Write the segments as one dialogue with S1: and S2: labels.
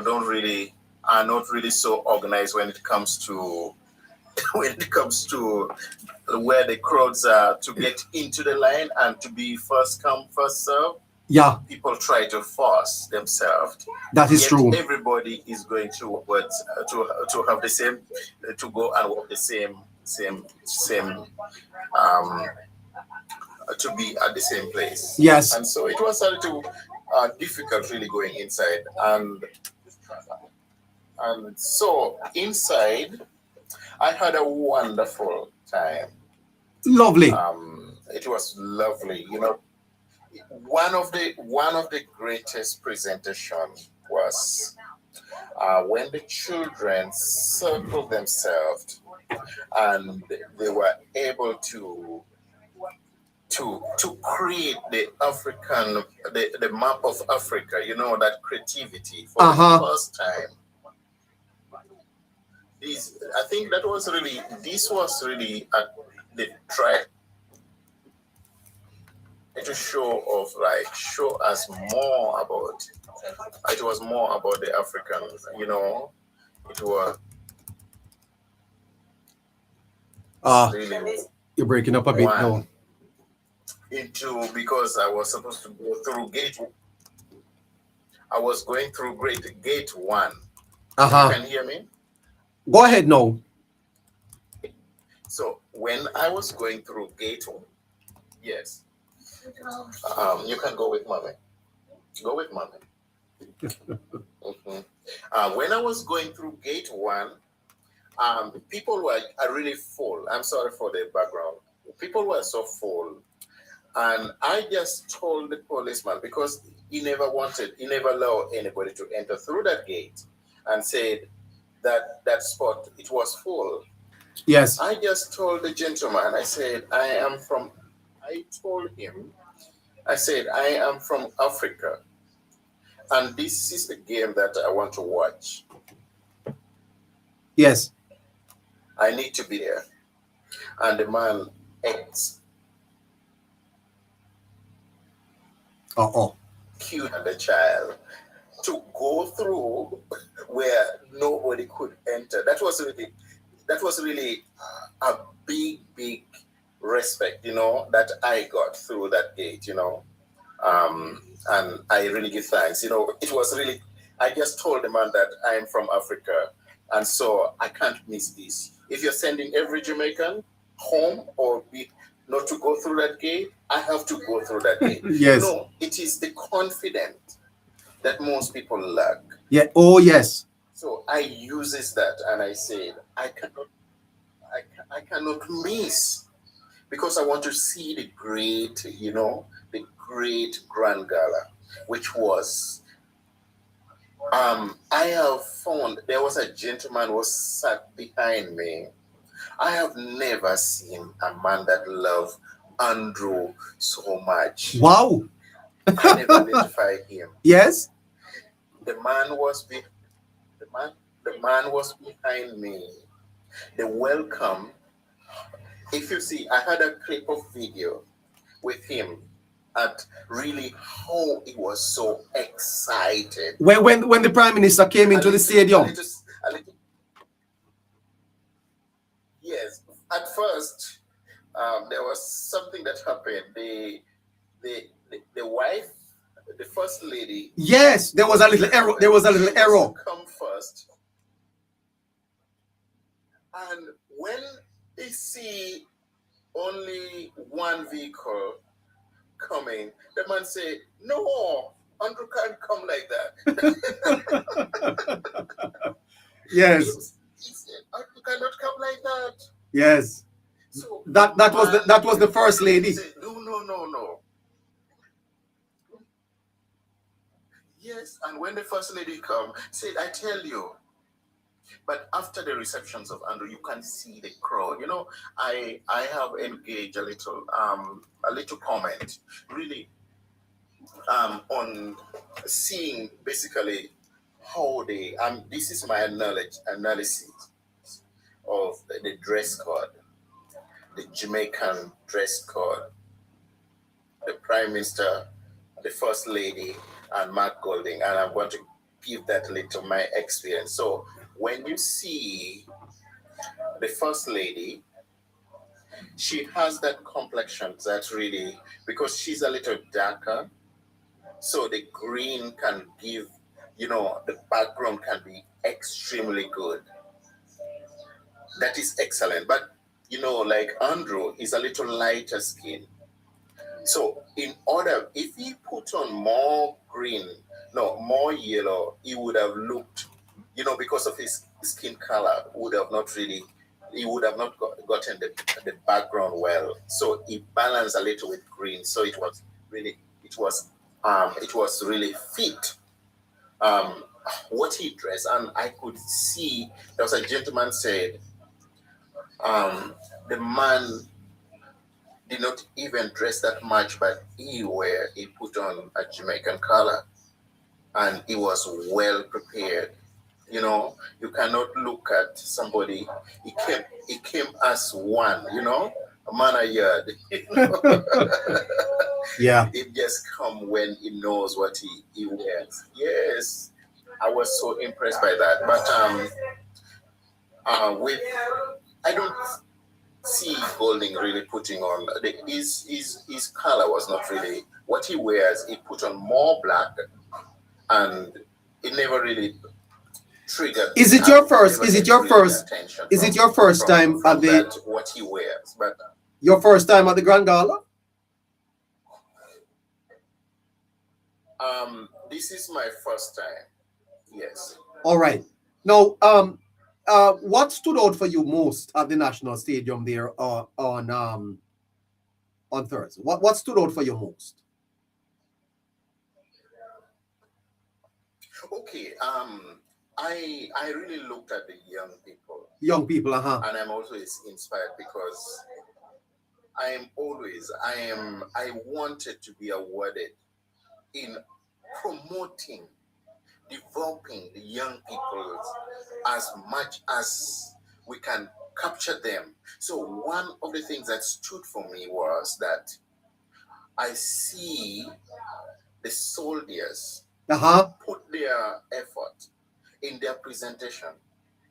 S1: people are not really so organized when it comes to when it comes to where the crowds are to get into the line and to be first come first serve.
S2: Yeah,
S1: People try to force themselves.
S2: that is
S1: Yet
S2: true.
S1: everybody is going to to have the same to go and walk the same um to be at the same place.
S2: Yes.
S1: And so it was a little difficult really going inside. And so inside I had a wonderful time.
S2: Lovely.
S1: It was lovely. You know, one of the greatest presentation was when the children circled themselves and they were able to create the map of Africa. You know, that creativity for the first time. I think this was really the try to show us more about. It was more about the Africans. You know, it was really
S2: you're breaking up a bit now.
S1: Because I was supposed to go through gate. I was going through gate 1. You can hear me?
S2: Go ahead now.
S1: So when I was going through gate 1, yes. You can go with mommy. Go with mommy. When I was going through gate 1, people were really full. I'm sorry for the background. People were so full. And I just told the policeman, because he never allowed anybody to enter through that gate, and said that spot, it was full.
S2: Yes.
S1: I just told the gentleman, I told him, I said, I am from Africa, and this is the game that I want to watch.
S2: Yes.
S1: I need to be there. And the man cute the child to go through where nobody could enter. That was really a big respect, you know, that I got through that gate, you know. And I really give thanks. You know, it was really, I just told the man that I am from Africa, and so I can't miss this. If you're sending every Jamaican home or not to go through that gate, I have to go through that gate.
S2: Yes.
S1: No, it is the confidence that most people lack.
S2: Yeah. Oh, yes.
S1: So I uses that, and I said, I cannot miss, because I want to see the great grand gala, which was, I have found there was a gentleman who sat behind me. I have never seen a man that loved Andrew so much.
S2: Wow.
S1: I never identified him.
S2: Yes.
S1: The man was behind me. The welcome. If you see, I had a clip of video with him at really how he was so excited.
S2: When the Prime Minister came into the stadium.
S1: Yes. At first, there was something that happened. The wife, the first lady.
S2: Yes, there was a little error. There was a little error.
S1: Come first. And when they see only one vehicle coming, the man say, "No, Andrew can't come like that."
S2: Yes.
S1: He said, "Andrew cannot come like that."
S2: Yes.
S1: So
S2: that was the first lady.
S1: Said, no. Yes, and when the first lady come, said, "I tell you." But after the receptions of Andrew, you can see the crowd. You know, I have engaged a little comment, really, on seeing basically how they this is my analysis of the dress code, the Jamaican dress code, the Prime Minister, the First Lady, and Mark Golding, and I'm going to give that little my experience. So when you see the first lady, she has that complexion that really, because she's a little darker, so the green can give, the background can be extremely good. That is excellent. But, like Andrew is a little lighter skin. So if he put on more green, no, more yellow, he would have looked, because of his skin color, he would have not gotten the background well. So he balanced a little with green. So really, it was really fit. What he dressed, and I could see there was a gentleman said, the man did not even dress that much, but he put on a Jamaican color, and he was well prepared. You cannot look at somebody. He came as one. A man a yard.
S2: Yeah.
S1: It just come when he knows what he wears. Yes, I was so impressed by that. But with I don't see Golding really putting on his color was not really what he wears. He put on more black, and it never really triggered.
S2: Is it your first? Is it your first? Is it your first time at the?
S1: What he wears, but
S2: your first time at the Grand Gala?
S1: This is my first time. Yes.
S2: All right. Now, what stood out for you most at the National Stadium there on Thursday? What stood out for you most?
S1: Okay. I really looked at the young people.
S2: Young people,
S1: And I'm also inspired because I wanted to be awarded in promoting, developing the young people as much as we can capture them. So one of the things that stood for me was that I see the soldiers put their effort in their presentation.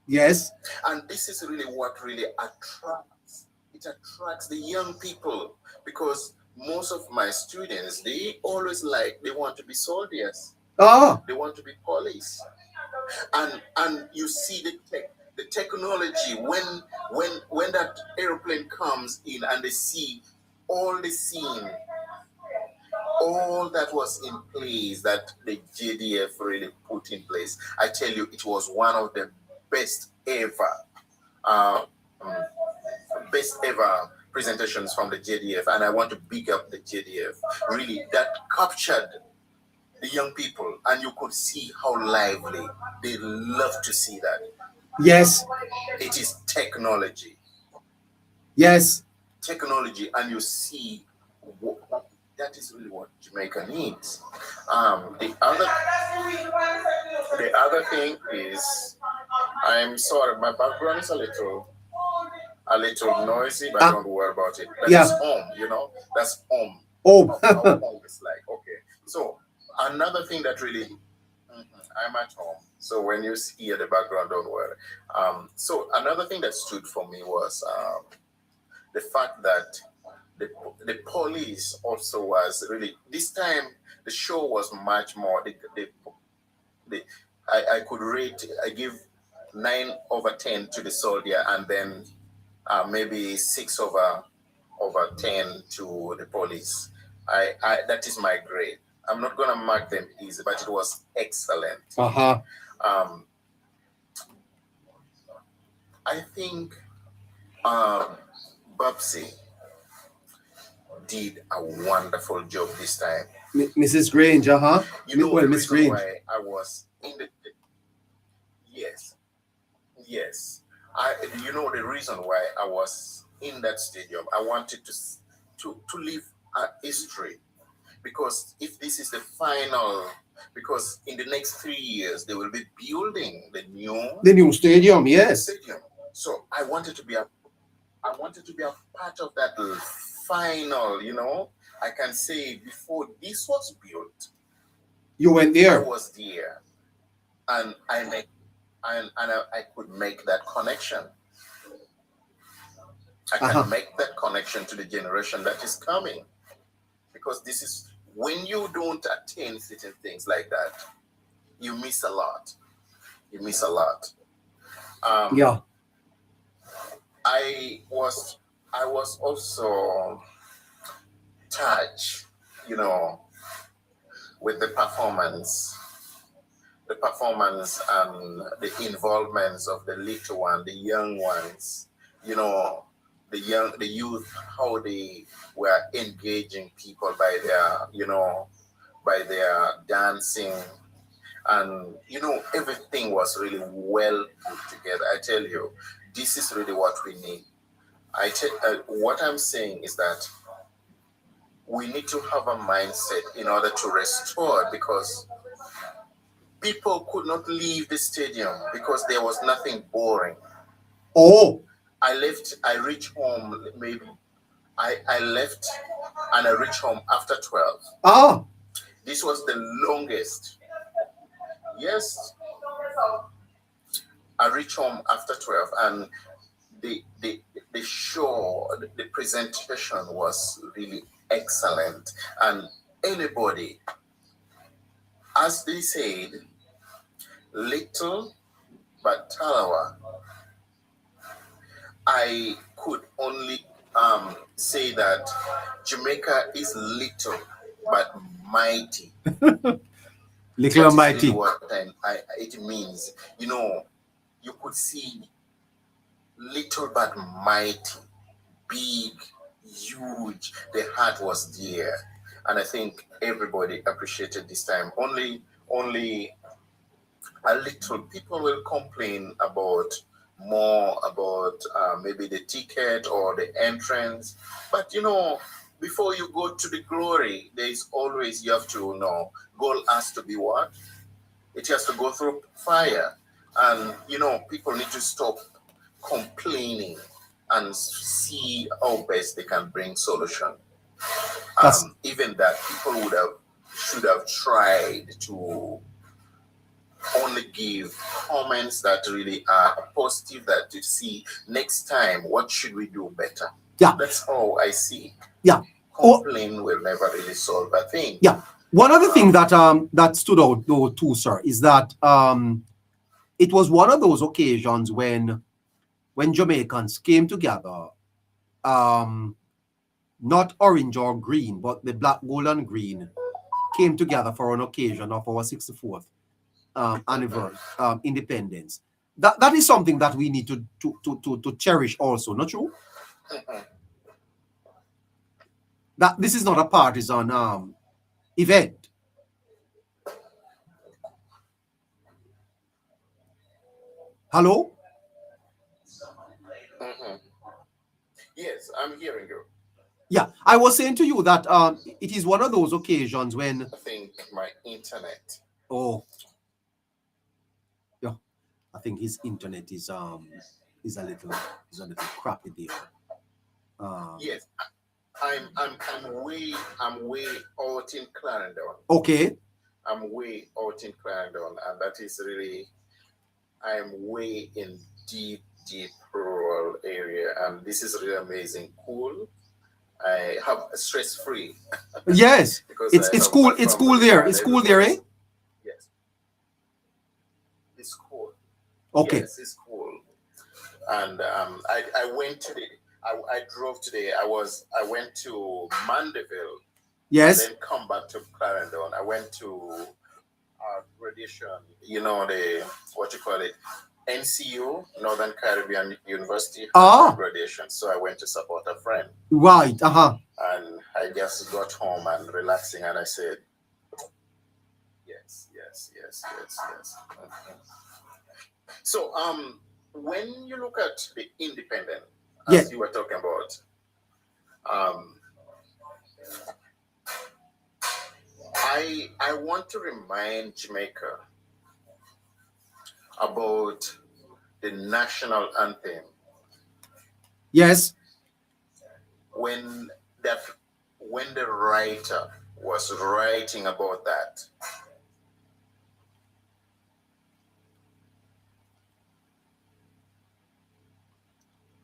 S2: Yes.
S1: And this is really what really attracts. It attracts the young people, because most of my students, they always they want to be soldiers. They want to be police. And you see the technology when that airplane comes in and they see all the scene, all that was in place that the JDF really put in place. I tell you, it was one of the best ever presentations from the JDF, and I want to big up the JDF. Really, that captured the young people, and you could see how lively they love to see that.
S2: Yes.
S1: It is technology.
S2: Yes.
S1: Technology, and you see that is really what Jamaica needs. The other thing is, I'm sorry, my background is a little noisy, but don't worry about it. That's home, That's home.
S2: Oh.
S1: How home is like. Okay. So another thing that really, I'm at home. So when you hear the background, don't worry. So another thing that stood for me was the fact that the police also was really, this time the show was much more. I could rate. I give 9/10 to the soldier, and then maybe 6/10 to the police. That is my grade. I'm not gonna mark them easy, but it was excellent. I think Babsy did a wonderful job this time.
S2: Mrs. Grange, Miss Grange.
S1: Why I was in the yes. The reason why I was in that stadium. I wanted to leave a history, because if this is the final, because in the next 3 years they will be building the new
S2: stadium. Yes.
S1: Stadium. So I wanted to be a part of that final. I can say before this was built,
S2: you went there.
S1: I was there. and I could make that connection. I
S2: Uh-huh.
S1: can make that connection to the generation that is coming, because this is when you don't attain certain things like that, you miss a lot. You miss a lot. Um,
S2: Yeah.
S1: I was I was also touched, you know, with the performance and the involvements of the little one, the young ones, you know, the youth, how they were engaging people by their, by their dancing, and everything was really well put together. I tell you, this is really what we need. What I'm saying is that we need to have a mindset in order to restore, because people could not leave the stadium because there was nothing boring.
S2: Oh.
S1: I reached home maybe, I left and I reached home after 12.
S2: Ah.
S1: This was the longest. Yes, I reached home after 12, and the show, the presentation was really excellent. And anybody, as they said, little but Talawa, I could only say that Jamaica is little but mighty.
S2: Little
S1: That
S2: and
S1: is really
S2: mighty.
S1: what it means. You could see little but mighty, big, huge. The heart was there, and I think everybody appreciated this time. Only a little people will complain about more about maybe the ticket or the entrance, but before you go to the glory, there is always, you have to know, goal has to be what? It has to go through fire. And people need to stop complaining and see how best they can bring solution.
S2: That's
S1: Even that, people should have tried to only give comments that really are positive, that you see next time what should we do better.
S2: yeah.
S1: That's how I see.
S2: Yeah.
S1: Complain will never really solve a thing.
S2: Yeah. One other thing that stood out though too, sir, is that it was one of those occasions when Jamaicans came together, um, not orange or green, but the black, gold, and green came together for an occasion of our 64th anniversary, independence. That is something that we need to cherish also, not true? That this is not a partisan event. Hello?
S1: Mhm. Yes, I'm hearing you.
S2: Yeah, I was saying to you that it is one of those occasions when
S1: I think my internet.
S2: oh yeah, I think his internet is a little crappy there.
S1: Yes, I'm way out in Clarendon.
S2: Okay.
S1: I'm way out in Clarendon, and that is really, I'm way in deep rural area, and this is really amazing. Cool. I have stress free
S2: Yes,
S1: because
S2: it's
S1: I
S2: it's
S1: have
S2: cool.
S1: my
S2: It's cool
S1: family
S2: there.
S1: and
S2: It's cool there, eh?
S1: everybody's. Yes, it's cool.
S2: Okay.
S1: Yes, it's cool. And I went to I drove today. I went to Mandeville and
S2: Yes.
S1: then come back to Clarendon. I went to graduation, the what you call it, NCU, Northern Caribbean University, had their
S2: Ah,
S1: graduation. So I went to support a friend,
S2: right. Uh-huh.
S1: and I just got home and relaxing, and I said, yes. Mhm. So when you look at the independent,
S2: Yeah.
S1: as you were talking about, um, I want to remind Jamaica about the national anthem.
S2: Yes.
S1: When that when the writer was writing about that,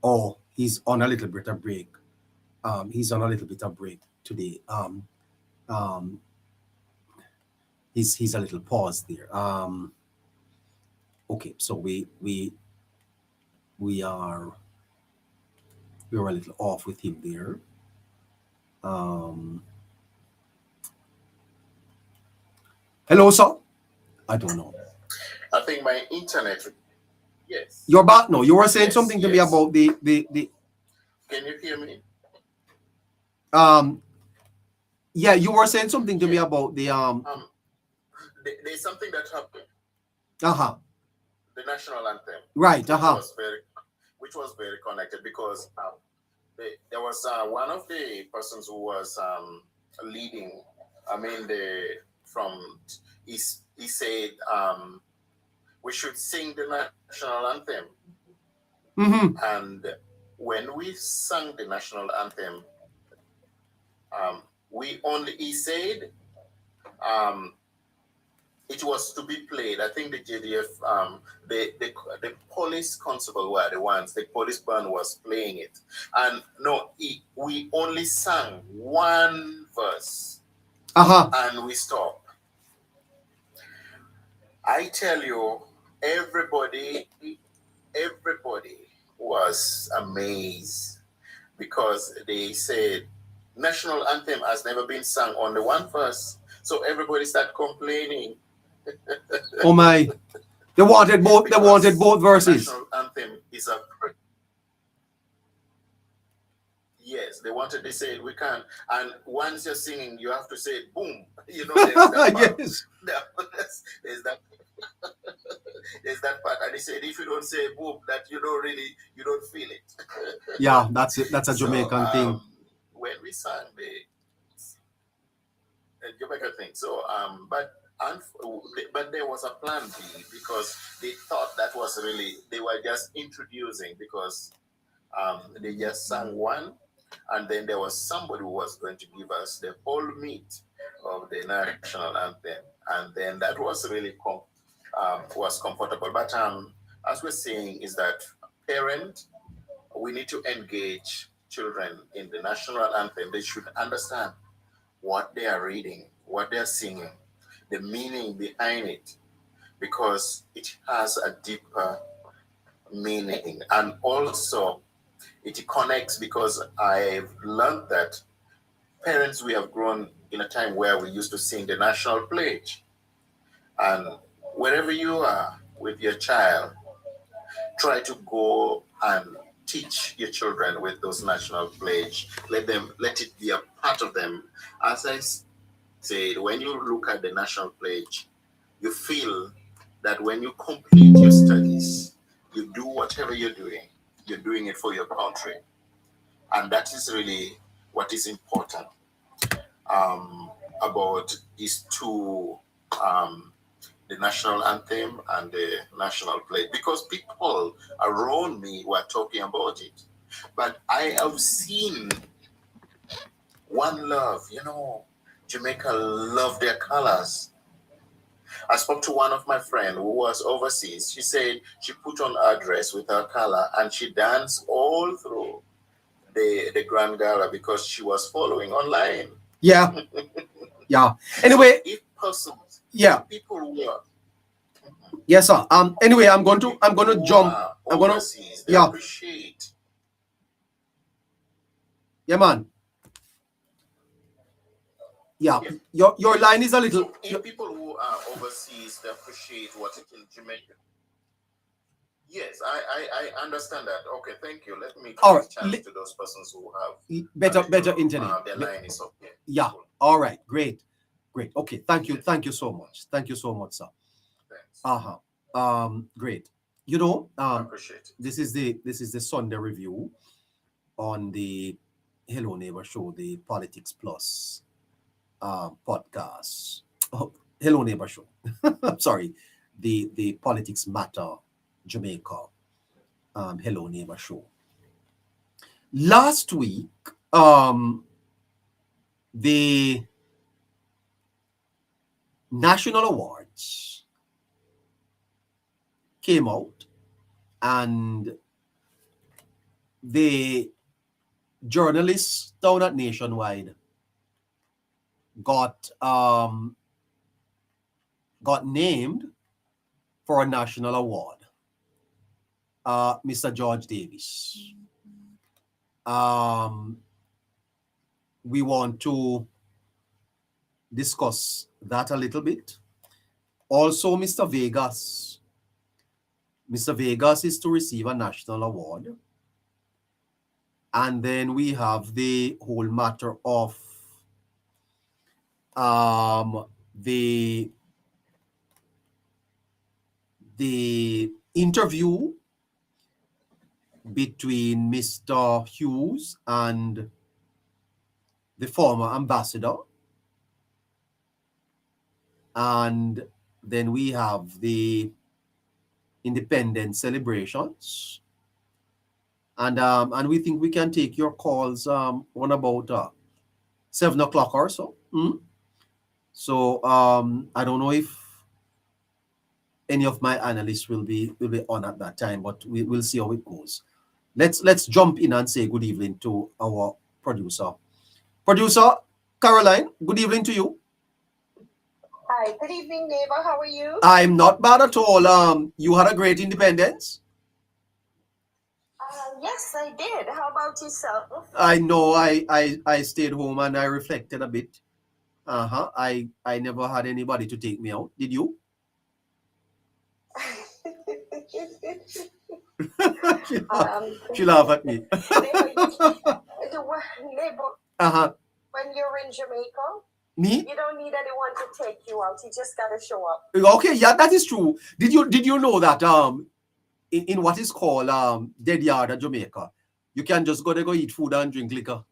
S2: Oh, he's on a little bit of break. He's on a little bit of break today. Um, he's a little pause there. Okay, so we are we were a little off with him there. Um, Hello, sir. I don't know.
S1: I think my internet. Yes.
S2: You're back now. You were saying
S1: Yes.
S2: something to me
S1: Yes.
S2: about the
S1: Can you hear me?
S2: um yeah, you were saying something to me
S1: Yeah.
S2: about the
S1: There's something that happened.
S2: uh-huh.
S1: The national anthem,
S2: Right,
S1: which
S2: uh-huh.
S1: was very, which was very connected because there was one of the persons who was leading. I mean, from he said we should sing the national anthem,
S2: Mm-hmm.
S1: and when we sang the national anthem, we only he said um, it was to be played. I think the JDF, the police constable were the ones. The police band was playing it, and no, we only sang one verse,
S2: Uh-huh.
S1: and we stopped. I tell you, everybody was amazed because they said national anthem has never been sung on the one verse. So everybody started complaining.
S2: Oh my. They wanted both
S1: The
S2: verses.
S1: national anthem is a yes. They wanted. They said we can't. And once you're singing, you have to say boom. You know, there's that part.
S2: Yes.
S1: There's that. There's that part. And they said if you don't say boom, that you don't feel it.
S2: Yeah, that's it. That's a
S1: So
S2: Jamaican thing.
S1: when we sang the Jamaican thing, so but there was a plan B because they thought that was really they were just introducing because they just sang one, and then there was somebody who was going to give us the whole meat of the national anthem, and then that was really was comfortable. But as we're saying, is that parent we need to engage children in the national anthem. They should understand what they are reading, what they're singing, the meaning behind it, because it has a deeper meaning, and also it connects because I've learned that parents, we have grown in a time where we used to sing the national pledge. And wherever you are with your child, try to go and teach your children with those national pledge. Let it be a part of them. As I said, when you look at the national pledge, you feel that when you complete your studies, you do whatever you're doing it for your country. And that is really what is important about these two, um, the national anthem and the national pledge, because people around me were talking about it. But I have seen one love, Jamaica love their colors. I spoke to one of my friends who was overseas. She said she put on her dress with her color and she danced all through the Grand Gala because she was following online.
S2: Yeah. Yeah. Anyway,
S1: so if persons,
S2: yeah.
S1: if people who are
S2: Yes, sir. Anyway, I'm going to jump. I'm going to
S1: overseas, they
S2: yeah.
S1: appreciate.
S2: Yeah, man. Yeah. Your line is a little
S1: So if people who are overseas, they appreciate what it in Jamaica. Yes, I understand that. Okay, thank you. Let me
S2: all
S1: give
S2: right.
S1: chance to those persons who have
S2: Better internet.
S1: their line is okay.
S2: Yeah.
S1: Cool.
S2: All right. Great. Okay. Thank you. Thank you so much. Thank you so much, sir.
S1: Thanks.
S2: Great.
S1: I appreciate it.
S2: This is the Sunday review on the Hello Neighbor Show, the Politics Plus podcast. Oh, Hello Neighbor Show. Sorry, the Politics Matter Jamaica Hello Neighbor Show. Last week, the National Awards came out, and the journalists down at Nationwide got named for a national award. Mr. George Davis. We want to discuss that a little bit. Also, Mr. Vegas. Mr. Vegas is to receive a national award. And then we have the whole matter of the interview between Mr. Hughes and the former ambassador. And then we have the independence celebrations. And we think we can take your calls on about 7 o'clock or so. So I don't know if any of my analysts will be on at that time, but we'll see how it goes. Let's jump in and say good evening to our producer. Producer Caroline, good evening to you.
S3: Hi, good evening, neighbor. How are you?
S2: I'm not bad at all. You had a great independence.
S3: Yes, I did. How about yourself?
S2: I know. I stayed home and I reflected a bit. I never had anybody to take me out. Did you? She laughed at me.
S3: Neighbor, when you're in Jamaica,
S2: me?
S3: you don't need anyone to take you out. You just gotta show up.
S2: Okay, yeah, that is true. Did you know that in what is called Dead Yard at Jamaica, you can just go there, go eat food and drink liquor.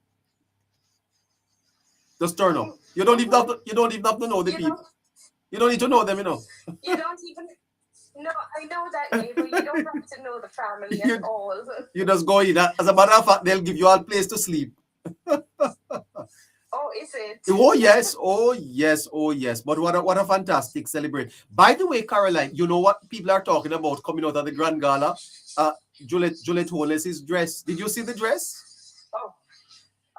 S2: Just turn up. You don't even have to know the people. You don't need to know them,
S3: You don't even. No, I know that, neighbor. You don't have to know the family at all.
S2: You just go in. As a matter of fact, they'll give you a place to sleep.
S3: Oh, is it?
S2: Oh yes, oh yes, oh yes. But what a fantastic celebration. By the way, Caroline, you know what people are talking about coming out of the Grand Gala? Juliet Holness's dress. Did you see the dress?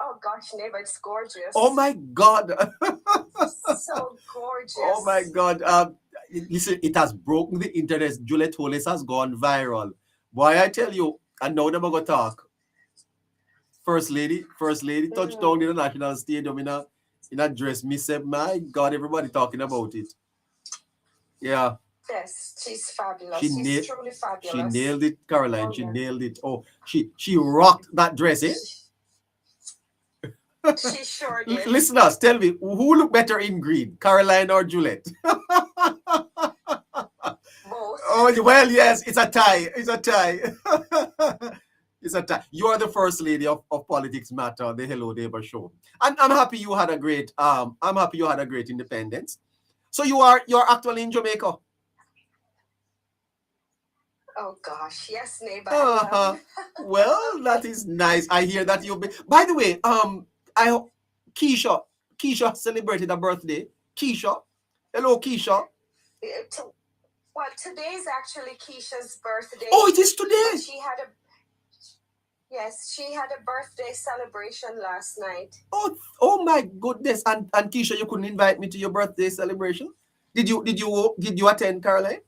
S3: Oh gosh, neighbor, it's gorgeous.
S2: Oh my God.
S3: So gorgeous.
S2: Oh my God. Listen, it has broken the internet. Juliet Holness has gone viral. Boy, I tell you, and now they're going to talk. First lady touched down in the national stadium in a dress. Me said, my God, everybody talking about it. Yeah.
S3: Yes, she's fabulous. She's truly fabulous.
S2: She nailed it, Caroline. Oh, she nailed it. Oh, she rocked that dress, eh?
S3: She sure did.
S2: Listeners, tell me, who look better in green, Caroline or Juliet?
S3: Both.
S2: Oh, well, yes, it's a tie. It's a tie. It's a tie. You are the first lady of Politics Matter, the Hello Neighbour Show. And I'm happy you had a great independence. So you're actually in Jamaica.
S3: Oh gosh, yes, neighbor.
S2: Well, that is nice. I hear that you've been. By the way, Keisha celebrated a birthday. Keisha, hello, Keisha.
S3: Well, today is actually Keisha's birthday.
S2: Oh, it is today.
S3: She had a birthday celebration last night.
S2: Oh my goodness! And Keisha, you couldn't invite me to your birthday celebration? Did you attend, Caroline?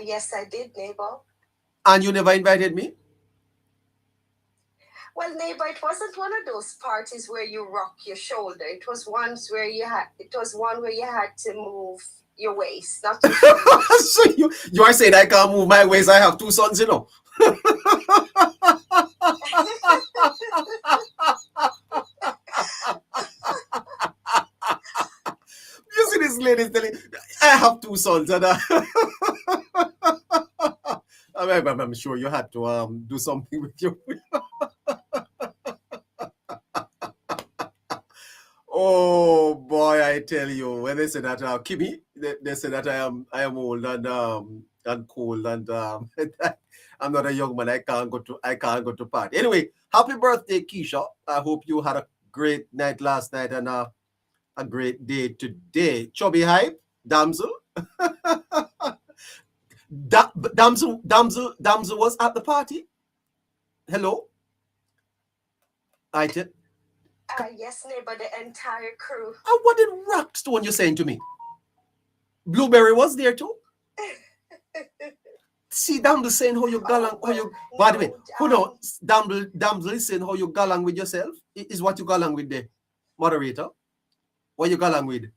S3: Yes, I did, neighbor.
S2: And you never invited me?
S3: Well, neighbor, it wasn't one of those parties where you rock your shoulder. It was one where you had to move your waist, not your shoulder.
S2: So you are saying I can't move my waist? I have two sons, you know. You see this lady telling, I have two sons, and I'm sure you had to do something with you. Oh boy, I tell you, when they say that Kimmy, they say that I am old and cold and I'm not a young man. I can't go to party. Anyway, happy birthday, Keisha. I hope you had a great night last night and a great day today. Chubby hype, damsel. That Damsel was at the party. Hello?
S3: Yes, neighbor, the entire crew.
S2: What did Rockstone you saying to me? Blueberry was there too? See, Damsel saying how you galang, how you. By the way, hold on. Damsel is saying how you galang with yourself. Is what you galang with the moderator? What you galang with?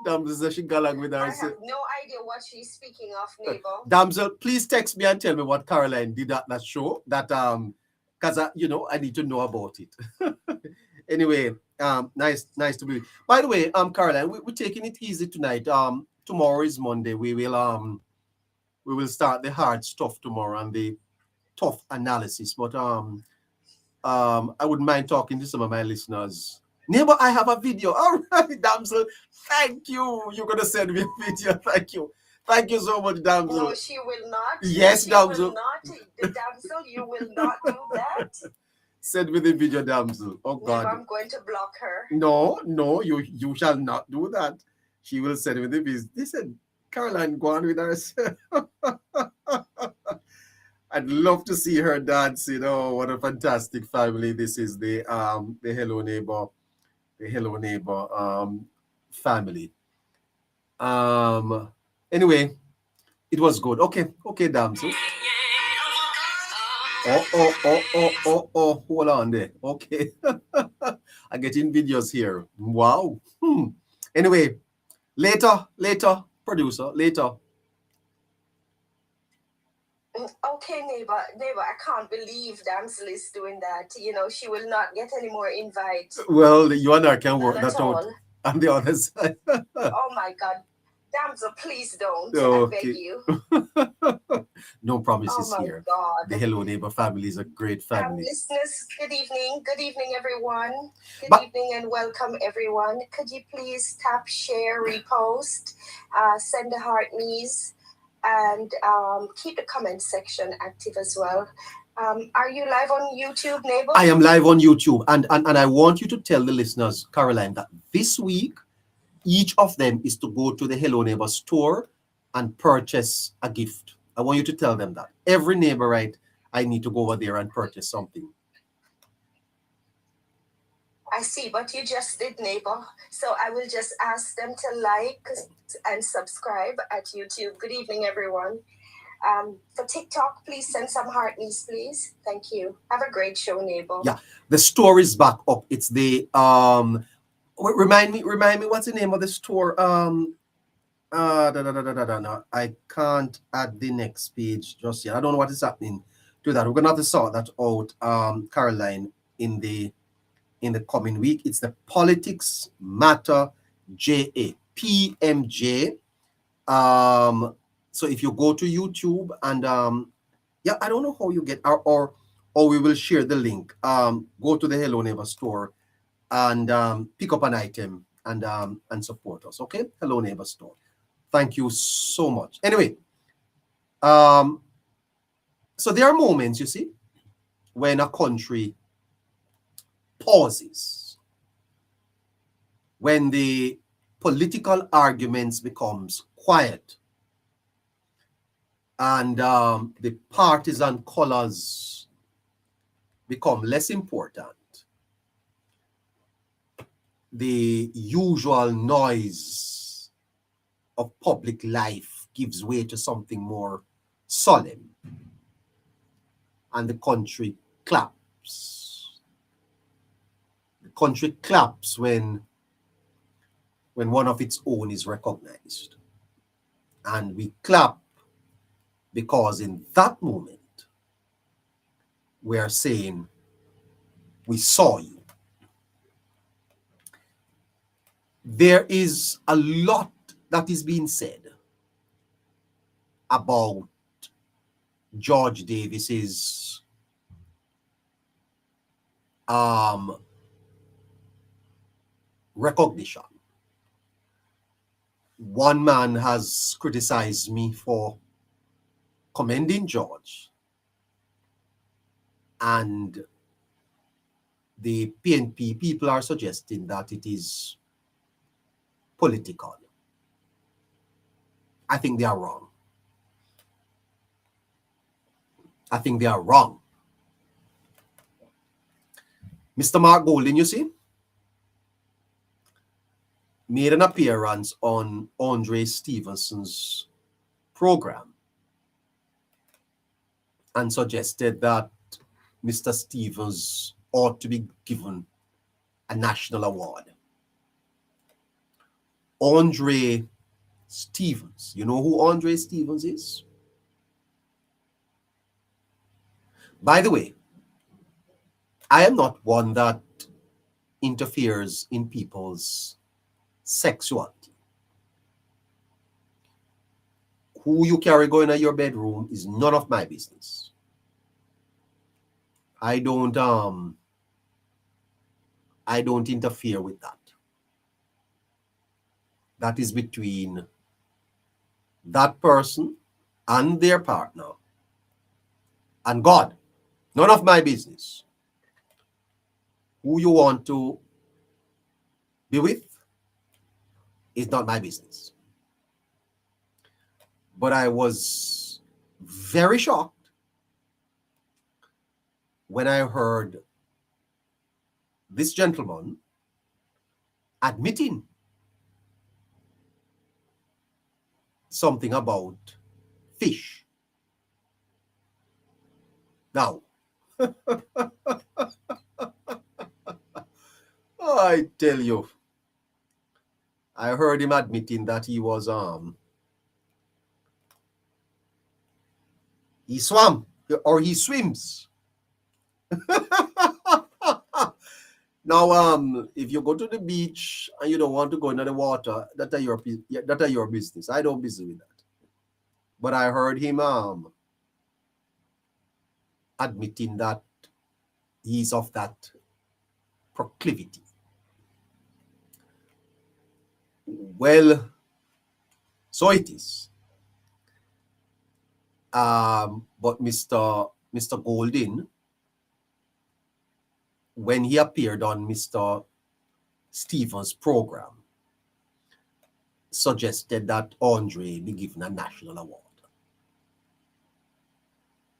S2: Damsel says she galang with her.
S3: I have no idea what she's speaking of, neighbor.
S2: Damsel, please text me and tell me what Caroline did at that show. That because I need to know about it. Anyway, nice to be. By the way, Caroline, we're taking it easy tonight. Tomorrow is Monday. We will start the hard stuff tomorrow and the tough analysis. But I wouldn't mind talking to some of my listeners. Neighbor, I have a video. All right, Damsel. Thank you. You're gonna send me a video. Thank you. Thank you so much, Damsel.
S3: No, she will not.
S2: Yes,
S3: she
S2: Damsel.
S3: Will not. Damsel, you will not do that.
S2: Send me the video, Damsel. Oh God.
S3: Neighbor, I'm going to block her.
S2: No, you shall not do that. She will send me the video. Listen, Caroline, go on with us. I'd love to see her dance. What a fantastic family this is. The Hello Neighbor. The Hello Neighbor family. Anyway, it was good. Okay, Damsel. Oh, hold on there. Okay. I'm getting videos here. Wow. Anyway, later, producer, later.
S3: Okay, neighbor, I can't believe Damsel is doing that. She will not get any more invites.
S2: Well, you and I can work
S3: Not
S2: that
S3: at
S2: out
S3: all.
S2: on the other side.
S3: Oh my God. Damsel, please don't.
S2: Okay.
S3: I beg you.
S2: No promises
S3: oh my
S2: here.
S3: God.
S2: The Hello Neighbor family is a great family.
S3: Listeners, good evening. Good evening, everyone. Good evening and welcome, everyone. Could you please tap, share, repost, send the heart me's, and keep the comment section active as well. Are you live on YouTube, neighbor?
S2: I am live on YouTube, and I want you to tell the listeners, Caroline, that this week, each of them is to go to the Hello Neighbor store and purchase a gift. I want you to tell them that. Every neighbor, right, I need to go over there and purchase something.
S3: I see, but you just did, neighbor. So I will just ask them to like and subscribe at YouTube. Good evening, everyone. For TikTok, please send some heart me's, please. Thank you. Have a great show, neighbor.
S2: Yeah, the store is back up. It's the remind me what's the name of the store? No, I can't add the next page just yet. I don't know what is happening to that. We're gonna have to sort that out, Caroline, in the coming week. It's the Politics Matter JA PMJ. So if you go to YouTube and I don't know how you get or we will share the link. Go to the Hello Neighbor store and pick up an item and support us. Okay, Hello Neighbor store. Thank you so much. Anyway, so there are moments, you see, when a country pauses, when the political arguments becomes quiet, and the partisan colors become less important. The usual noise of public life gives way to something more solemn, and the country claps. The country claps when one of its own is recognized. And we clap because in that moment, we are saying, we saw you. There is a lot that is being said about George Davis's recognition. One man has criticized me for commending George, and the PNP people are suggesting that it is political. I think they are wrong. I think they are wrong. Mr. Mark Golding, you see, made an appearance on Andre Stevenson's program and suggested that Mr. Stevens ought to be given a national award. Andre Stevens. You know who Andre Stevens is? By the way, I am not one that interferes in people's sexuality. Who you carry going in your bedroom is none of my business. I don't interfere with that. That is between that person and their partner and God. None of my business. Who you want to be with is not my business. But I was very shocked when I heard this gentleman admitting something about fish. Now, I tell you, I heard him admitting that he was he swam or he swims. Now, if you go to the beach and you don't want to go into the water, that are your business. I don't busy with that. But I heard him admitting that he's of that proclivity. Well, so it is. But Mr. Golding, when he appeared on Mr. Stevens' program, suggested that Andre be given a national award.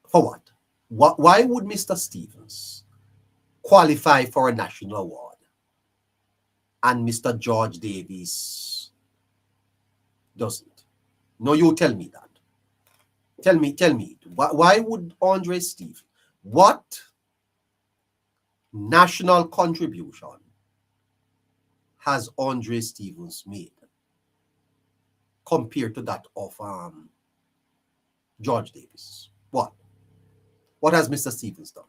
S2: For what? Why would Mr. Stevens qualify for a national award and Mr. George Davis doesn't? No, you tell me that. Tell me. Why would Andre Stevens? What national contribution has Andre Stevens made compared to that of George Davis? What? What has Mr. Stevens done?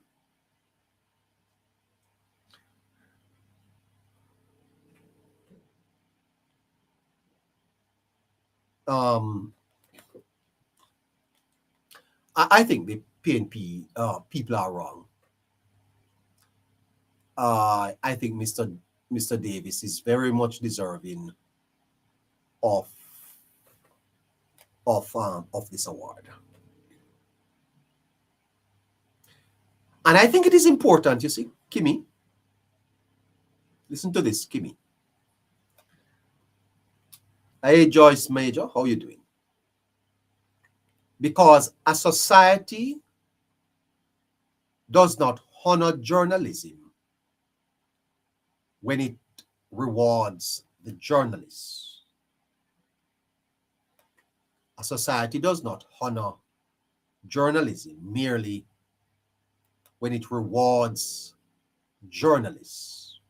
S2: I think the PNP people are wrong. I think Mr. Davis is very much deserving of this award. And I think it is important, you see, Kimmy. Listen to this, Kimmy. Hey, Joyce Major, how you doing? Because a society does not honor journalism when it rewards the journalists. A society does not honor journalism merely when it rewards journalists.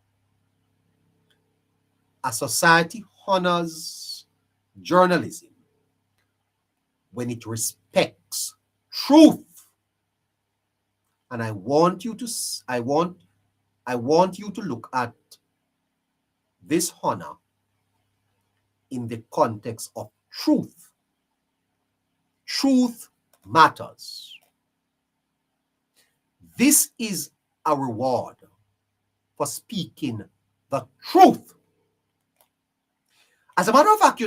S2: A society honors journalism when it respects truth. And I want you to look at this honor in the context of truth. Truth matters. This is a reward for speaking the truth. As a matter of fact,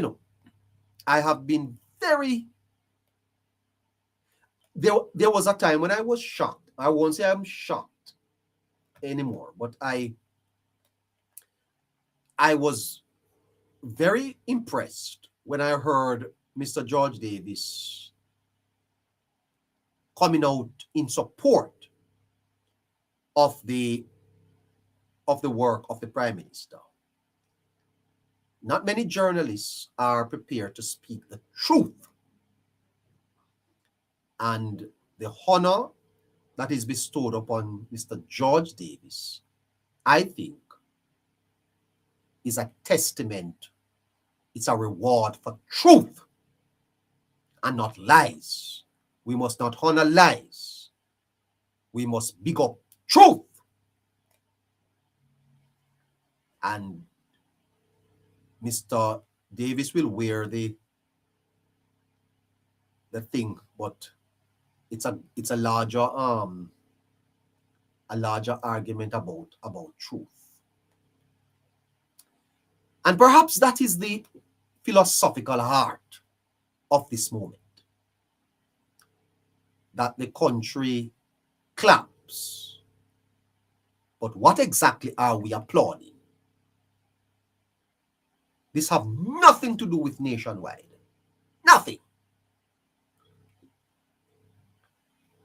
S2: I have been very... There was a time when I was shocked. I won't say I'm shocked anymore, but I was very impressed when I heard Mr. George Davis coming out in support of the work of the Prime Minister. Not many journalists are prepared to speak the truth. And the honor that is bestowed upon Mr. George Davis, I think, is a testament, it's a reward for truth and not lies. We must not honor lies. We must big up truth. And Mr. Davis will wear the thing, but it's a larger argument about truth. And perhaps that is the philosophical heart of this moment. That the country claps. But what exactly are we applauding? This have nothing to do with nationwide. Nothing.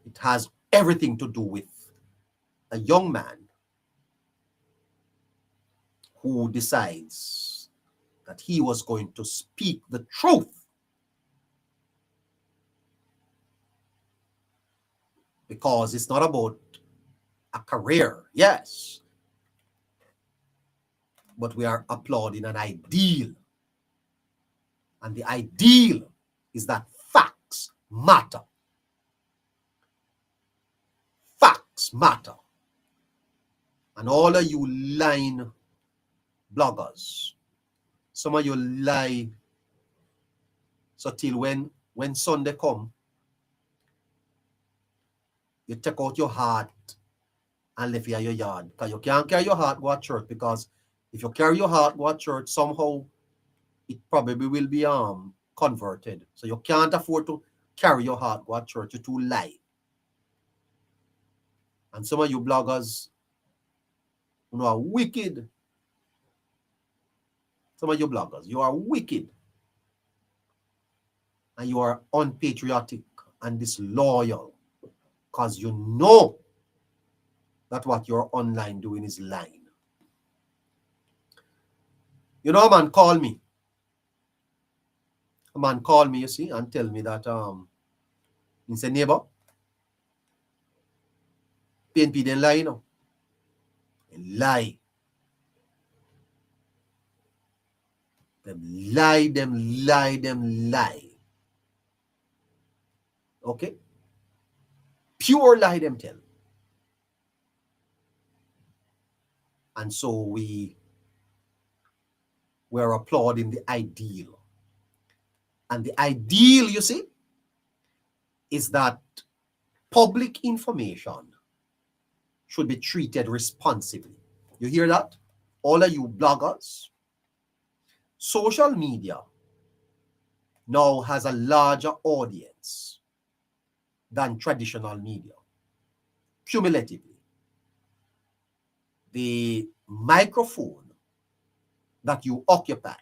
S2: It has everything to do with a young man who decides that he was going to speak the truth. Because it's not about a career, yes, but we are applauding an ideal. And the ideal is that facts matter. Facts matter. And all of you lying bloggers, some of you lie. So till when Sunday come, you take out your heart and leave it at your yard. Because you can't carry your heart go to church, because if you carry your heart go to church, somehow it probably will be converted. So you can't afford to carry your heart go to church. You too lie. And some of you bloggers, you know, are wicked. Some of you bloggers, you are wicked. And you are unpatriotic and disloyal. Because you know that what you're online doing is lying. You know, a man called me. A man called me, you see, and tell me that he said, neighbor, PNP didn't lie, you know. They lie. Them lie. Okay? Pure lie them tell. And so we're applauding the ideal. And the ideal, you see, is that public information should be treated responsibly. You hear that? All of you bloggers. Social media now has a larger audience than traditional media. Cumulatively, the microphone that you occupy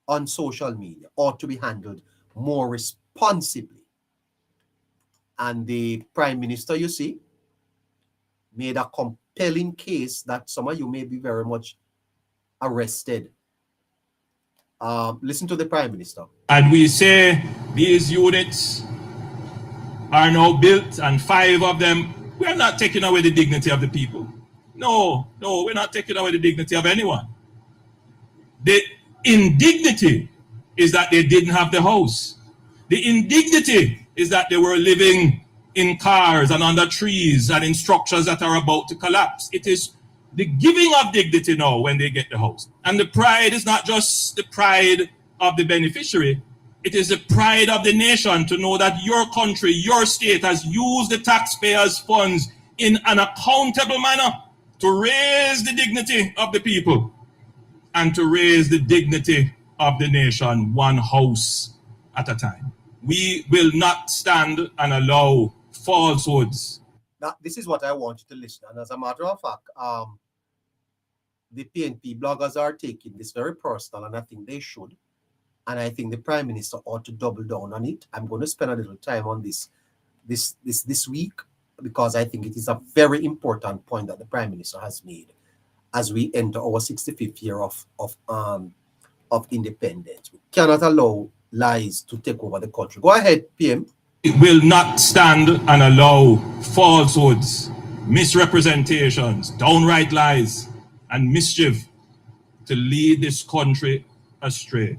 S2: on social media ought to be handled more responsibly. And the Prime Minister, you see, made a compelling case that some of you may be very much arrested. Listen to the Prime Minister.
S4: And we say these units are now built, and 5 of them, we're not taking away the dignity of the people. No, we're not taking away the dignity of anyone. The indignity is that they didn't have the house. The indignity is that they were living in cars and under trees and in structures that are about to collapse. It is the giving of dignity now when they get the house. And the pride is not just the pride of the beneficiary, it is the pride of the nation to know that your country, your state has used the taxpayers' funds in an accountable manner to raise the dignity of the people and to raise the dignity of the nation, one house at a time. We will not stand and allow falsehoods.
S2: Now, this is what I want you to listen. And as a matter of fact, the PNP bloggers are taking this very personal, and I think they should. And I think the Prime Minister ought to double down on it. I'm going to spend a little time on this week, because I think it is a very important point that the Prime Minister has made as we enter our 65th year of independence. We cannot allow lies to take over the country. Go ahead, PM.
S4: It will not stand and allow falsehoods, misrepresentations, downright lies, and mischief to lead this country astray.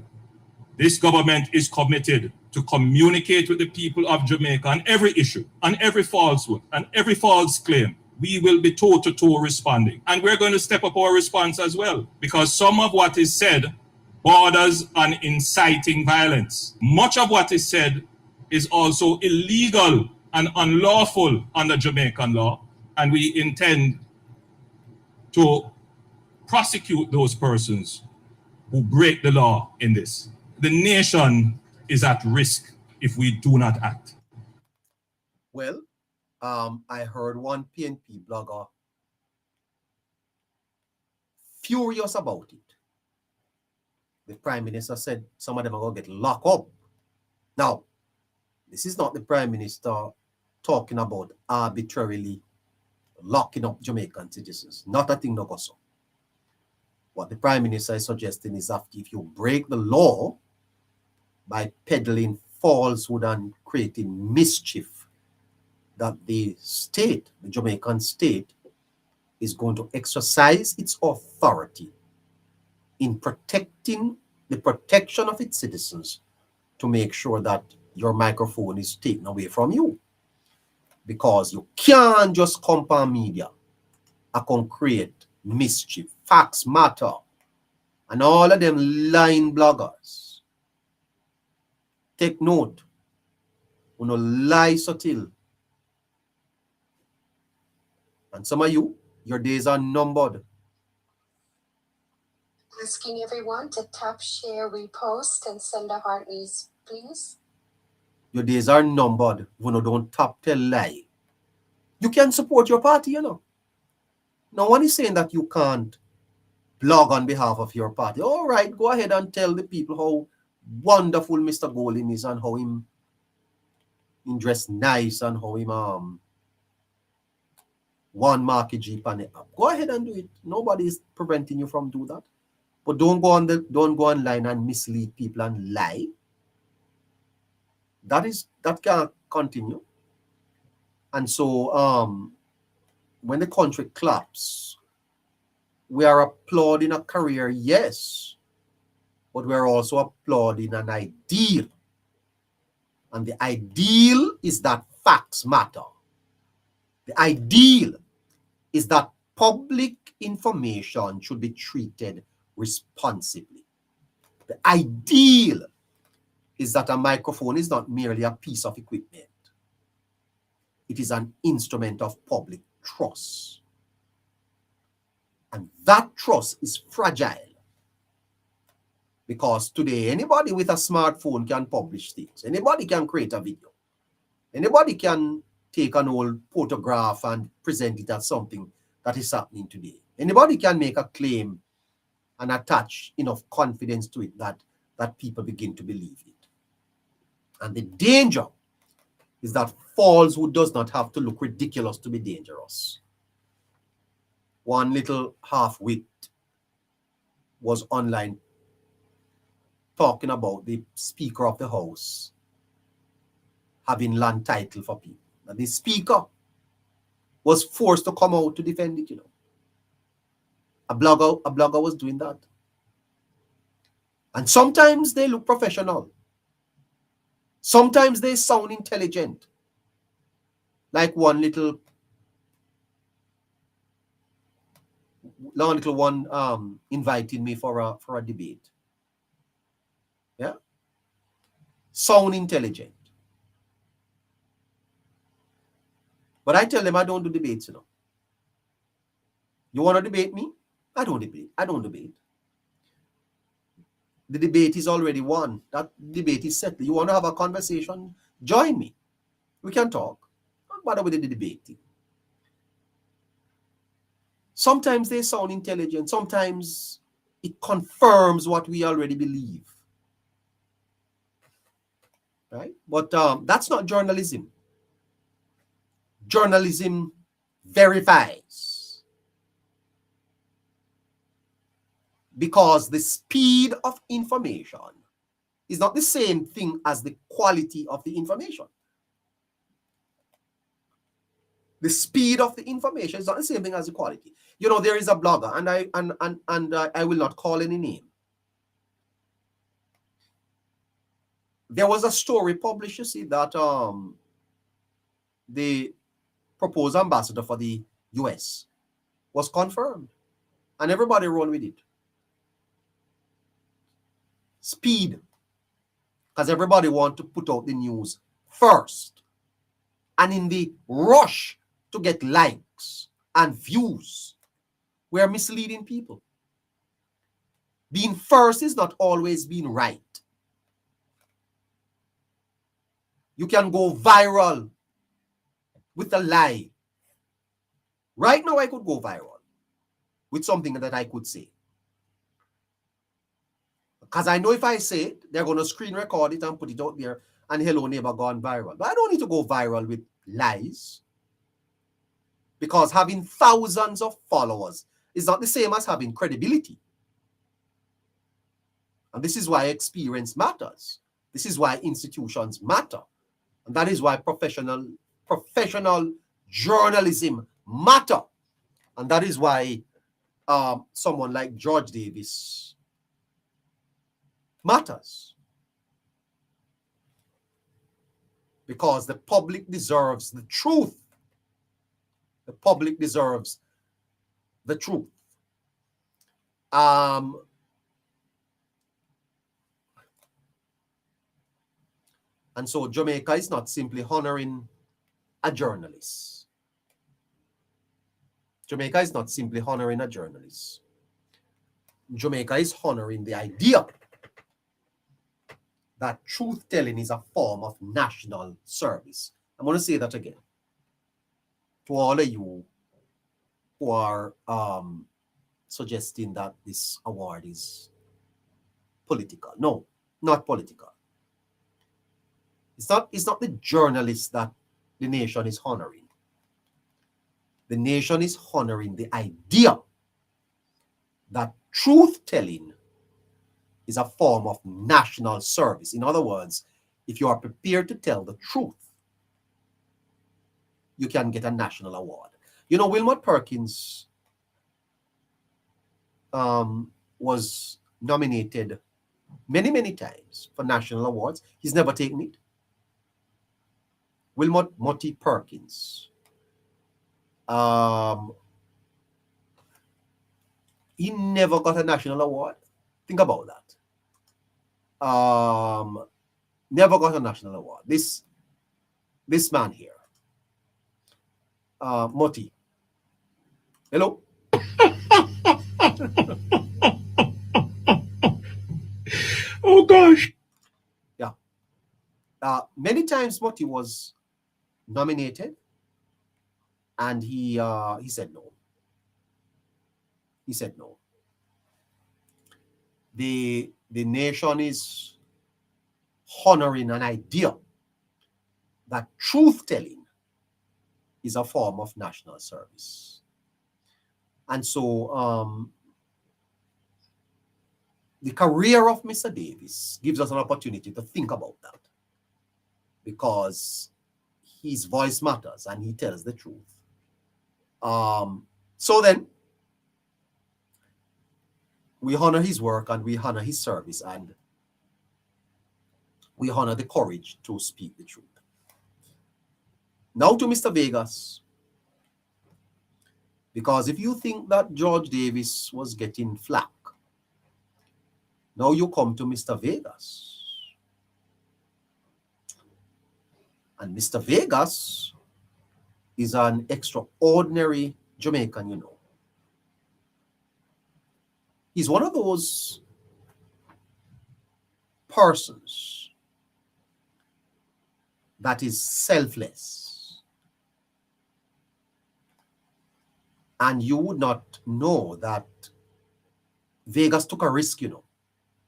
S4: This government is committed to communicate with the people of Jamaica on every issue, on every falsehood, and every false claim. We will be toe-to-toe responding. And we're going to step up our response as well, because some of what is said borders on inciting violence. Much of what is said is also illegal and unlawful under Jamaican law, and we intend to prosecute those persons who break the law in this. The nation is at risk if we do not act.
S2: Well, I heard one PNP blogger furious about it. The Prime Minister said some of them are going to get locked up. Now, this is not the Prime Minister talking about arbitrarily locking up Jamaican citizens. Not a thing no go so. What the Prime Minister is suggesting is that if you break the law by peddling falsehood and creating mischief, that the state, the Jamaican state, is going to exercise its authority in protecting the protection of its citizens to make sure that your microphone is taken away from you. Because you can't just come on media and create mischief. Facts matter. And all of them lying bloggers. Take note. You know, lie subtle. And some of you, your days are numbered.
S3: Asking everyone to tap, share, repost, and send a heart news, please.
S2: Your days are numbered. You don't tap, tell lie. You can support your party, you know. No one is saying that you can't blog on behalf of your party. All right, go ahead and tell the people how wonderful Mr. Golin is and how him dressed nice and how him one market Jeep on it. Go ahead and do it. Nobody is preventing you from doing that. But don't go online and mislead people and lie. That can't continue. And so when the country claps, we are applauding a career, yes, but we're also applauding an ideal. And the ideal is that facts matter. The ideal is that public information should be treated responsibly. The ideal is that a microphone is not merely a piece of equipment. It is an instrument of public trust. And that trust is fragile. Because today, anybody with a smartphone can publish things. Anybody can create a video. Anybody can take an old photograph and present it as something that is happening today. Anybody can make a claim and attach enough confidence to it that people begin to believe it. And the danger is that falsehood does not have to look ridiculous to be dangerous. One little half-wit was online talking about the Speaker of the House having land title for people. And the Speaker was forced to come out to defend it, you know. A blogger was doing that. And sometimes they look professional. Sometimes they sound intelligent. Like one little one invited me for a debate. Yeah? Sound intelligent. But I tell them I don't do debates, you know. You want to debate me? I don't debate. The debate is already won. That debate is settled. You want to have a conversation? Join me. We can talk. Don't bother with the debating. Sometimes they sound intelligent. Sometimes it confirms what we already believe. right? But that's not journalism. Journalism verifies, because the speed of information is not the same thing as the quality of the information. The speed of the information is not the same thing as the quality. You know, there is a blogger, and I will not call any name. There was a story published, you see, that the proposed ambassador for the US was confirmed, and everybody ran with it. Speed, because everybody want to put out the news first, and in the rush to get likes and views, we're misleading people. Being first is not always being right. You can go viral with a lie. Right now, I could go viral with something that I could say. Because I know if I say it, they're going to screen record it and put it out there, and Hello Neighbor gone viral. But I don't need to go viral with lies. Because having thousands of followers is not the same as having credibility. And this is why experience matters. This is why institutions matter. And that is why professional journalism matter. And that is why someone like George Davis matters. Because the public deserves the truth. The public deserves the truth. And so Jamaica is not simply honoring a journalist. Jamaica is not simply honoring a journalist. Jamaica is honoring the idea that truth-telling is a form of national service. I'm going to say that again. To all of you who are suggesting that this award is political. No, not political. It's not the journalists that the nation is honoring. The nation is honoring the idea that truth-telling is a form of national service. In other words, if you are prepared to tell the truth, you can get a national award. You know, Wilmot Perkins was nominated many, many times for national awards. He's never taken it. Wilmot Motty Perkins. He never got a national award. Think about that. Never got a national award. This man here. Moti. Hello?
S4: Oh gosh.
S2: Yeah. Many times Moti was nominated, and he said no. He said no. The nation is honoring an idea that truth-telling is a form of national service. And so the career of Mr. Davis gives us an opportunity to think about that, because his voice matters and he tells the truth. So then, we honor his work and we honor his service, and we honor the courage to speak the truth. Now to Mr. Vegas. Because if you think that George Davis was getting flack, now you come to Mr. Vegas. And Mr. Vegas is an extraordinary Jamaican, you know. He's one of those persons that is selfless. And you would not know that Vegas took a risk, you know.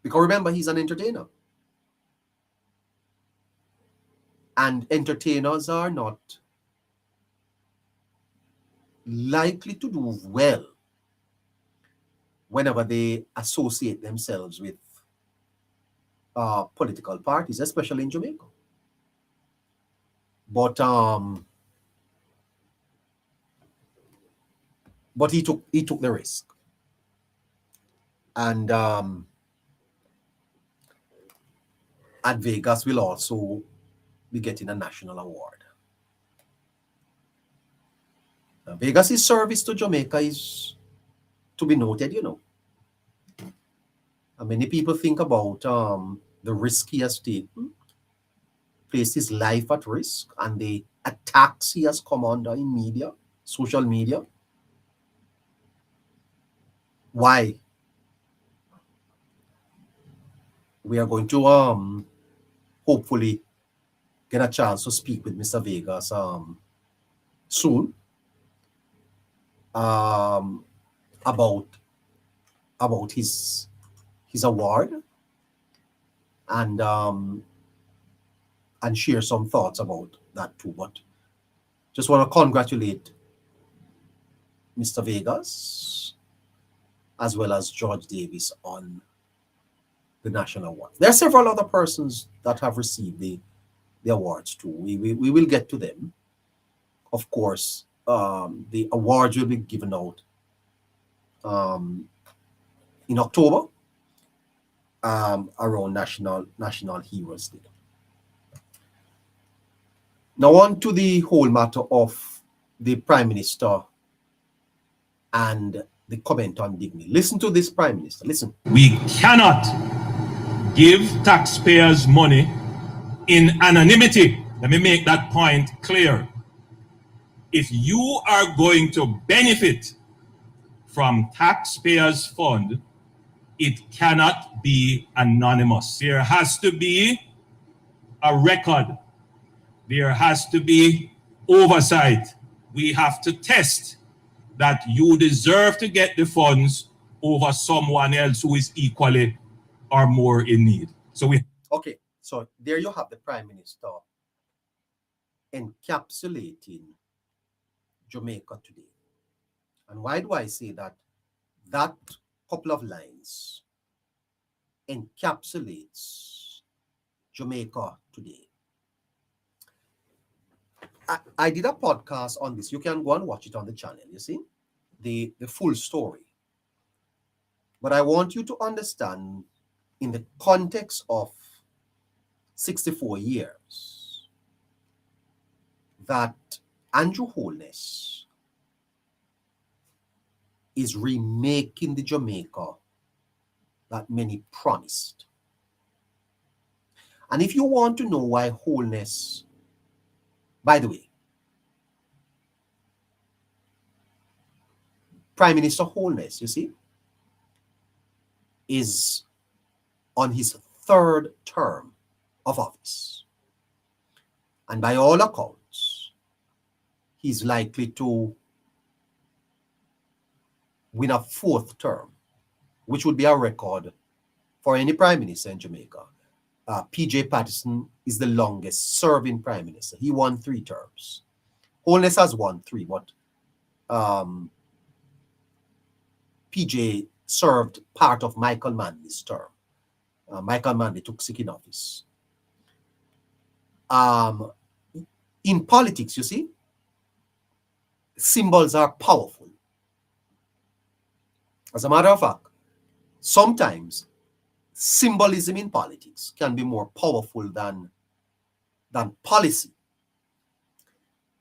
S2: Because remember, he's an entertainer. And entertainers are not likely to do well whenever they associate themselves with political parties, especially in Jamaica. But he took the risk, and at Vegas will also be getting a national award. Now, Vegas's service to Jamaica is to be noted, you know. And many people think about the risk he has taken, placed his life at risk, and the attacks he has come under in media, social media. Why? We are going to hopefully get a chance to speak with Mr. Vegas soon about his award and share some thoughts about that too. But just want to congratulate Mr. Vegas as well as George Davis on the national award. There are several other persons that have received the awards too. We will get to them. Of course, the awards will be given out in October around National Heroes Day. Now on to the whole matter of the Prime Minister and the comment on dignity. Listen to this, Prime Minister. Listen.
S4: We cannot give taxpayers money in anonymity. Let me make that point clear. If you are going to benefit from taxpayers' fund, it cannot be anonymous. There has to be a record. There has to be oversight. We have to test that you deserve to get the funds over someone else who is equally or more in need.
S2: Okay, so there you have the Prime Minister encapsulating Jamaica today. And why do I say that? That couple of lines encapsulates Jamaica today. I did a podcast on this. You can go and watch it on the channel, you see, the full story. But I want you to understand, in the context of 64 years, that Andrew Holness is remaking the Jamaica that many promised. And if you want to know why Holness, by the way, Prime Minister Holness, you see, is on his third term of office. And by all accounts, he's likely to win a fourth term, which would be a record for any prime minister in Jamaica. P.J. Patterson is the longest serving prime minister. He won 3 terms. Holness has won 3, but P.J. served part of Michael Manley's term. Michael Manley took sick in office. In politics, you see, symbols are powerful. As a matter of fact, sometimes symbolism in politics can be more powerful than policy.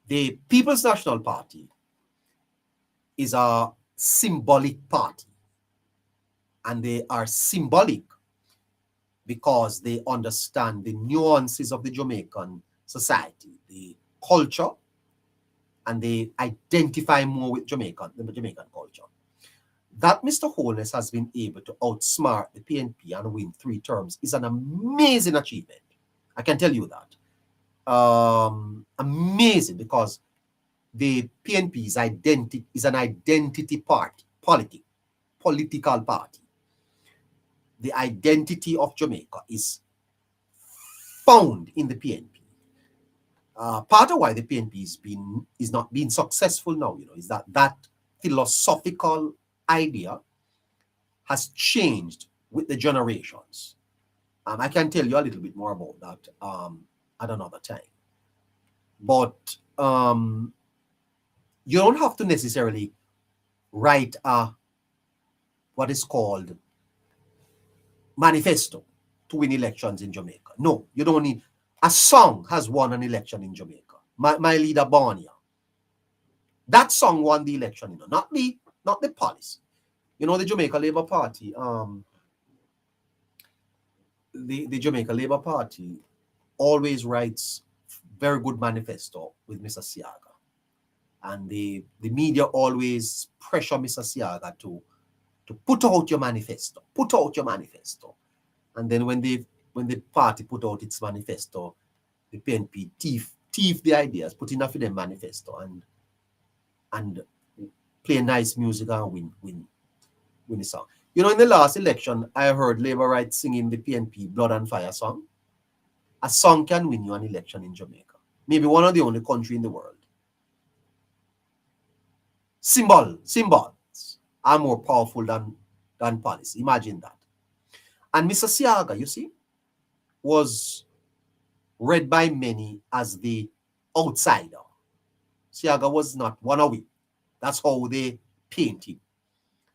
S2: The People's National Party is a symbolic party, and they are symbolic because they understand the nuances of the Jamaican society, the culture, and they identify more with the Jamaican culture. That Mr. Holness has been able to outsmart the PNP and win 3 terms is an amazing achievement. I can tell you that. Amazing, because the PNP is an identity party, political party. The identity of Jamaica is found in the PNP. Part of why the PNP is not being successful now, is that philosophical idea has changed with the generations. I can tell you a little bit more about that at another time. But you don't have to necessarily write what is called manifesto to win elections in Jamaica. No, you don't need. A song has won an election in Jamaica. My leader, Barnia. That song won the election, not the policy. The Jamaica Labour Party, the Jamaica Labour Party always writes very good manifesto with Mr. Siaga. And the media always pressure Mr. Siaga to put out your manifesto. Put out your manifesto. And then when the party put out its manifesto, the PNP thief the ideas, put enough of them manifesto and play nice music and win the song. In the last election, I heard Labour Right singing the PNP Blood and Fire song. A song can win you an election in Jamaica. Maybe one of the only country in the world. Symbols are more powerful than policy. Imagine that. And Mr. Siaga, you see, was read by many as the outsider. Siaga was not one of it. That's how they paint him.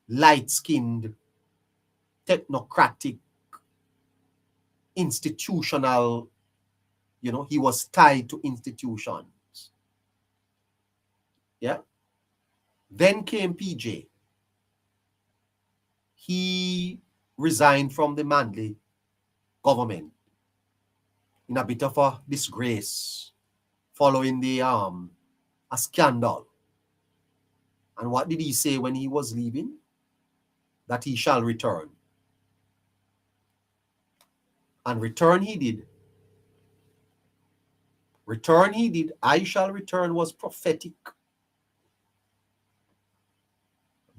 S2: Light-skinned, technocratic, institutional, he was tied to institutions. Yeah. Then came PJ. He resigned from the Manley government in a bit of a disgrace following a scandal. And what did he say when he was leaving? That he shall return. And return he did. Return he did. I shall return was prophetic.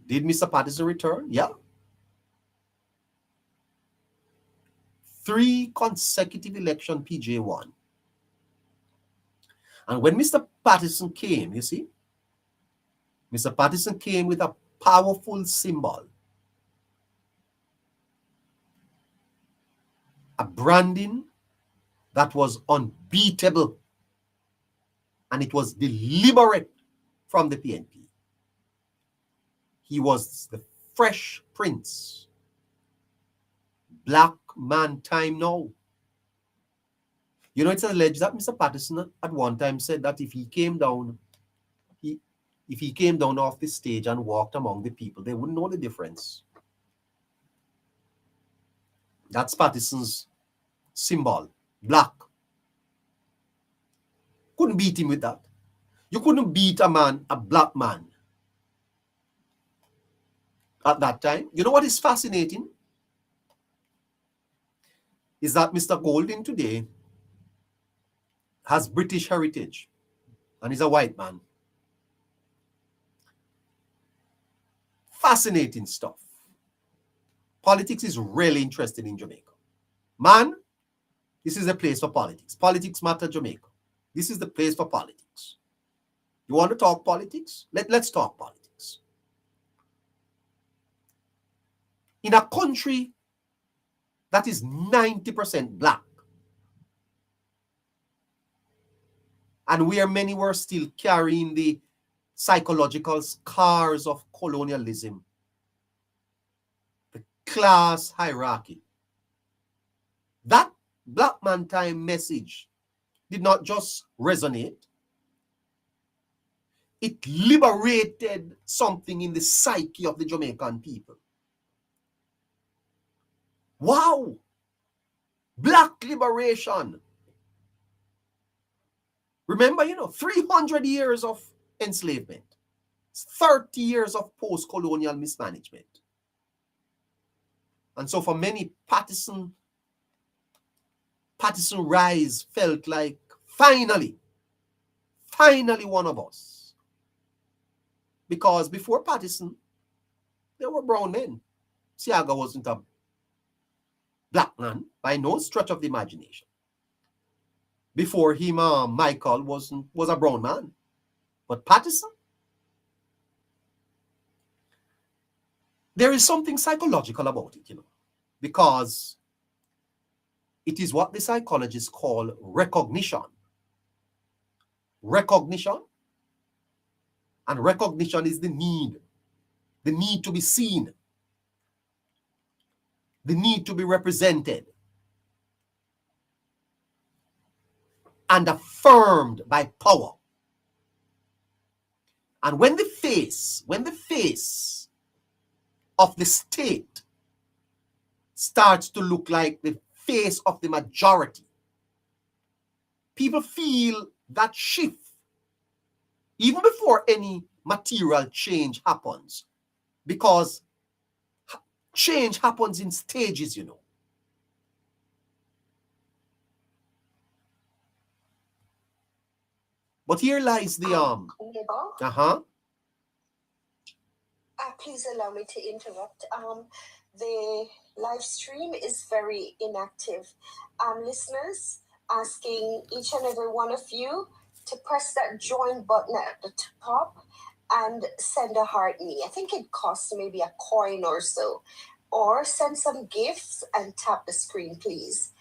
S2: Did Mr. Patterson return? Yeah. 3 consecutive election PJ won. And when Mr. Patterson came, you see, Mr. Patterson came with a powerful symbol. A branding that was unbeatable. And it was deliberate from the PNP. He was the Fresh Prince. Black man time now. It's alleged that Mr. Patterson at one time said that if he came down off the stage and walked among the people, they wouldn't know the difference. That's Patterson's symbol, black. Couldn't beat him with that. You couldn't beat a black man at that time. You know what is fascinating? Is that Mr. Golding today has British heritage and he's a white man. Fascinating stuff. Politics is really interesting in Jamaica. Man, this is a place for politics. Politics matter, Jamaica. This is the place for politics. You want to talk politics? Let's talk politics. In a country that is 90% black, and where many were still carrying the psychological scars of colonialism, the class hierarchy, that black man time message did not just resonate, it liberated something in the psyche of the Jamaican people. Wow! Black liberation. Remember, 300 years of enslavement, 30 years of post-colonial mismanagement. And so for many, Patterson rise felt like finally one of us. Because before Patterson, there were brown men. Siaga wasn't a black man by no stretch of the imagination. Before him, Michael was a brown man. But Patterson, there is something psychological about it, because it is what the psychologists call recognition. Recognition. And recognition is the need to be seen, the need to be represented, and affirmed by power. And when the face of the state starts to look like the face of the majority, people feel that shift even before any material change happens, because change happens in stages, But here lies the
S3: Neighbor, please allow me to interrupt. The live stream is very inactive. Listeners, asking each and every one of you to press that join button at the top and send a heart me. I think it costs maybe a coin or so. Or send some gifts and tap the screen, please.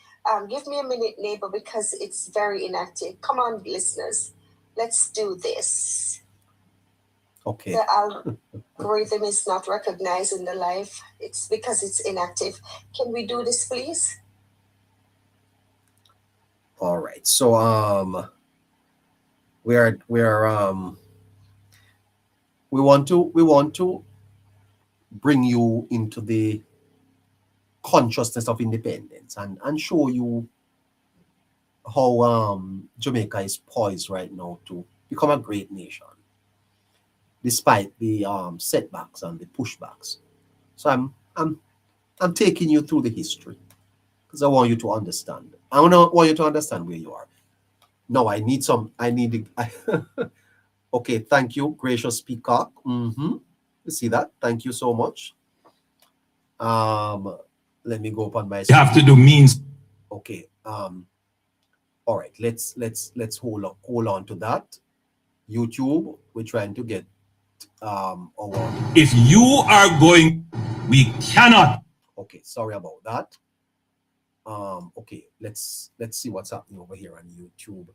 S3: Give me a minute, neighbor, because it's very inactive. Come on, listeners. Let's do this.
S2: Okay.
S3: The algorithm is not recognizing the live. It's because it's inactive. Can we do this, please?
S2: All right. So we want to bring you into the consciousness of independence and show you how Jamaica is poised right now to become a great nation, despite the setbacks and the pushbacks. So I'm taking you through the history because I want you to understand. I want you to understand where you are. No, okay, thank you, gracious Peacock. You see that? Thank you so much. Let me go up on my
S4: You have to do means.
S2: Okay. All right, let's hold on to that. YouTube, we're trying to get
S4: If you are going, we cannot.
S2: Okay, sorry about that. Okay, let's see what's happening over here on YouTube.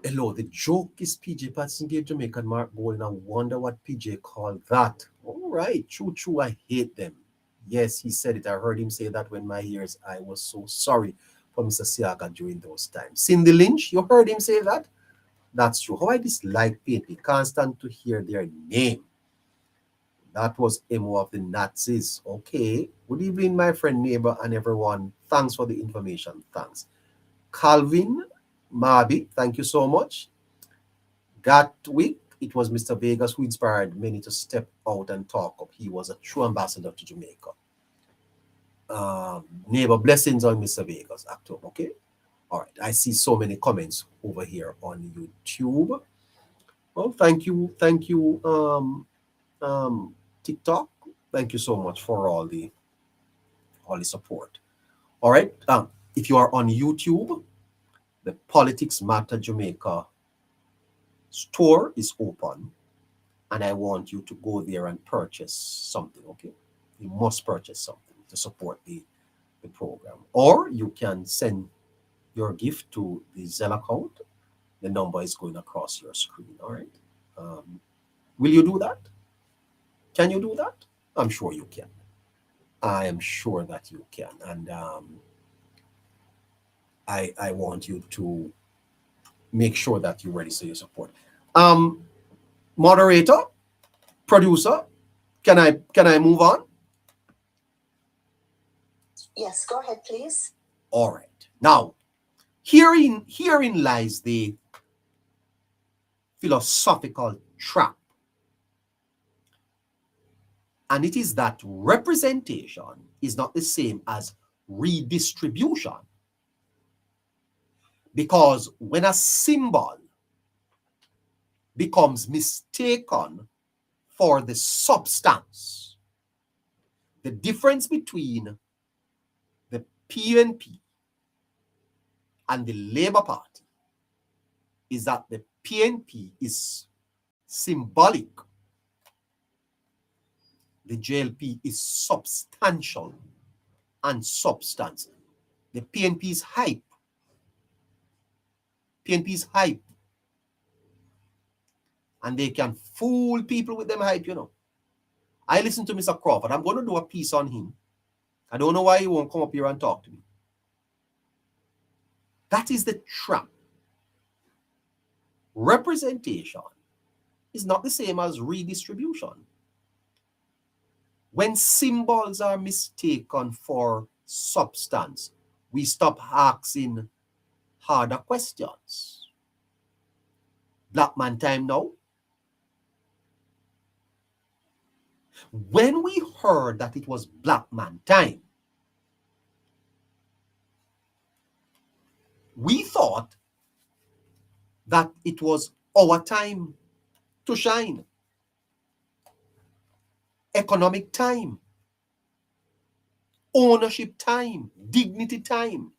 S2: Hello, the joke is PJ Patterson gave Jamaican Mark Gold, and I wonder what PJ called that. All right, true, I hate them. Yes, he said it. I heard him say that when my ears. I was so sorry for Mr. Siaga during those times. Cindy Lynch, you heard him say that? That's true. How I dislike PNP. Can't stand to hear their name. That was MO of the Nazis. Okay. Good evening, my friend, neighbor, and everyone. Thanks for the information. Thanks. Calvin Marby, thank you so much. Gatwick, it was Mr. Vegas who inspired many to step out and talk up. He was a true ambassador to Jamaica. Neighbor, blessings on Mr. Vegas. October, okay? All right. I see so many comments over here on YouTube. Well, thank you, TikTok. Thank you so much for all the support. All right. If you are on YouTube, the Politics Matter Jamaica store is open, and I want you to go there and purchase something. Okay, you must purchase something to support the program, or you can send your gift to the Zelle account. The number is going across your screen. All right. Will you do that? Can you do that? I'm sure you can. I am sure that you can. And I want you to make sure that you register your support. Moderator, producer, can I move on?
S3: Yes, go ahead, please.
S2: All right. Now, herein lies the philosophical trap. And it is that representation is not the same as redistribution. Because when a symbol becomes mistaken for the substance, the difference between the PNP and the Labour Party is that the PNP is symbolic. The JLP is substantial and substance. The PNP is hype. PNP is hype. And they can fool people with them hype, you know. I listen to Mr. Crawford. I'm going to do a piece on him. I don't know why he won't come up here and talk to me. That is the trap. Representation is not the same as redistribution. When symbols are mistaken for substance, we stop asking harder questions. Black man time now. When we heard that it was black man time, we thought that it was our time to shine. Economic time, ownership time, dignity time.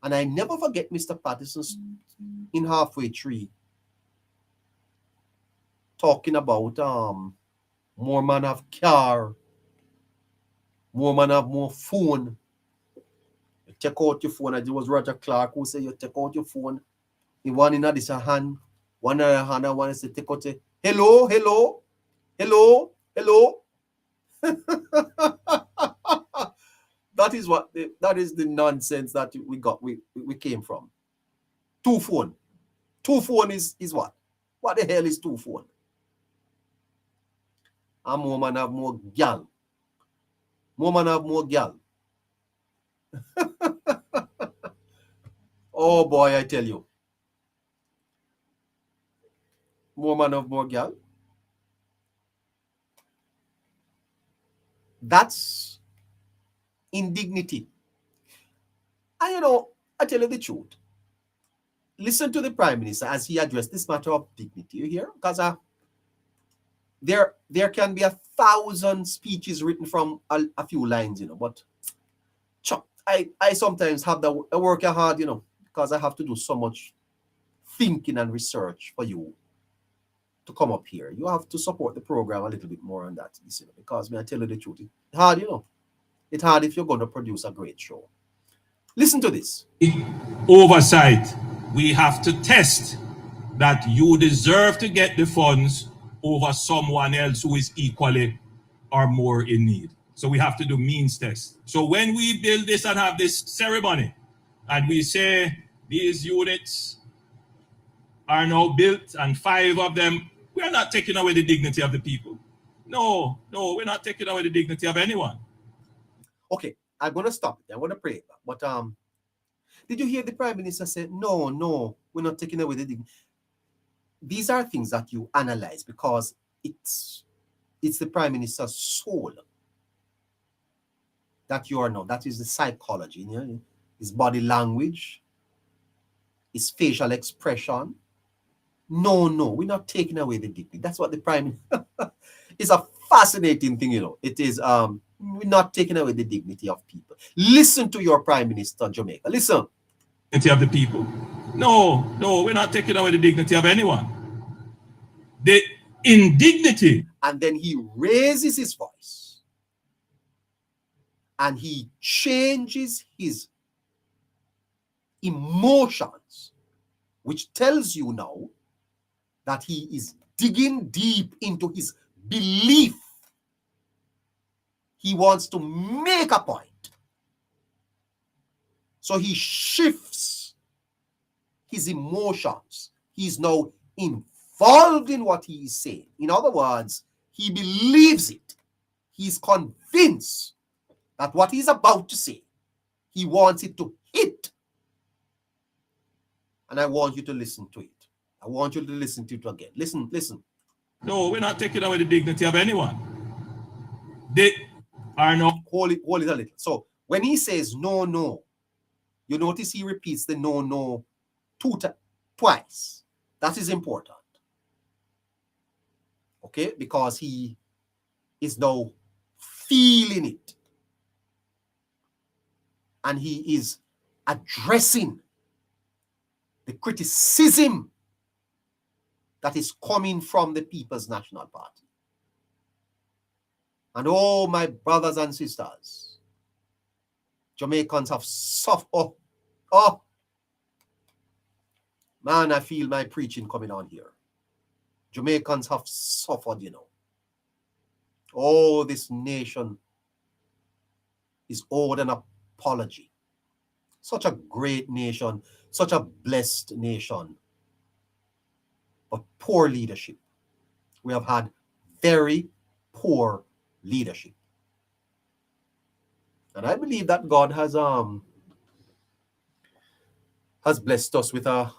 S2: And I never forget Mr. Patterson's in Halfway Tree talking about more man have car, more man have more phone. You take out your phone. It was Roger Clark who said you take out your phone. The one in this hand, one in the hand, and one is to take out hello, hello, hello, hello. That is the nonsense that we came from. Two phone is what? What the hell is two phone? And more man have more gal. More man have more gal. Oh boy, I tell you. More man have more gal. That's indignity. And you know, I tell you the truth. Listen to the Prime Minister as he addressed this matter of dignity. You hear? Because there can be 1,000 speeches written from a few lines, you know. But I sometimes have to work hard, you know, because I have to do so much thinking and research for you to come up here. You have to support the program a little bit more on that, you know, because I tell you the truth. It's hard, you know. It's hard if you're going to produce a great show. Listen to this.
S4: Oversight. We have to test that you deserve to get the funds over someone else who is equally or more in need. So we have to do means test. So when we build this and have this ceremony, and we say these units are now built and 5 of them, we are not taking away the dignity of the people. No, we're not taking away the dignity of anyone.
S2: Okay, I'm going to stop it. I'm going to pray. But did you hear the Prime Minister say, no, we're not taking away the dignity? These are things that you analyze because it's the Prime Minister's soul that you are now. That is the psychology, you know? His body language, his facial expression. No, we're not taking away the dignity. That's what the Prime Minister. It's a fascinating thing, you know. It is we're not taking away the dignity of people. Listen to your Prime Minister, Jamaica. Listen.
S4: Dignity of the people. No, we're not taking away the dignity of anyone. The indignity.
S2: And then he raises his voice. And he changes his emotions, which tells you now that he is digging deep into his belief. He wants to make a point. So he shifts his emotions. He's now involved in what he is saying. In other words, he believes it. He's convinced that what he's about to say, he wants it to hit. And I want you to listen to it. I want you to listen to it again. Listen.
S4: No, we're not taking away the dignity of anyone. They are not.
S2: Hold it a little. So when he says no, you notice he repeats the no twice. That is important. Okay? Because he is now feeling it. And he is addressing the criticism that is coming from the People's National Party. And oh, my brothers and sisters, Jamaicans have suffered. Oh, man, I feel my preaching coming on here. Jamaicans have suffered, you know. Oh, this nation is owed an apology. Such a great nation, such a blessed nation, but poor leadership. We have had very poor leadership. And I believe that God has blessed us with a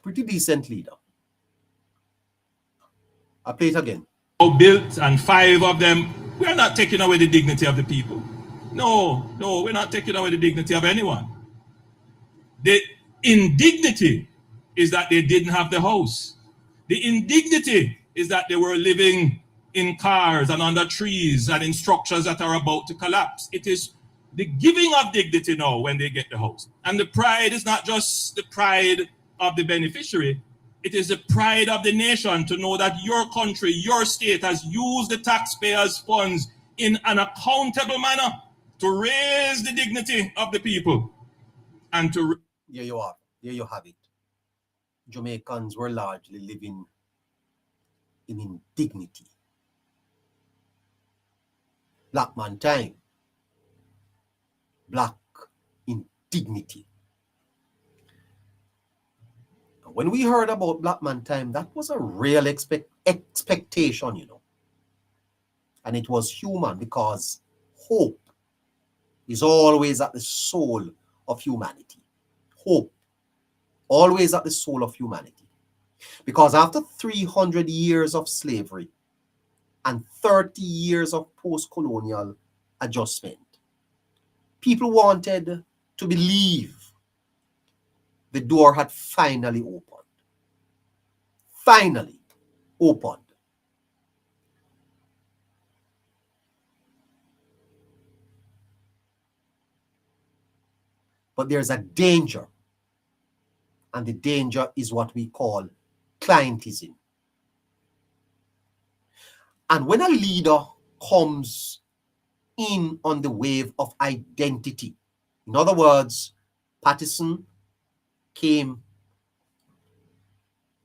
S2: pretty decent leader. I'll play it again.
S4: Built, and 5 of them, we're not taking away the dignity of the people. No, we're not taking away the dignity of anyone. The indignity is that they didn't have the house. The indignity is that they were living in cars and under trees and in structures that are about to collapse. It is the giving of dignity now when they get the house. And the pride is not just the pride of the beneficiary, it is the pride of the nation to know that your country, your state has used the taxpayers' funds in an accountable manner to raise the dignity of the people and to...
S2: There you are. There you have it. Jamaicans were largely living in indignity. Black man time. Black indignity. When we heard about Black man time, that was a real expectation, you know. And it was human because hope is always at the soul of humanity. Hope, always at the soul of humanity. Because after 300 years of slavery and 30 years of post-colonial adjustment, people wanted to believe the door had finally opened. Finally opened. But there's a danger. And the danger is what we call clientism. And when a leader comes in on the wave of identity, in other words, Patterson came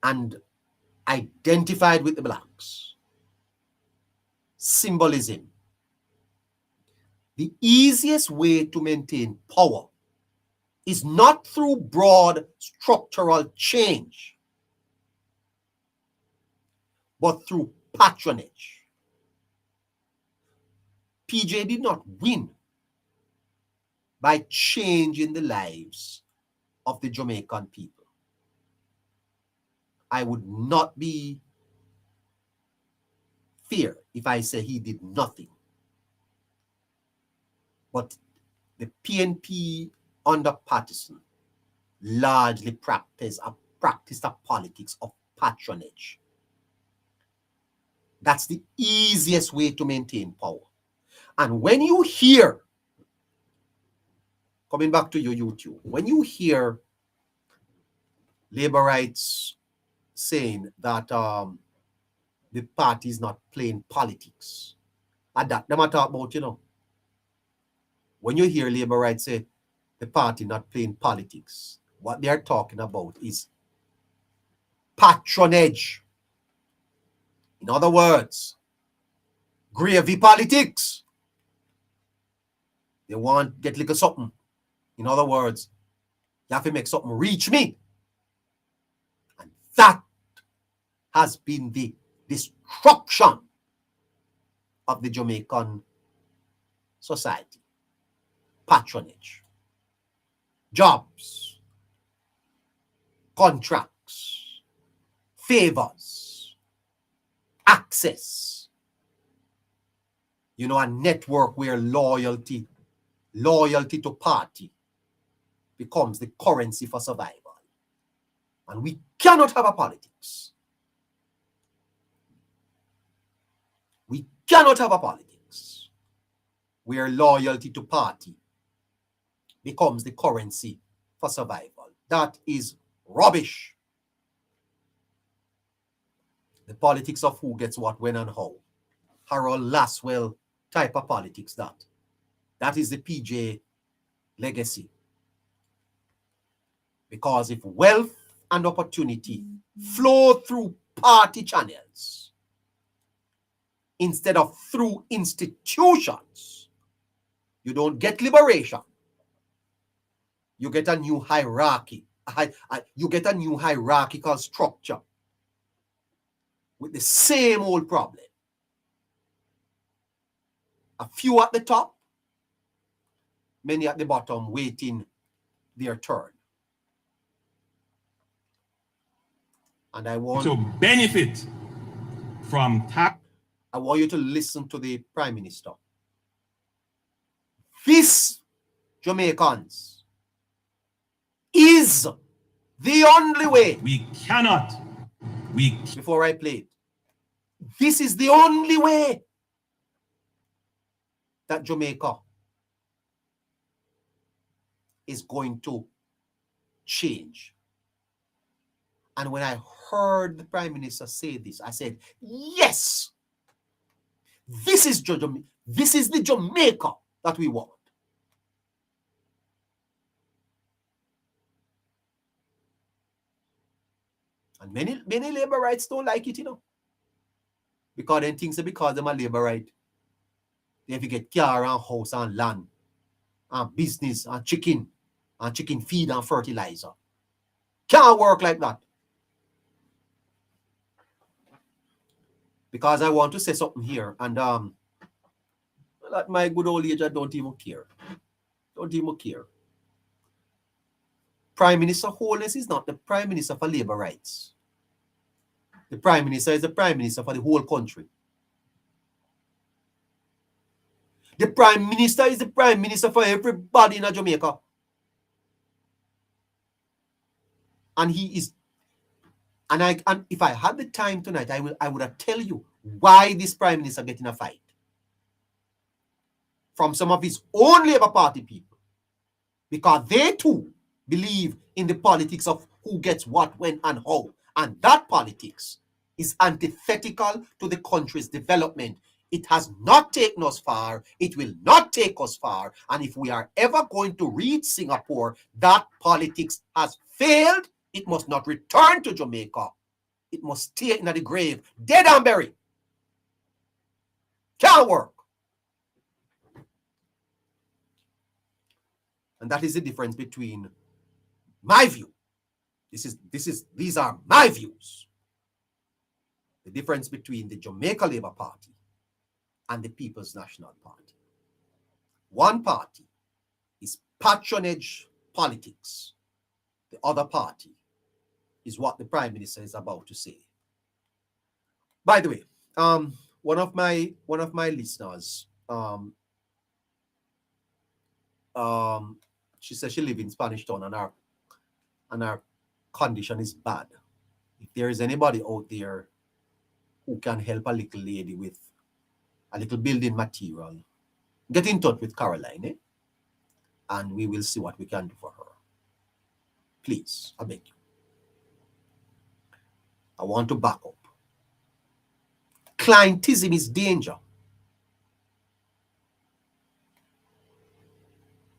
S2: and identified with the blacks. Symbolism. The easiest way to maintain power is not through broad structural change, but through patronage. PJ did not win by changing the lives of the Jamaican people. I would not be fair if I say he did nothing. But the PNP under Patterson largely practiced a politics of patronage. That's the easiest way to maintain power. And when you hear, coming back to your YouTube, when you hear labor rights saying that the party is not playing politics, and that them I talk about, you know, when you hear labor rights say the party not playing politics, what they are talking about is patronage. In other words, gravy politics. They want get little something. In other words, you have to make something reach me. And that has been the destruction of the Jamaican society. Patronage. Jobs. Contracts. Favors. Access. You know, a network where loyalty to party becomes the currency for survival. And we cannot have a politics. We cannot have a politics where loyalty to party becomes the currency for survival. That is rubbish. The politics of who gets what, when, and how. Harold Laswell type of politics, that. That is the PJ legacy. Because if wealth and opportunity flow through party channels instead of through institutions, you don't get liberation. You get a new hierarchy. You get a new hierarchical structure with the same old problem. A few at the top, many at the bottom waiting their turn. And I want
S4: to benefit from tax.
S2: I want you to listen to the Prime Minister. This, Jamaicans, is the only way.
S4: We cannot.
S2: Before I play it, this is the only way that Jamaica is going to change. And when I heard the Prime Minister say this, I said, yes, this is the Jamaica that we want. And many labor rights don't like it, you know. Because then things are because them are labor right. They have to get car and house and land and business and chicken feed and fertilizer. Can't work like that. Because I want to say something here, and at my good old age, I don't even care. Don't even care. Prime Minister Holness is not the Prime Minister for labor rights. The Prime Minister is the Prime Minister for the whole country. The Prime Minister is the Prime Minister for everybody in Jamaica. And he is, and if I had the time tonight, I would have tell you why this Prime Minister getting a fight from some of his own Labour Party people. Because they too believe in the politics of who gets what, when, and how. And that politics is antithetical to the country's development. It has not taken us far. It will not take us far. And if we are ever going to reach Singapore, that politics has failed. It must not return to Jamaica. It must stay in the grave, dead and buried. Can't work. And that is the difference between my view. These are my views. The difference between the Jamaica Labour Party and the People's National Party. One party is patronage politics. The other party is what the Prime Minister is about to say. By the way, one of my listeners, she says she lives in Spanish Town and her condition is bad. If there is anybody out there who can help a little lady with a little building material, get in touch with Caroline, and we will see what we can do for her. Please, I beg you. I want to back up. Clientism is danger.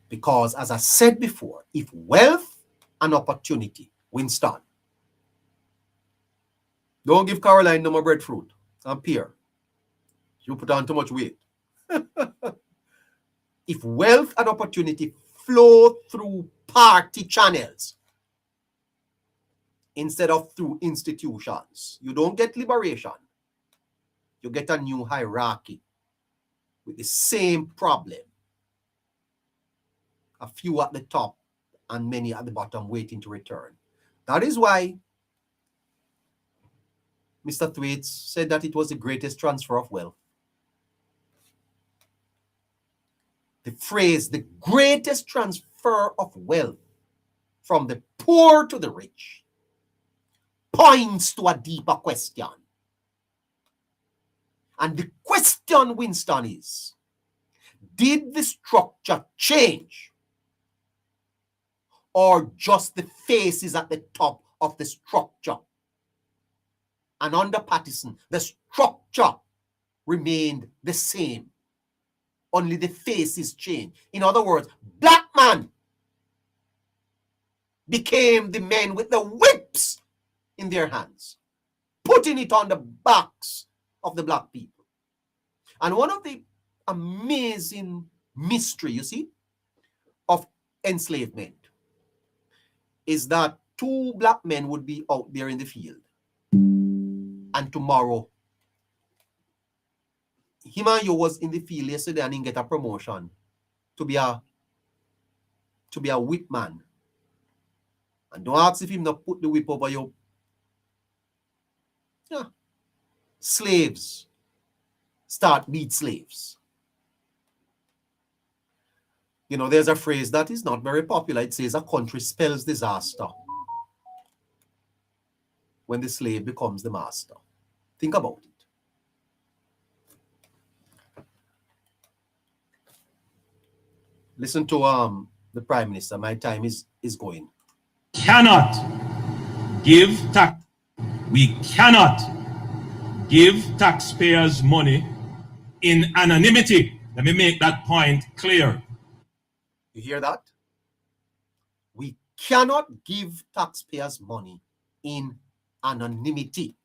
S2: Because as I said before, if wealth and opportunity, Winston, don't give Caroline no more breadfruit and pear. You put on too much weight. If wealth and opportunity flow through party channels instead of through institutions, you don't get liberation. You get a new hierarchy with the same problem. A few at the top and many at the bottom waiting to return. That is why Mr. Thwaites said that it was the greatest transfer of wealth. The phrase, the greatest transfer of wealth from the poor to the rich, points to a deeper question. And the question, Winston, is, did the structure change or just the faces at the top of the structure. And under Patterson, the structure remained the same. Only the faces changed. In other words, black man became the men with the whips in their hands, putting it on the backs of the black people. And one of the amazing mystery, you see, of enslavement is that 2 black men would be out there in the field, and tomorrow him and you was in the field yesterday and he get a promotion to be a whip man. And don't ask if him not put the whip over your slaves. Start beat slaves. You know, there's a phrase that is not very popular. It says a country spells disaster when the slave becomes the master. Think about it. Listen to the Prime Minister. My time is going.
S4: Cannot give tax. We cannot give taxpayers money in anonymity. Let me make that point clear.
S2: You hear that? We cannot give taxpayers money in anonymity.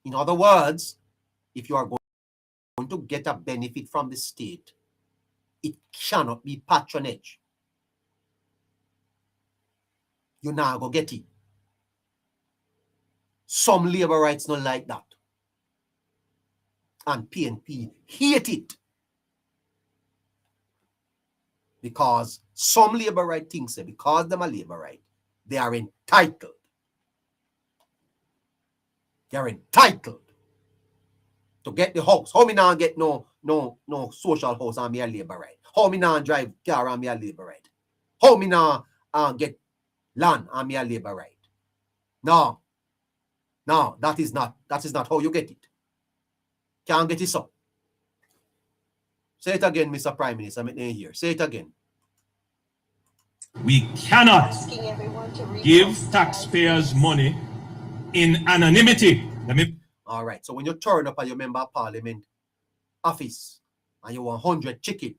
S2: In other words, if you are going to get a benefit from the state, it cannot be patronage. You now go get it. Some labor rights not like that. And PNP hate it. Because some labor right thinks that because them a labor right, they are entitled. They are entitled to get the house. How me now get no social house and me a labor right? How me now drive car and me a labor right? How me now get land and me a labor right? No, that is not how you get it. Can't get it so. Say it again, Mr. Prime Minister. I'm here. Say it again.
S4: We cannot give taxpayers money in anonymity.
S2: All right. So when you turn up at your member of parliament office and you want 100 chicken,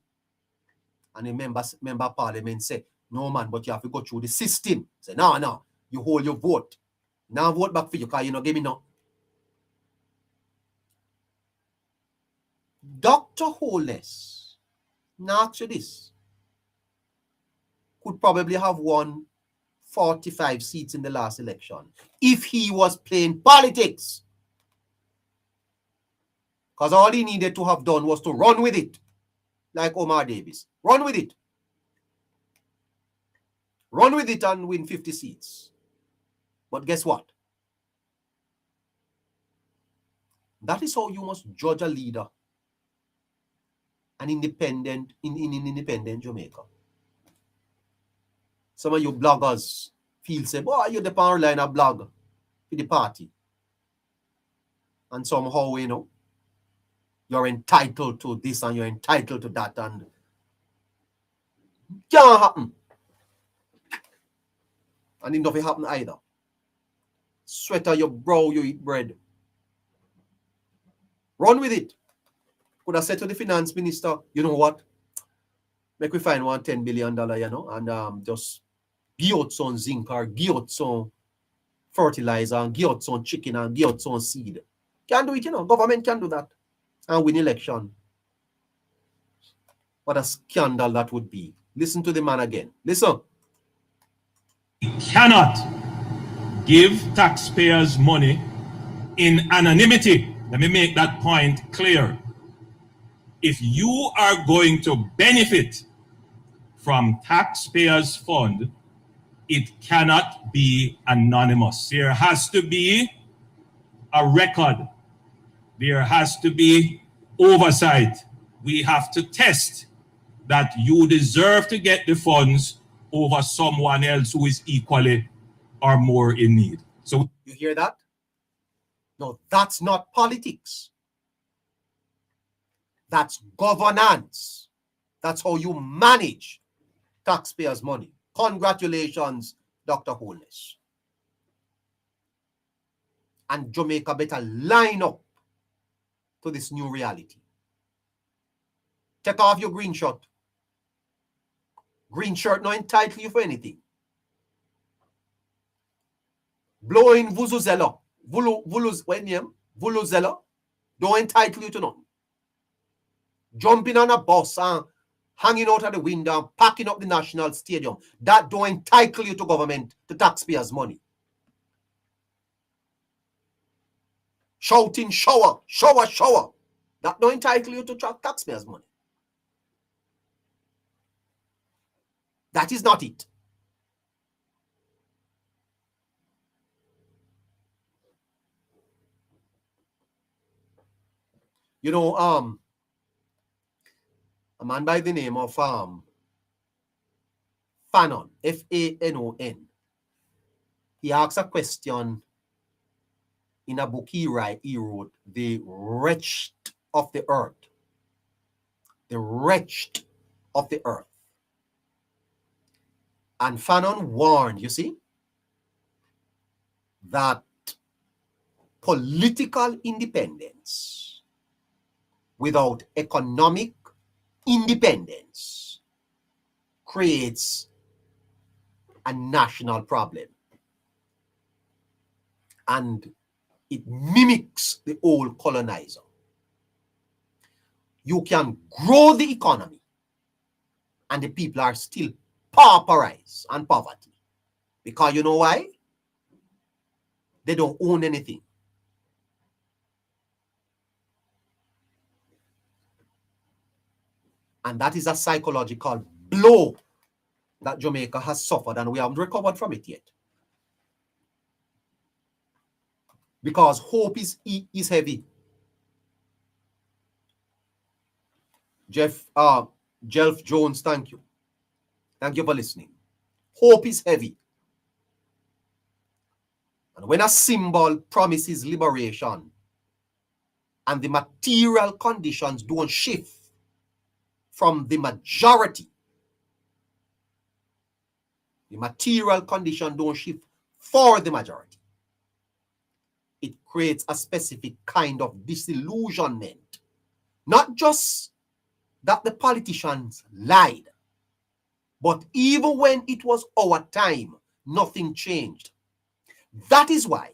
S2: and the member of parliament say, no man, but you have to go through the system. Say, no, you hold your vote. Now vote back for you because you don't give me no. Dr. Holness, now ask you this, could probably have won 45 seats in the last election if he was playing politics. Because all he needed to have done was to run with it, like Omar Davis. Run with it. Run with it and win 50 seats. But guess what? That is how you must judge a leader. An independent in independent Jamaica. Some of you bloggers feel say, boy, you're the power line of blog for the party. And somehow, you know, you're entitled to this and you're entitled to that, and can't happen. And it doesn't happen either. Sweat on your brow, you eat bread. Run with it. Could have said to the finance minister, you know what? Make we find $10 billion, you know, and just give out some zinc or give out some fertilizer and give out some chicken and give out some seed. Can do it, you know. Government can do that and win election. What a scandal that would be. Listen to the man again. Listen.
S4: We cannot give taxpayers money in anonymity. Let me make that point clear. If you are going to benefit from taxpayers' fund, it cannot be anonymous. There has to be a record. There has to be oversight. We have to test that you deserve to get the funds over someone else who is equally or more in need. So
S2: you hear that? No, that's not politics. That's governance. That's how you manage taxpayers' money. Congratulations, Dr. Holness. And Jamaica better line up to this new reality. Take off your green shirt. Green shirt no entitle you for anything. Blowing vuvuzela, vuvuzela, don't entitle you to nothing. Jumping on a bus and hanging out of the window and packing up the National Stadium, that don't entitle you to government, to taxpayers' money. Shouting, shower, shower, shower, that don't entitle you to taxpayers' money. That is not it. You know, a man by the name of Fanon, Fanon, he asked a question in a book he wrote, The Wretched of the Earth. The Wretched of the Earth. And Fanon warned, you see, that political independence without economic independence creates a national problem. And it mimics the old colonizer. You can grow the economy and the people are still pauperized and poverty. Because you know why? They don't own anything. And that is a psychological blow that Jamaica has suffered, and we haven't recovered from it yet. Because hope is heavy. Jeff Jones, thank you. Thank you for listening. Hope is heavy. And when a symbol promises liberation and the material conditions don't shift from the majority, the material condition don't shift for the majority, it creates a specific kind of disillusionment. Not just that the politicians lied, but even when it was our time, nothing changed. That is why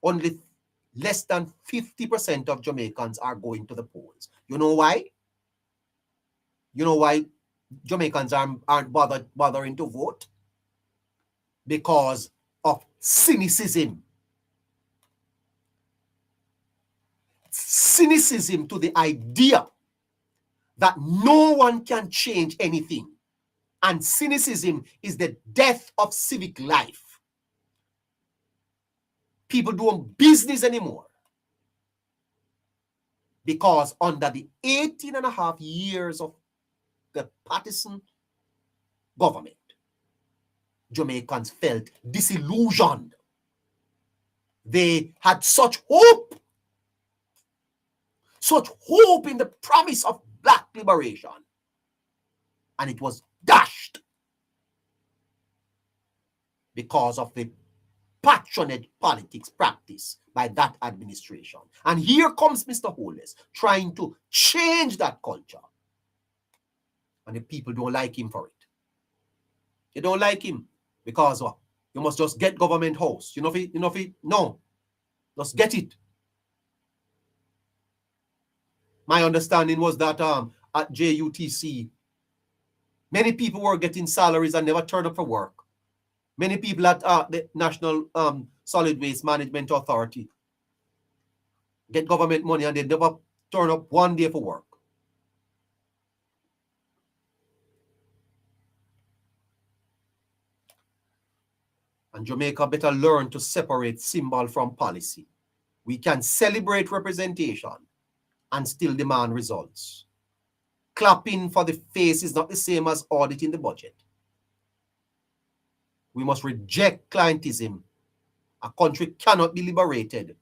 S2: only less than 50% of Jamaicans are going to the polls. You know why? You know why Jamaicans aren't bothering to vote? Because of cynicism. Cynicism to the idea that no one can change anything. And cynicism is the death of civic life. People doing business anymore. Because under the 18 and a half years of the partisan government, Jamaicans felt disillusioned. They had such hope in the promise of black liberation, and it was dashed because of the patronage politics practice by that administration. And here comes Mr. Holness trying to change that culture. And the people don't like him for it. They don't like him because you must just get government house. No, just get it. My understanding was that at JUTC, many people were getting salaries and never turned up for work. Many people at the National Solid Waste Management Authority get government money and they never turn up one day for work. And Jamaica better learn to separate symbol from policy. We can celebrate representation and still demand results. Clapping for the face is not the same as auditing the budget. We must reject clientism. A country cannot be liberated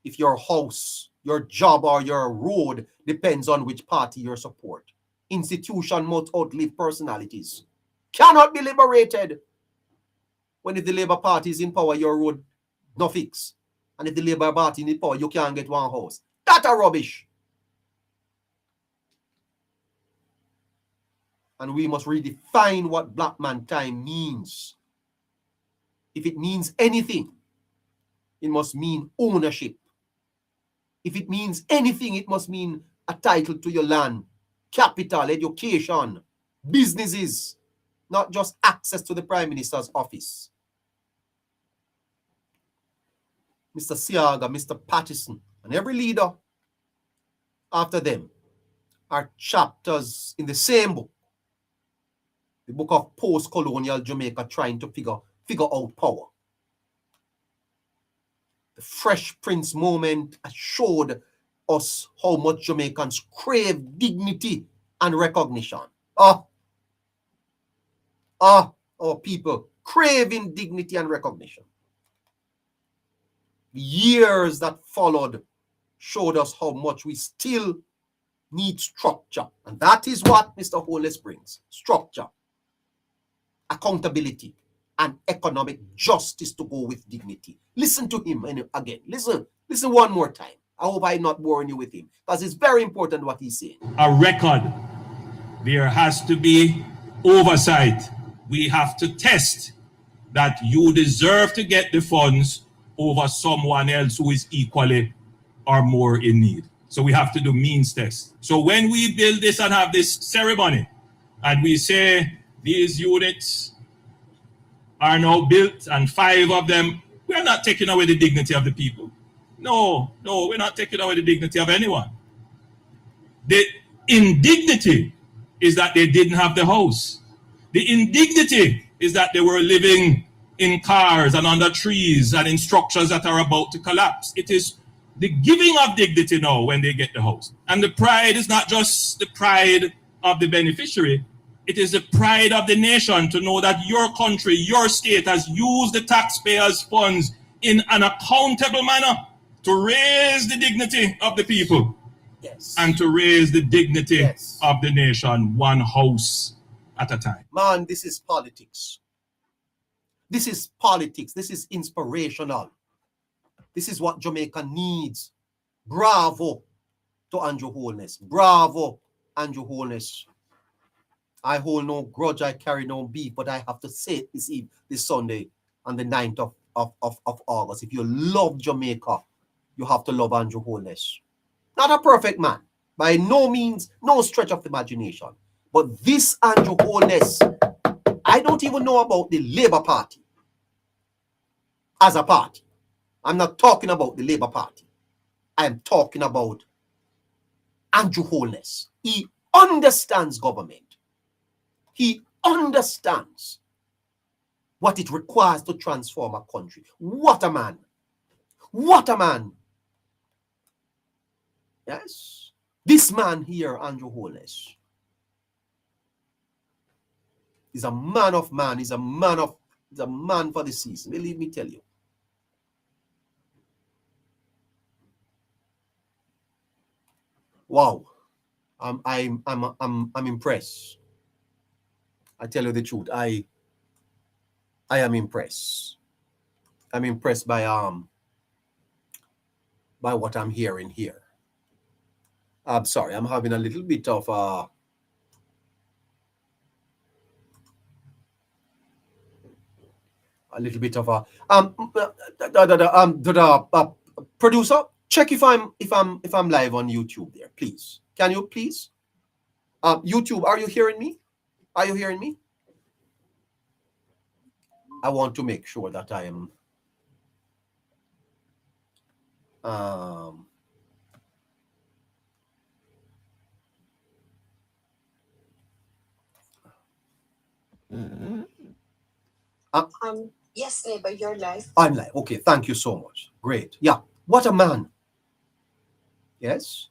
S2: if your house, your job, or your road depends on which party you support. Institution must outlive personalities. cannot be liberated. When if the Labour Party is in power, your road no fix. And if the Labour Party in power, you can't get one house. That a rubbish. And we must redefine what black man time means. If it means anything, it must mean ownership. If it means anything, it must mean a title to your land, capital, education, businesses, not just access to the Prime Minister's office. Mr. Siaga, Mr. Pattison, and every leader after them are chapters in the same book, the book of post-colonial Jamaica trying to figure out power. The Fresh Prince moment showed us how much Jamaicans crave dignity and recognition. Our people craving dignity and recognition. The years that followed showed us how much we still need structure. And that is what Mr. Holness brings. Structure, accountability, and economic justice to go with dignity. Listen to him again. Listen one more time. I hope I'm not boring you with him, because it's very important what he's saying.
S4: A record. There has to be oversight. We have to test that you deserve to get the funds over someone else who is equally or more in need. So we have to do means test. So when we build this and have this ceremony, and we say these units are now built and 5 of them, we're not taking away the dignity of the people. No, we're not taking away the dignity of anyone. The indignity is that they didn't have the house. The indignity is that they were living in cars and under trees and in structures that are about to collapse. It is the giving of dignity now when they get the house. And the pride is not just the pride of the beneficiary, it is the pride of the nation to know that your country, your state has used the taxpayers' funds in an accountable manner to raise the dignity of the people.
S2: Yes.
S4: And to raise the dignity of the nation, one house at a time.
S2: Man, this is politics. This is politics. This is inspirational. This is what Jamaica needs. Bravo to Andrew Holness. Bravo, Andrew Holness. I hold no grudge, I carry no beef, but I have to say it this Sunday on the 9th of August. If you love Jamaica, you have to love Andrew Holness. Not a perfect man, by no means, no stretch of imagination. But this Andrew Holness, I don't even know about the Labour Party as a party. I'm not talking about the Labour Party. I am talking about Andrew Holness. He understands government. He understands what it requires to transform a country. What a man. What a man. Yes. This man here, Andrew Holness, is a man of man. He's a man for the season. Believe me, tell you. Wow. I'm impressed. I tell you the truth. I am impressed. I'm impressed by what I'm hearing here. I'm sorry, I'm having a little bit of producer, check if I'm live on YouTube there, please. Can you please? YouTube, are you hearing me? Are you hearing me? I want to make sure that I am
S3: yes, neighbor, you're live.
S2: I'm live. Okay, thank you so much. Great. Yeah, what a man. Yes.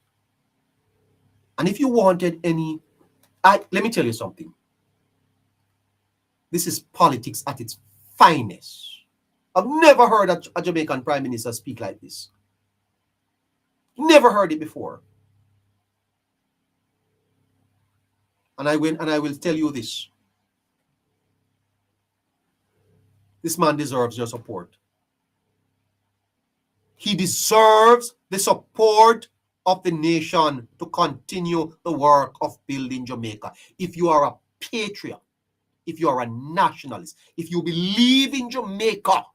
S2: And if you wanted any, let me tell you something. This is politics at its finest. I've never heard a Jamaican Prime Minister speak like this. Never heard it before. And I will tell you this. This man deserves your support. He deserves the support of the nation to continue the work of building Jamaica. If you are a patriot, if you are a nationalist, if you believe in Jamaica,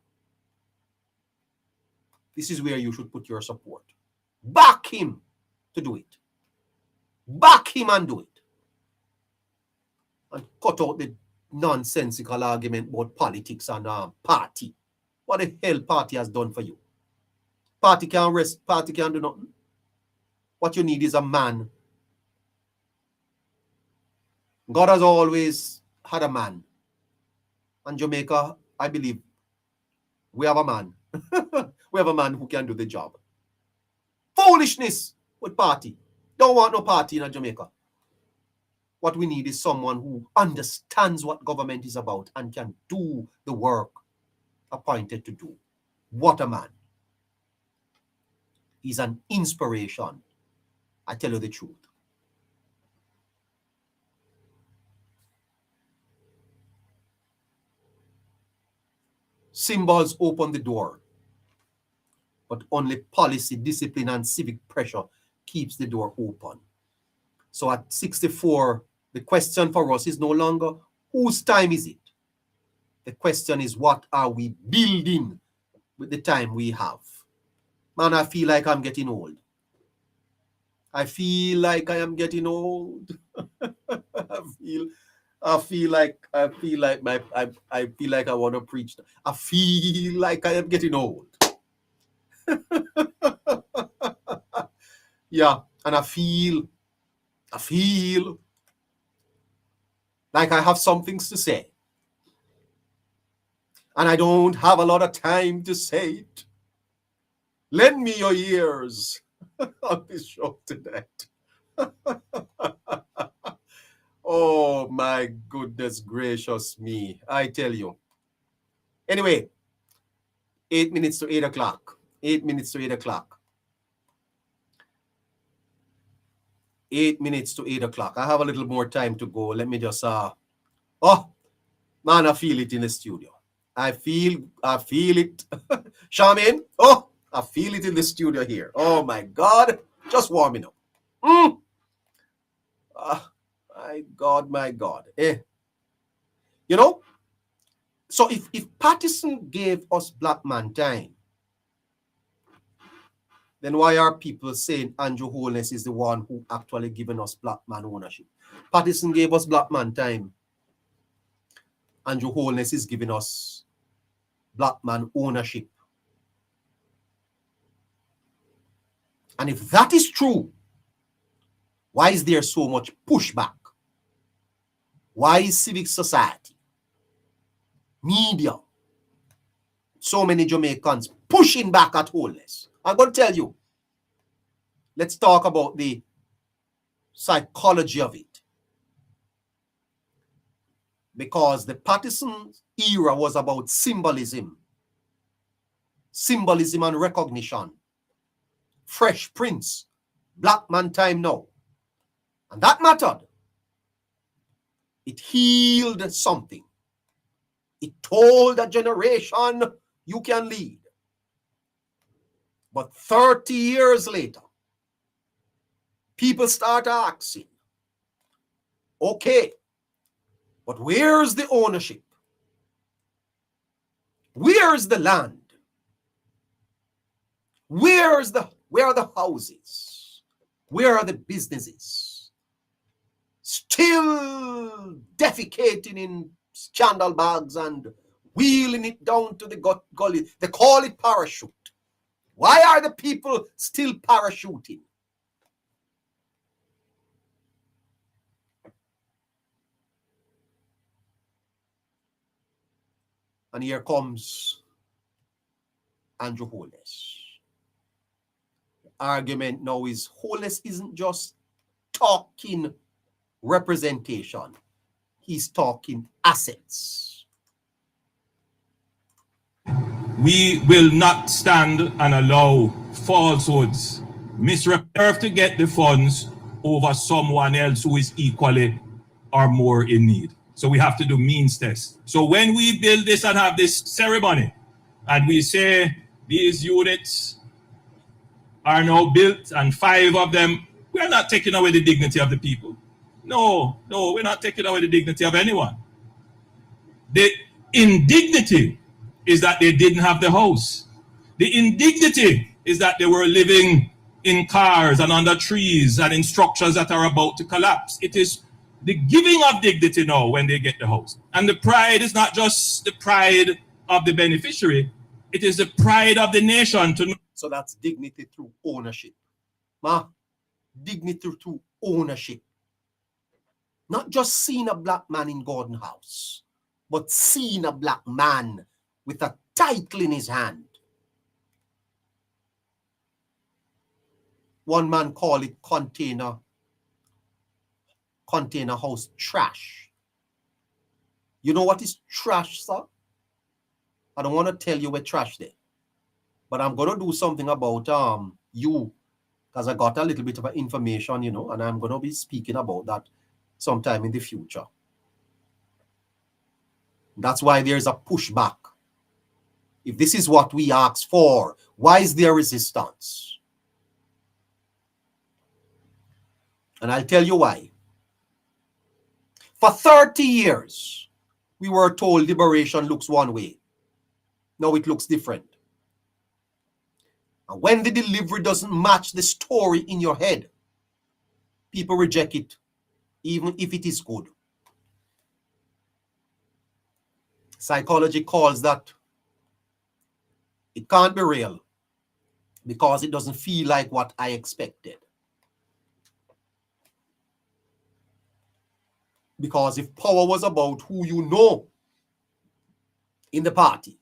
S2: this is where you should put your support. Back him to do it. Back him and do it. And cut out the nonsensical argument about politics and party. What the hell party has done for you? Party can't rest, party can't do nothing. What you need is a man. God has always had a man. And Jamaica, I believe, we have a man. We have a man who can do the job. Foolishness with party. Don't want no party in Jamaica. What we need is someone who understands what government is about and can do the work appointed to do. What a man. He's an inspiration. I tell you the truth. Symbols open the door, but only policy, discipline, and civic pressure keeps the door open. So at 64, the question for us is no longer whose time is it? The question is what are we building with the time we have? Man, I feel like I'm getting old. I feel like I am getting old. I feel like I want to preach. I feel like I am getting old. Yeah, and I feel like I have some things to say. And I don't have a lot of time to say it. Lend me your ears on this show tonight. Oh my goodness gracious me. I tell you. Anyway, 8 minutes to 8 o'clock. 8 minutes to 8 o'clock. 8 minutes to 8 o'clock. I have a little more time to go. Let me just oh man, I feel it in the studio. I feel it. Charmaine, oh, I feel it in the studio here. Oh my God, just warming up. My God. You know, so if Patterson gave us black man time, then why are people saying Andrew Holness is the one who actually given us black man ownership? Patterson gave us black man time. Andrew Holness is giving us black man ownership. And if that is true, why is there so much pushback? Why is civic society, media, so many Jamaicans pushing back at Holness? I'm going to tell you. Let's talk about the psychology of it. Because the Patterson era was about symbolism. Symbolism and recognition. Fresh Prince. Black man time now. And that mattered. It healed something. It told a generation you can lead. But 30 years later, people start asking, okay, but where's the ownership? Where's the land? Where are the houses? Where are the businesses? Still defecating in scandal bags and wheeling it down to the gully. They call it parachute. Why are the people still parachuting? And here comes Andrew Holness. The argument now is Holness isn't just talking representation. He's talking assets.
S4: We will not stand and allow falsehoods, misrepresent to get the funds over someone else who is equally or more in need. So we have to do means test. So when we build this and have this ceremony, and we say these units are now built and 5 of them, we're not taking away the dignity of the people. No, we're not taking away the dignity of anyone. The indignity is that they didn't have the house. The indignity is that they were living in cars and under trees and in structures that are about to collapse. It is the giving of dignity now when they get the house. And the pride is not just the pride of the beneficiary, it is the pride of the nation to know.
S2: So that's dignity through ownership. Dignity through ownership. Not just seeing a black man in Gordon House, but seeing a black man with a title in his hand. One man called it container house trash. You know what is trash, sir? I don't want to tell you where trash there, but I'm going to do something about you, because I got a little bit of information, you know, and I'm going to be speaking about that sometime in the future. That's why there's a pushback. If this is what we asked for, why is there resistance? And I'll tell you why. For 30 years, we were told liberation looks one way. Now it looks different. And when the delivery doesn't match the story in your head, people reject it, even if it is good. Psychology calls that it can't be real because it doesn't feel like what I expected. Because if power was about who you know in the party,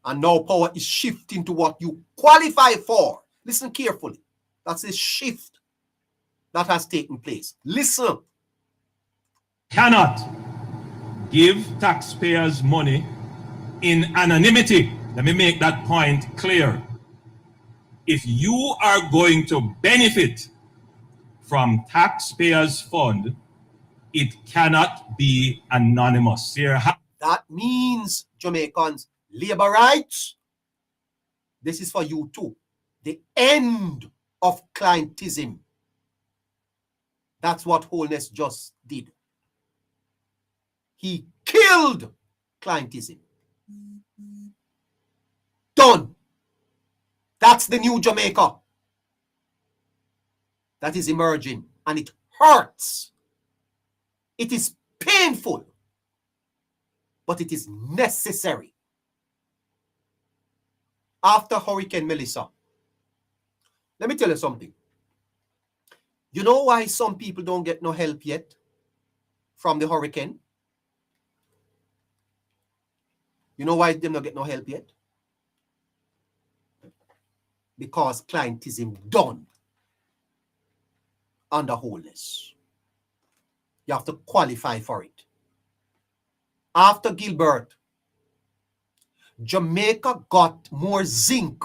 S2: and now power is shifting to what you qualify for, listen carefully. That's a shift that has taken place. Listen.
S4: Cannot give taxpayers money in anonymity. Let me make that point clear. If you are going to benefit from taxpayers' fund, it cannot be anonymous.
S2: That means, Jamaicans, labor rights, this is for you too. The end of clientism. That's what Holness just did. He killed clientism. Done. That's the new Jamaica that is emerging, and it hurts. It is painful, but it is necessary. After Hurricane Melissa, let me tell you something. You know why some people don't get no help yet from the hurricane? You know why they don't get no help yet? Because clientism done under Holness. You have to qualify for it. After Gilbert, Jamaica got more zinc.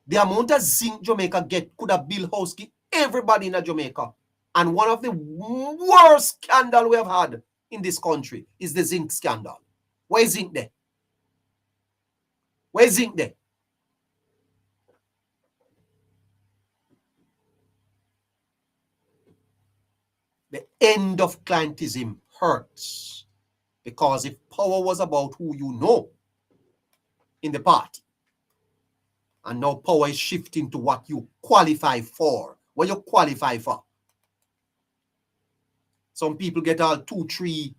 S2: The amount of zinc Jamaica get could have built house everybody in Jamaica. And one of the worst scandal we have had in this country is the zinc scandal. Where is zinc there? Where is zinc there? The end of clientism hurts, because if power was about who you know in the party, and now power is shifting to what you qualify for, what you qualify for. Some people get all 2, 3,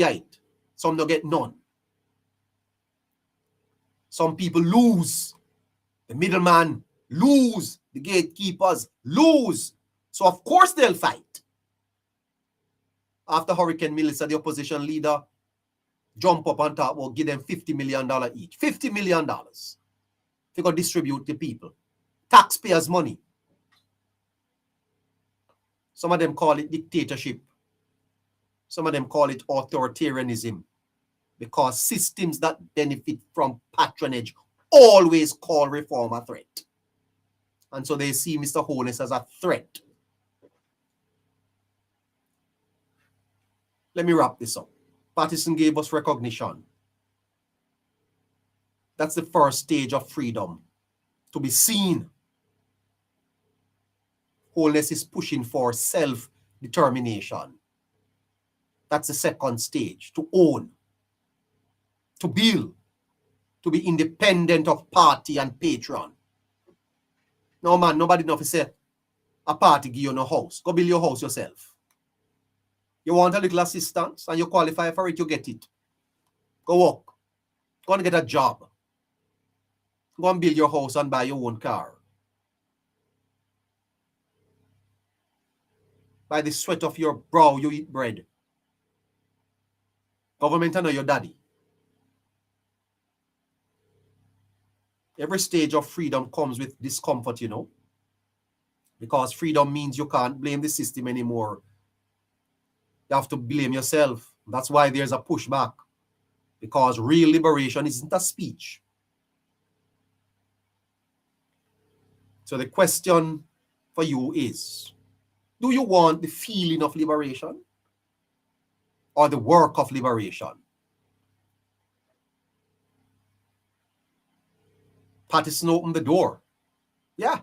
S2: 8. Some don't get none. Some people lose. The middleman lose. The gatekeepers lose. So of course they'll fight. After Hurricane Melissa, the opposition leader jump up and talk about give them $50 million each. $50 million. They got distribute to people. Taxpayers' money. Some of them call it dictatorship. Some of them call it authoritarianism, because systems that benefit from patronage always call reform a threat. And so they see Mr. Holness as a threat. Let me wrap this up. Patterson gave us recognition. That's the first stage of freedom, to be seen. Wholeness is pushing for self-determination. That's the second stage, to own, to build, to be independent of party and patron. No man, nobody enough say a party give you no house. Go build your house yourself. You want a little assistance and you qualify for it, you get it. Go work. Go and get a job. Go and build your house and buy your own car. By the sweat of your brow, you eat bread. Government I know your daddy. Every stage of freedom comes with discomfort, you know. Because freedom means you can't blame the system anymore. You have to blame yourself. That's why there's a pushback. Because real liberation isn't a speech. So the question for you is, do you want the feeling of liberation or the work of liberation? Patterson opened the door. Yeah.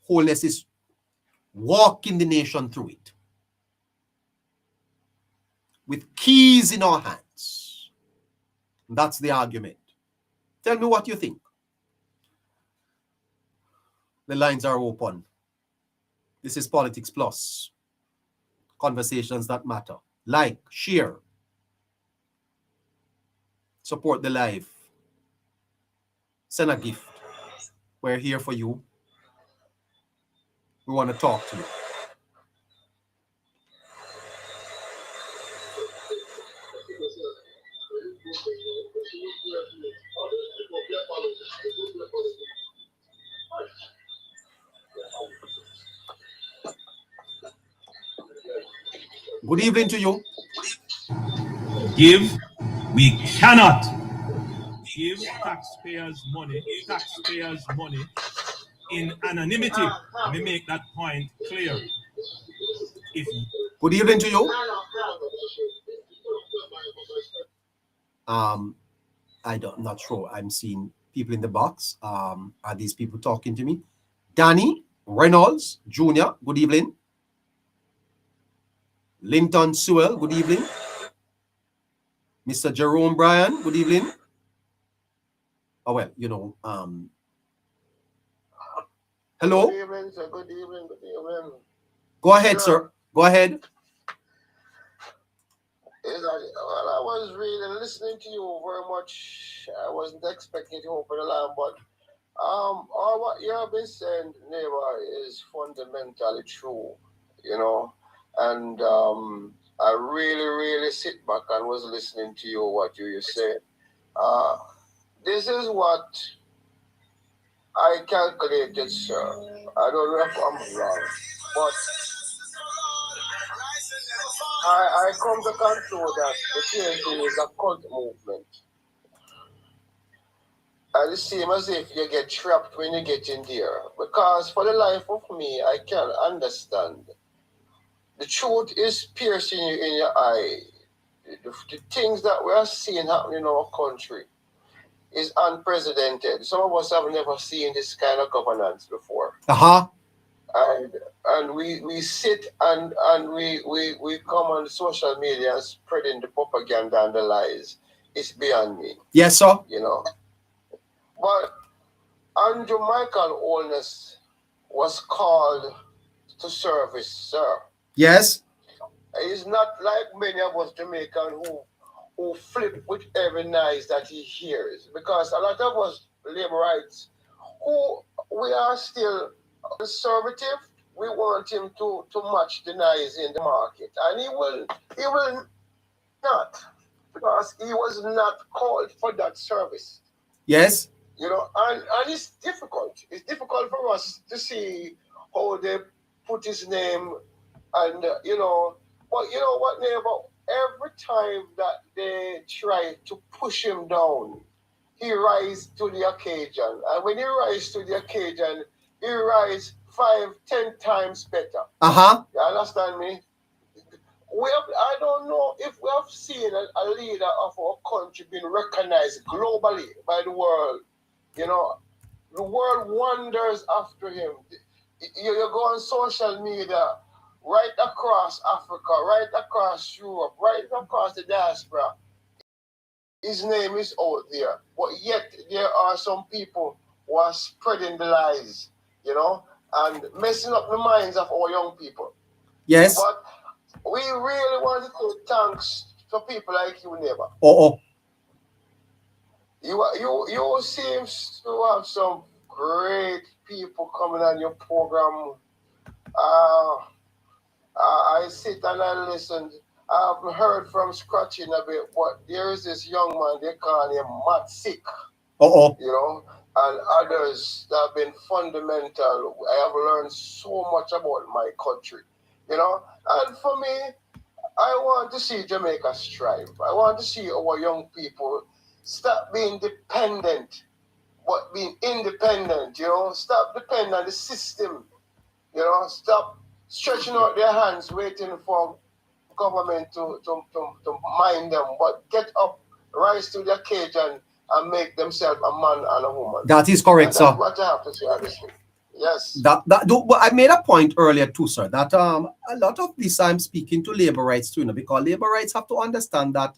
S2: Wholeness is walking the nation through it. With keys in our hands. That's the argument. Tell me what you think. The lines are open. This is Politics Plus. Conversations that matter. Like, share. Support the live. Send a gift. We're here for you. We want to talk to you. Good evening to you.
S4: We cannot give taxpayers money in anonymity. Let me make that point clear.
S2: Good evening to you. I'm not sure. I'm seeing people in the box. Are these people talking to me? Danny Reynolds Jr., good evening. Linton Sewell, good evening. Mr. Jerome Bryan, good evening. Oh, well, you know, hello?
S5: Good evening, sir. Good evening.
S2: Go ahead, sir. Go ahead.
S5: Well, I was really listening to you very much. I wasn't expecting to open the line, but all what you have been saying, neighbor, is fundamentally true, you know. And I really sit back and was listening to you, what you said. This is what I calculated, sir. I don't know if I'm wrong, but I come to conclude that the TNT is a cult movement. And it seems as if you get trapped when you get in there. Because for the life of me, I can't understand. The truth is piercing you in your eye. The things that we are seeing happening in our country is unprecedented. Some of us have never seen this kind of governance before. And we sit and we come on social media and spreading the propaganda and the lies. It's beyond me.
S2: Yes, sir.
S5: You know. But Andrew Michael Holness was called to service, sir.
S2: Yes.
S5: He's not like many of us Jamaicans who flip with every noise that he hears. Because a lot of us labor rights who we are still conservative, we want him to match the noise in the market. And he will not, because he was not called for that service.
S2: Yes.
S5: You know, and it's difficult. It's difficult for us to see how they put his name and, you know, but you know what, neighbor? Every time that they try to push him down, he rises to the occasion. And when he rises to the occasion, he rises 5-10 times better.
S2: Uh-huh.
S5: You understand me? I don't know if we have seen a leader of our country being recognized globally by the world. You know, the world wonders after him. You go on social media, right across Africa, right across Europe, right across the diaspora. His name is out there, but yet there are some people who are spreading the lies, and messing up the minds of our young people.
S2: Yes.
S5: But we really want to say thanks to people like you, neighbor. You seem to have some great people coming on your program. I sit and I listen. I've heard from Scratching a bit, but there is this young man, they call him Matt Sick. And others that have been fundamental. I have learned so much about my country, And for me, I want to see Jamaica strive. I want to see our young people stop being dependent, but being independent, Stop depending on the system, Stop stretching out their hands waiting for government to mind them, but get up, rise to the occasion, and make themselves a man and a woman.
S2: That is correct, sir.
S5: That's what I have to say, honestly. Yes.
S2: But I made a point earlier too, sir, that a lot of this I'm speaking to labor rights too, because labor rights have to understand that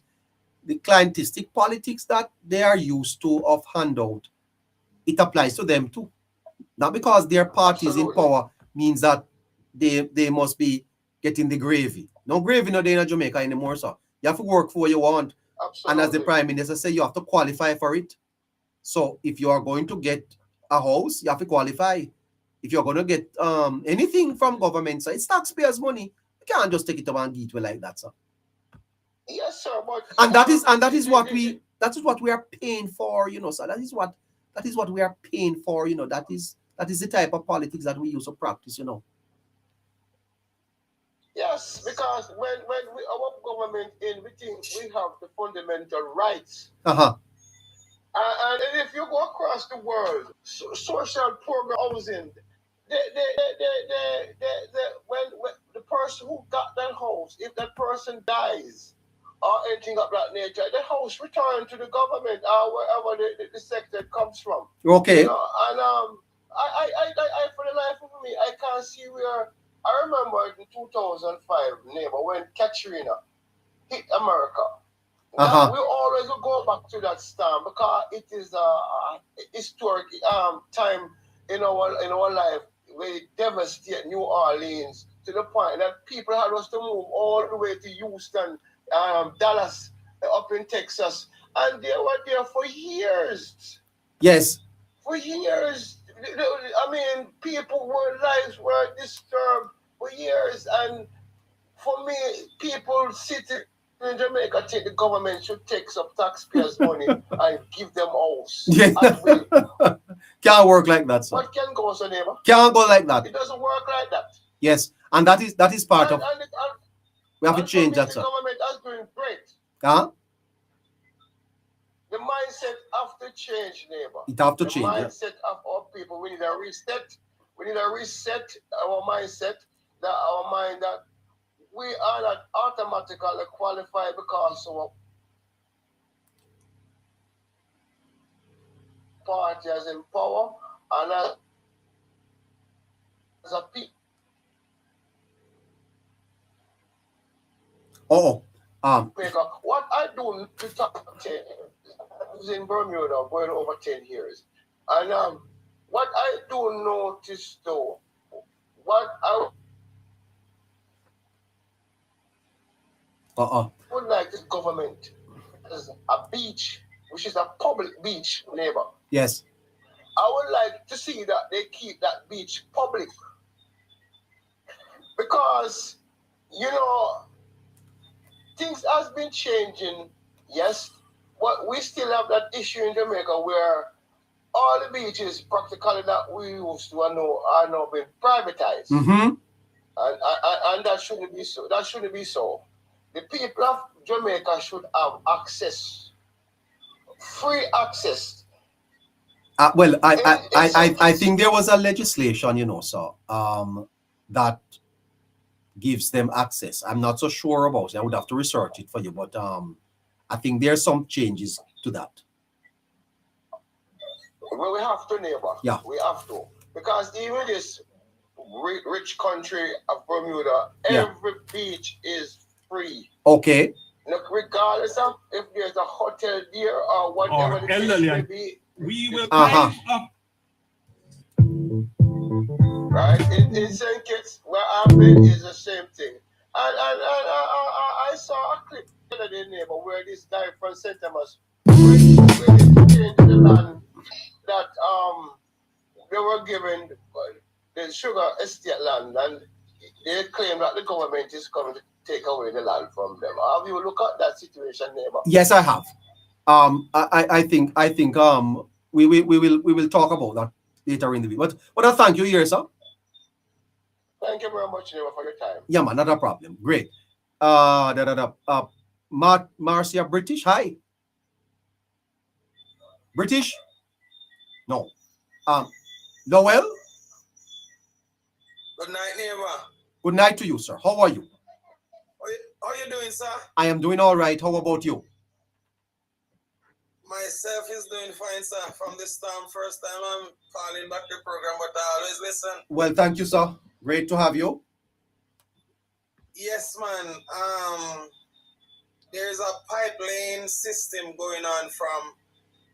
S2: the clientistic politics that they are used to of handout, it applies to them too. Not because their parties in power means that they must be getting the gravy. No gravy no day in Jamaica anymore, sir. You have to work for what you want.
S5: Absolutely.
S2: And as the Prime Minister said, you have to qualify for it. So if you are going to get a house, you have to qualify. If you're going to get anything from government, so it's taxpayers' money. You can't just take it up and give it like that, sir.
S5: Yes, sir. But
S2: that is what we are paying for, sir. That is what we are paying for, That is the type of politics that we used to practice,
S5: Yes, because when our government we think we have the fundamental rights. And if you go across the world, social program housing, when the person who got that house, if that person dies or anything of that nature, the house return to the government or wherever the sector comes from.
S2: Okay.
S5: And I for the life of me, I can't see where. I remember in 2005, neighbor, when Katrina hit America. We always go back to that storm because it is a historic time in our life where it devastated New Orleans to the point that people had us to move all the way to Houston, Dallas, up in Texas, and they were there for years.
S2: Yes.
S5: For years. I mean, lives were disturbed for years, and for me, people sitting in Jamaica think the government should take some taxpayers' money and give them house.
S2: Yeah. Can't work like that, sir.
S5: What can go, sir, neighbor?
S2: Can't go like that.
S5: It doesn't work like that.
S2: Yes, and that is part of. We have to change that, sir.
S5: The government is doing great. The mindset have to change, neighbor.
S2: It have to change.
S5: The mindset of our people. We need a reset. We need to reset our mindset. That we are not automatically qualified because our party is in power and as a people. What I do is in Bermuda going over 10 years. And what I do notice though, what I would like this government as a beach, which is a public beach, neighbor.
S2: Yes.
S5: I would like to see that they keep that beach public. Because, things has been changing, yes, but we still have that issue in Jamaica where all the beaches practically that we used to know are now being privatized.
S2: Mm-hmm.
S5: And that shouldn't be so. That shouldn't be so. The people of Jamaica should have access, free access.
S2: Well, I think there was a legislation, that gives them access. I'm not so sure about it. I would have to research it for you, but I think there's some changes to that.
S5: Well, we have to, neighbor.
S2: Yeah.
S5: We have to. Because even this rich country of Bermuda, every beach is free.
S2: Okay.
S5: Look, regardless of if there's a hotel there or whatever
S4: Or
S5: the case
S4: elderly,
S5: may be.
S4: we will
S2: Uh-huh.
S4: climb up.
S5: Right? In St. Kitts, where I've been, is the same thing. And I saw a clip the other day, neighbor, where this guy from St. Thomas, where they took into the land that they were given the sugar estate land, and they claim that the government is coming to take away the land from them. Have you look at that situation, neighbor?
S2: Yes, I have. I think we will talk about that later in the week. But I thank you here, sir.
S5: Thank you very much, neighbor, for your time.
S2: Yeah, man, not a problem. Great. Marcia British, hi. British? No. Lowell?
S6: Good night, neighbor.
S2: Good night to you, sir. How are you?
S6: How you doing, sir?
S2: I am doing all right. How about you?
S6: Myself is doing fine, sir. From this time, first time I'm calling back the program, but I always listen.
S2: Well, thank you, sir. Great to have you.
S6: Yes, man. There's a pipeline system going on from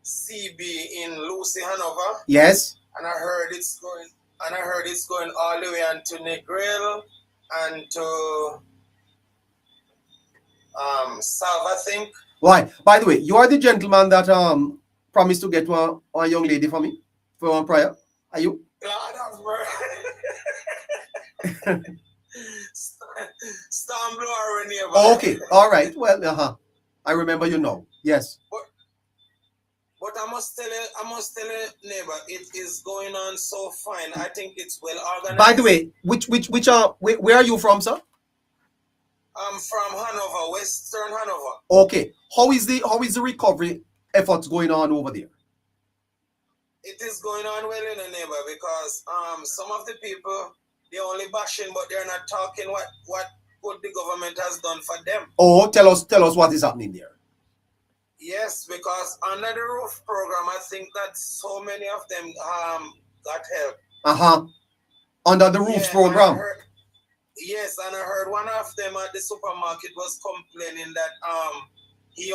S6: CB in Lucy, Hanover.
S2: Yes.
S6: And I heard it's going all the way on to Negril and to South, I think.
S2: Why? By the way, you are the gentleman that promised to get one young lady for me for one prayer. Are you?
S6: God have mercy. Storm blower neighbor.
S2: Okay. All right. Well, I remember you now. Yes.
S6: But I must tell you, neighbor, it is going on so fine. I think it's well organized.
S2: By the way, where are you from, sir?
S6: I'm from Hanover, Western Hanover.
S2: Okay. How is the recovery efforts going on over there?
S6: It is going on well in the neighbor because some of the people, they're only bashing, but they're not talking what good the government has done for them.
S2: Oh, tell us what is happening there.
S6: Yes, because under the roof program, I think that so many of them got help.
S2: Under the roofs program.
S6: Yes, and I heard one of them at the supermarket was complaining that they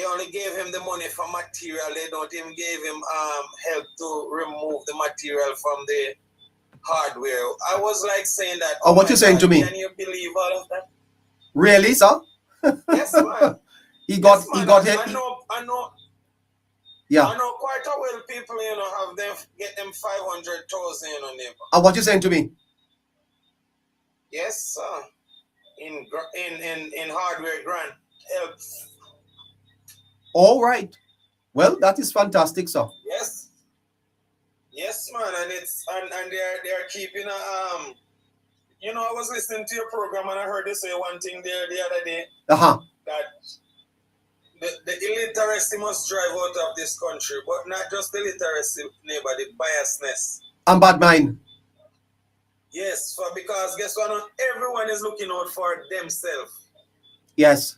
S6: only gave him the money for material. They don't even give him help to remove the material from the hardware. I was like saying that.
S2: Oh, what you saying to me?
S6: Can you believe all of that?
S2: Really, sir?
S6: Yes, man.
S2: he got hit.
S6: I know.
S2: Yeah.
S6: I know quite a well people, have them get them 500,000, neighbor.
S2: And what you saying to me?
S6: Yes, sir. In hardware grant help.
S2: All right. Well, that is fantastic, sir.
S6: Yes. Yes, man, and they're keeping I was listening to your program and I heard you say one thing there the other day. That the illiteracy must drive out of this country, but not just the illiteracy, neighbor, the biasness.
S2: And bad mind.
S6: Yes, because guess what? Everyone is looking out for themselves.
S2: Yes.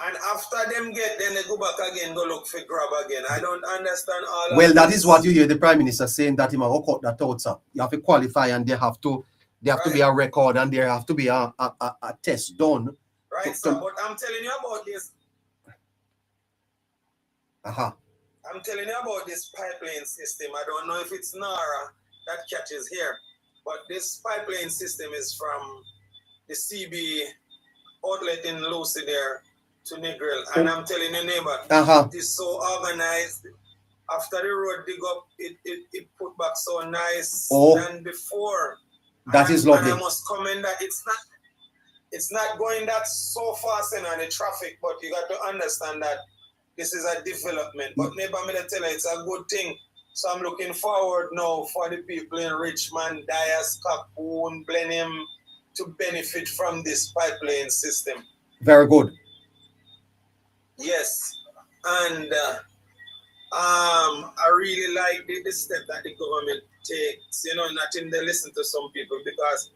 S6: And after them then they go back again, go look for grab again. I don't understand all
S2: well,
S6: of
S2: that
S6: this.
S2: is what you hear the Prime Minister saying, that he will cut that out, sir. You have to qualify and there have to be a record and there have to be a test done.
S6: Right, sir, but I'm telling you about this. I'm telling you about this pipeline system. I don't know if it's NARA that catches here, but this pipeline system is from the CB outlet in Lucy there to Negril. And I'm telling you, neighbor, it is so organized. After the road dig up, it put back so nice than before.
S2: That is lovely.
S6: And I must comment that it's not going that so fast in the traffic, but you got to understand that this is a development. But neighbor, I'm going to tell you, it's a good thing. So I'm looking forward now for the people in Richmond, Dyers, Cocoon, Blenheim to benefit from this pipeline system.
S2: Very good.
S6: Yes. And I really like the step that the government takes, not in the listen to some people, because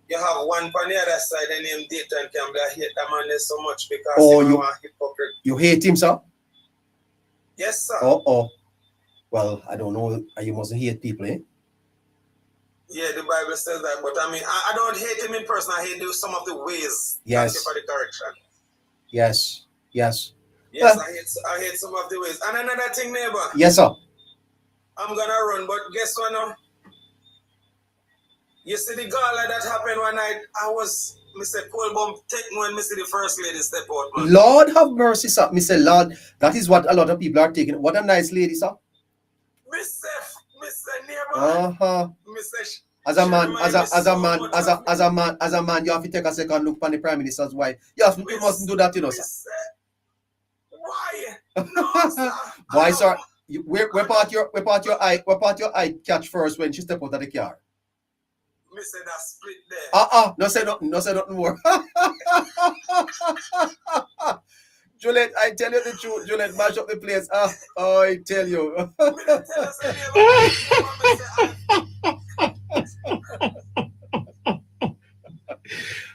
S6: you have one on the other side and him Dayton Campbell. I hate that man so much because
S2: you
S6: a hypocrite.
S2: You hate him, sir?
S6: Yes, sir.
S2: Well, I don't know. You mustn't hate people, eh?
S6: Yeah, the Bible says that, but I mean, I don't hate him in person. I hate some of the ways.
S2: Yes.
S6: Thank you for the correction.
S2: Yes.
S6: Yes, I hate some of the ways. And another thing, neighbor.
S2: Yes, sir.
S6: I'm gonna run, but guess what now? You see the gala that happened one night, Mr. Colbum take me when Mr. the First Lady step out, man.
S2: Lord have mercy, sir. Mr. Lord, that is what a lot of people are taking. What a nice lady, sir.
S6: Mr. Neighbor. Mr.
S2: As a man, you have to take a second look on the Prime Minister's wife. You mustn't do that, sir.
S6: Why? No, sir.
S2: Why, sir? Where part your eye catch first when she step out of the car?
S6: Me say that split there.
S2: No say nothing more. Juliet, I tell you the truth, Juliet, mash up the place. I tell you.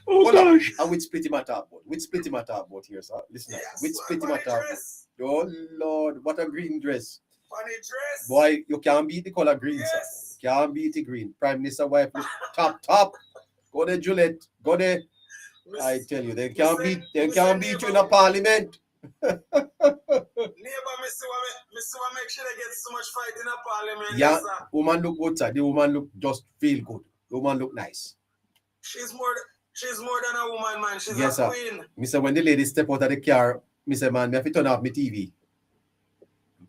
S4: Oh gosh.
S2: And which split him at top boat? Which split him at top boat here, sir? Listen, yes, which split him at top boat? Oh Lord, what a green dress.
S6: Funny dress.
S2: Boy, you can't beat the color green,
S6: yes.
S2: Sir. Can't beat the green. Prime Minister wife top. Go there, Juliet. Go there. I tell you, they can't beat you in a parliament.
S6: Neighbor, Mr. Make sure they get so much fight in a parliament.
S2: Yeah, woman look good, sir. The woman look just feel good. The woman look nice.
S6: She's more than a woman, man. She's
S2: yes,
S6: a queen.
S2: Mr. When the lady step out of the car, Mr. Man, me have to turn off my TV.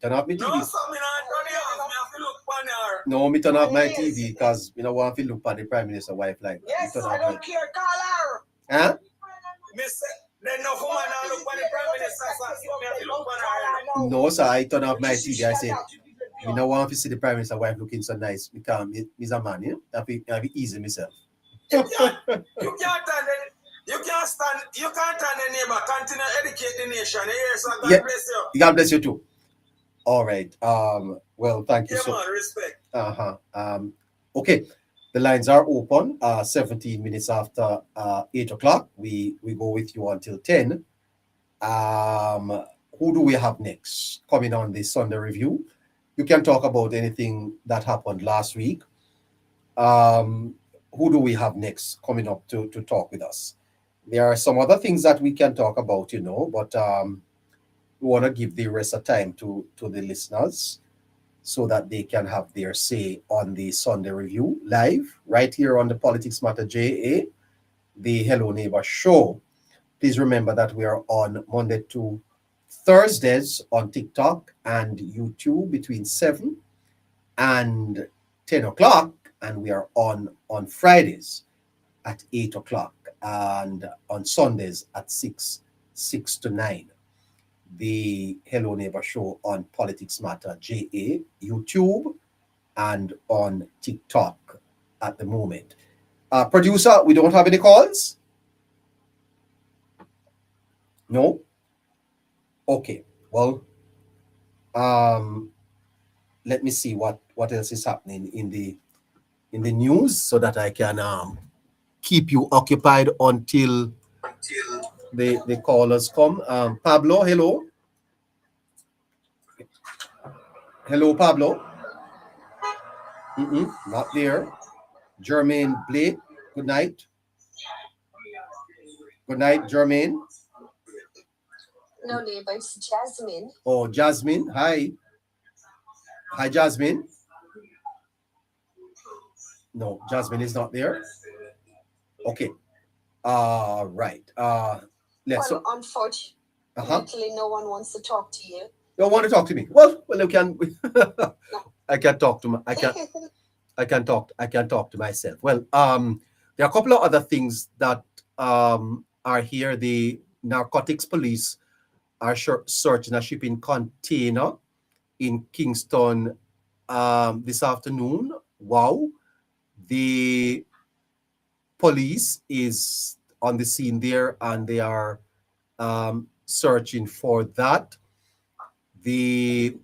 S2: Turn off my TV.
S6: No, sir, me not turn it off. Me have to look on her.
S2: No, me turn off my TV because me don't want to look at the Prime Minister wife like.
S6: Yes, I don't care. Call her.
S2: Huh?
S6: Mister, then no woman now look at the Prime Minister. So me have to look on her.
S2: No, sir, I turn off my TV. I say, me don't want to see the Prime Minister wife looking so nice because he's a man, That be easy myself.
S6: You can't stand the neighbor. Continue to educate the nation. So God bless you.
S2: God bless you too. All right. Well, thank you.
S6: Yeah, man, respect.
S2: Okay. The lines are open. 17 minutes after 8 o'clock. We go with you until 10. Who do we have next? Coming on this Sunday review. You can talk about anything that happened last week. Who do we have next coming up to talk with us? There are some other things that we can talk about, but we want to give the rest of time to the listeners so that they can have their say on the Sunday Review live right here on the Politics Matter JA, the Hello Neighbor Show. Please remember that we are on Monday to Thursdays on TikTok and YouTube between 7 and 10 o'clock. And we are on Fridays at 8 o'clock and on Sundays at 6 to 9. The Hello Neighbor Show on Politics Matter JA, YouTube, and on TikTok at the moment. Producer, we don't have any calls? No? Okay. Well, let me see what else is happening in the news so that I can keep you occupied until the callers come. Pablo, hello. Hello, Pablo. Not there. Jermaine Blake, good night. Good night, Jermaine.
S3: No, neighbor, it's Jasmine.
S2: Oh, Jasmine. Hi. Hi, Jasmine. No, Jasmine is not there. Okay. Right.
S3: Unfortunately, no one wants to talk to you.
S2: Don't want to talk to me. Well, you can. I can talk to I can talk to myself. Well, there are a couple of other things that are here. The narcotics police are searching a shipping container in Kingston this afternoon. Wow. The police is on the scene there and they are searching for that. The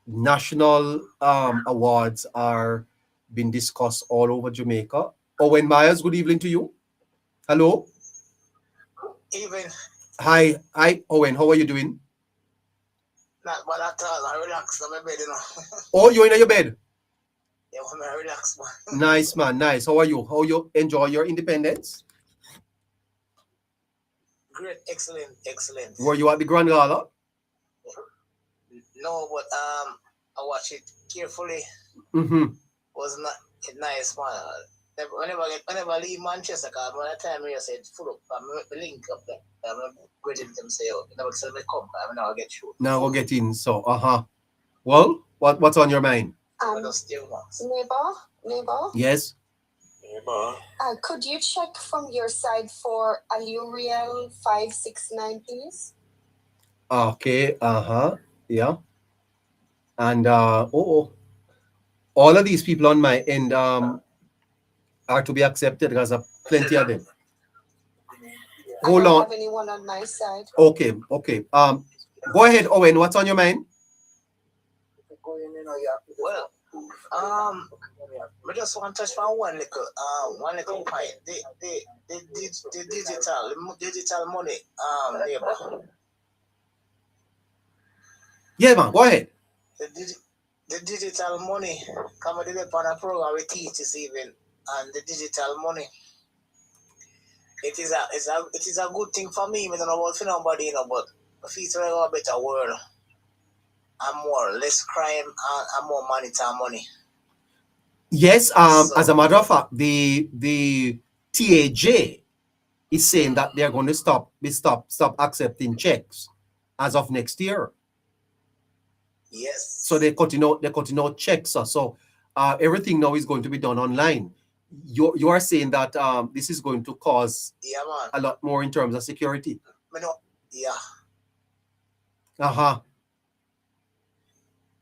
S2: national awards are being discussed all over Jamaica. Owen Myers, good evening to you. Hello.
S7: Even
S2: Hi, Owen. How are you doing?
S7: not bad at all. I relax on my bed, you know.
S2: Oh, you're in your bed.
S7: Yeah, when I relax, man.
S2: Nice, man. Nice. How are you? How you enjoy your independence?
S7: Great, excellent.
S2: Were you at the Grand Gala?
S7: No, but I watch it carefully.
S2: Mm-hmm.
S7: Was not nice, man. Whenever I leave Manchester, cause by the time I said full up, I'm link up there. I'm waiting them say, oh, never said they come, I'm now get shoot.
S2: Now we'll get in. So, well, what's on your mind?
S3: Neighbor.
S2: Yes.
S3: Could you check from your side for Alluriel 569, please?
S2: Okay. Yeah. And all of these people on my end are to be accepted because there are plenty of them.
S3: I don't have anyone on my side.
S2: Okay. Go ahead, Owen. What's on your mind?
S7: Well, I just want to touch on one little point. The digital money, neighbor.
S2: Yeah, man. Go ahead.
S7: The digital money. Come on a program with teachers even, and the digital money. It is a good thing for me. I don't know about for nobody, but I feel it's a better world. And less crime and more money.
S2: Yes, as a matter of fact, the TAJ is saying that they're going to stop accepting checks as of next year.
S7: Yes.
S2: So they're cutting out checks. So everything now is going to be done online. You are saying that this is going to cause a lot more in terms of security.
S7: Yeah.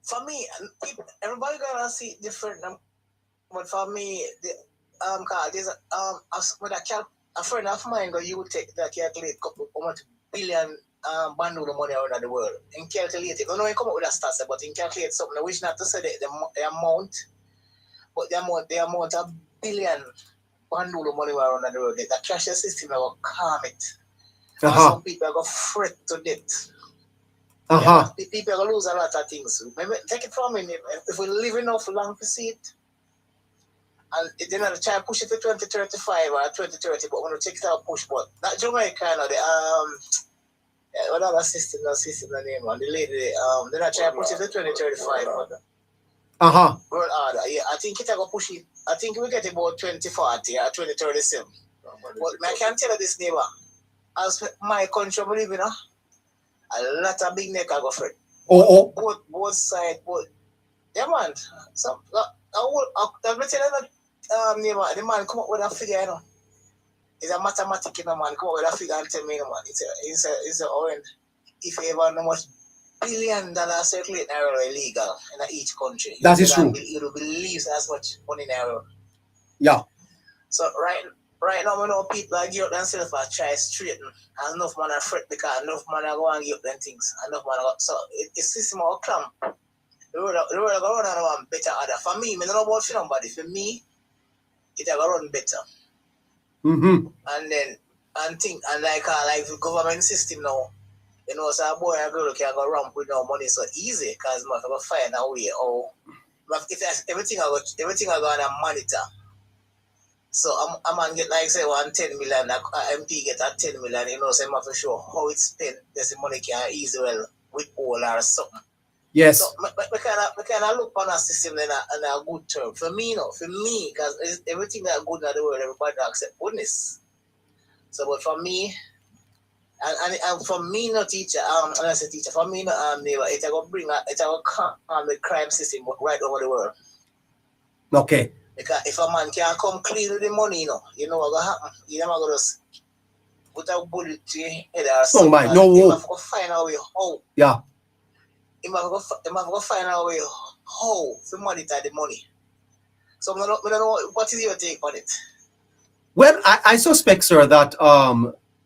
S7: For me, everybody gonna see it different. But for me, there's a friend of mine that you would take that calculate how much billion bundle of money around the world and calculate it. I don't know you come up with a stats, but in calculate something. I wish not to say the amount, but the amount of billion bundle of money around the world. The cash system will calm it. Some people are going to fret to death. People are going to lose a lot of things. Maybe take it from me. If we live enough long to see it, and they're not try to push it to 2035 or 2030, but when we take it out, push. But that Jamaica, what other system the name, and the lady, they're not trying to push it to 2035. World order, yeah. I think it's going to push it. I think we get about 2040 or 2037. But I can tell you this, neighbor, as my country, we live in, a lot of big neck I go for it. Both sides, yeah, man. So, I'm telling you, neighbor, the man come up with a figure, you know. It's a mathematics, you know, man. Come up with a figure and tell me, you know, man. It's a orange. If you ever know how much $1 billion circulate illegal in each country,
S2: that is true.
S7: You don't believe as much money in error.
S2: Yeah.
S7: So right now, we know people are geared up themselves for try straighten. And enough man are fret because enough man are going to give them things. Enough man are so it's system of clamp. The world are going to run on better order. For me, I don't know about for nobody. For me, it will run better. And then and like the government system now, you know, so a boy and girl can go ramp with no money so easy because I go find a way. Everything I go on a monitor. So I'm gonna get like say 10 million, MP get a 10 million, you know, so I'm for sure how it's spent, there's the money can easy well with all or something.
S2: Yes.
S7: So we kind of look on a system in a good term. For me, because everything that good in the world, everybody accept goodness. So but for me, and for me no teacher, and I say teacher, for me no neighbor, it will calm the crime system right over the world.
S2: Okay.
S7: Because if a man can't come clean with the money, you know what's going to happen. You never going to put a bullet to your head or something.
S2: Oh my, no.
S7: You have to find a way how.
S2: Yeah.
S7: You have to find a way how to monitor the money. So I don't know, what is your take on it?
S2: Well, I suspect, sir, that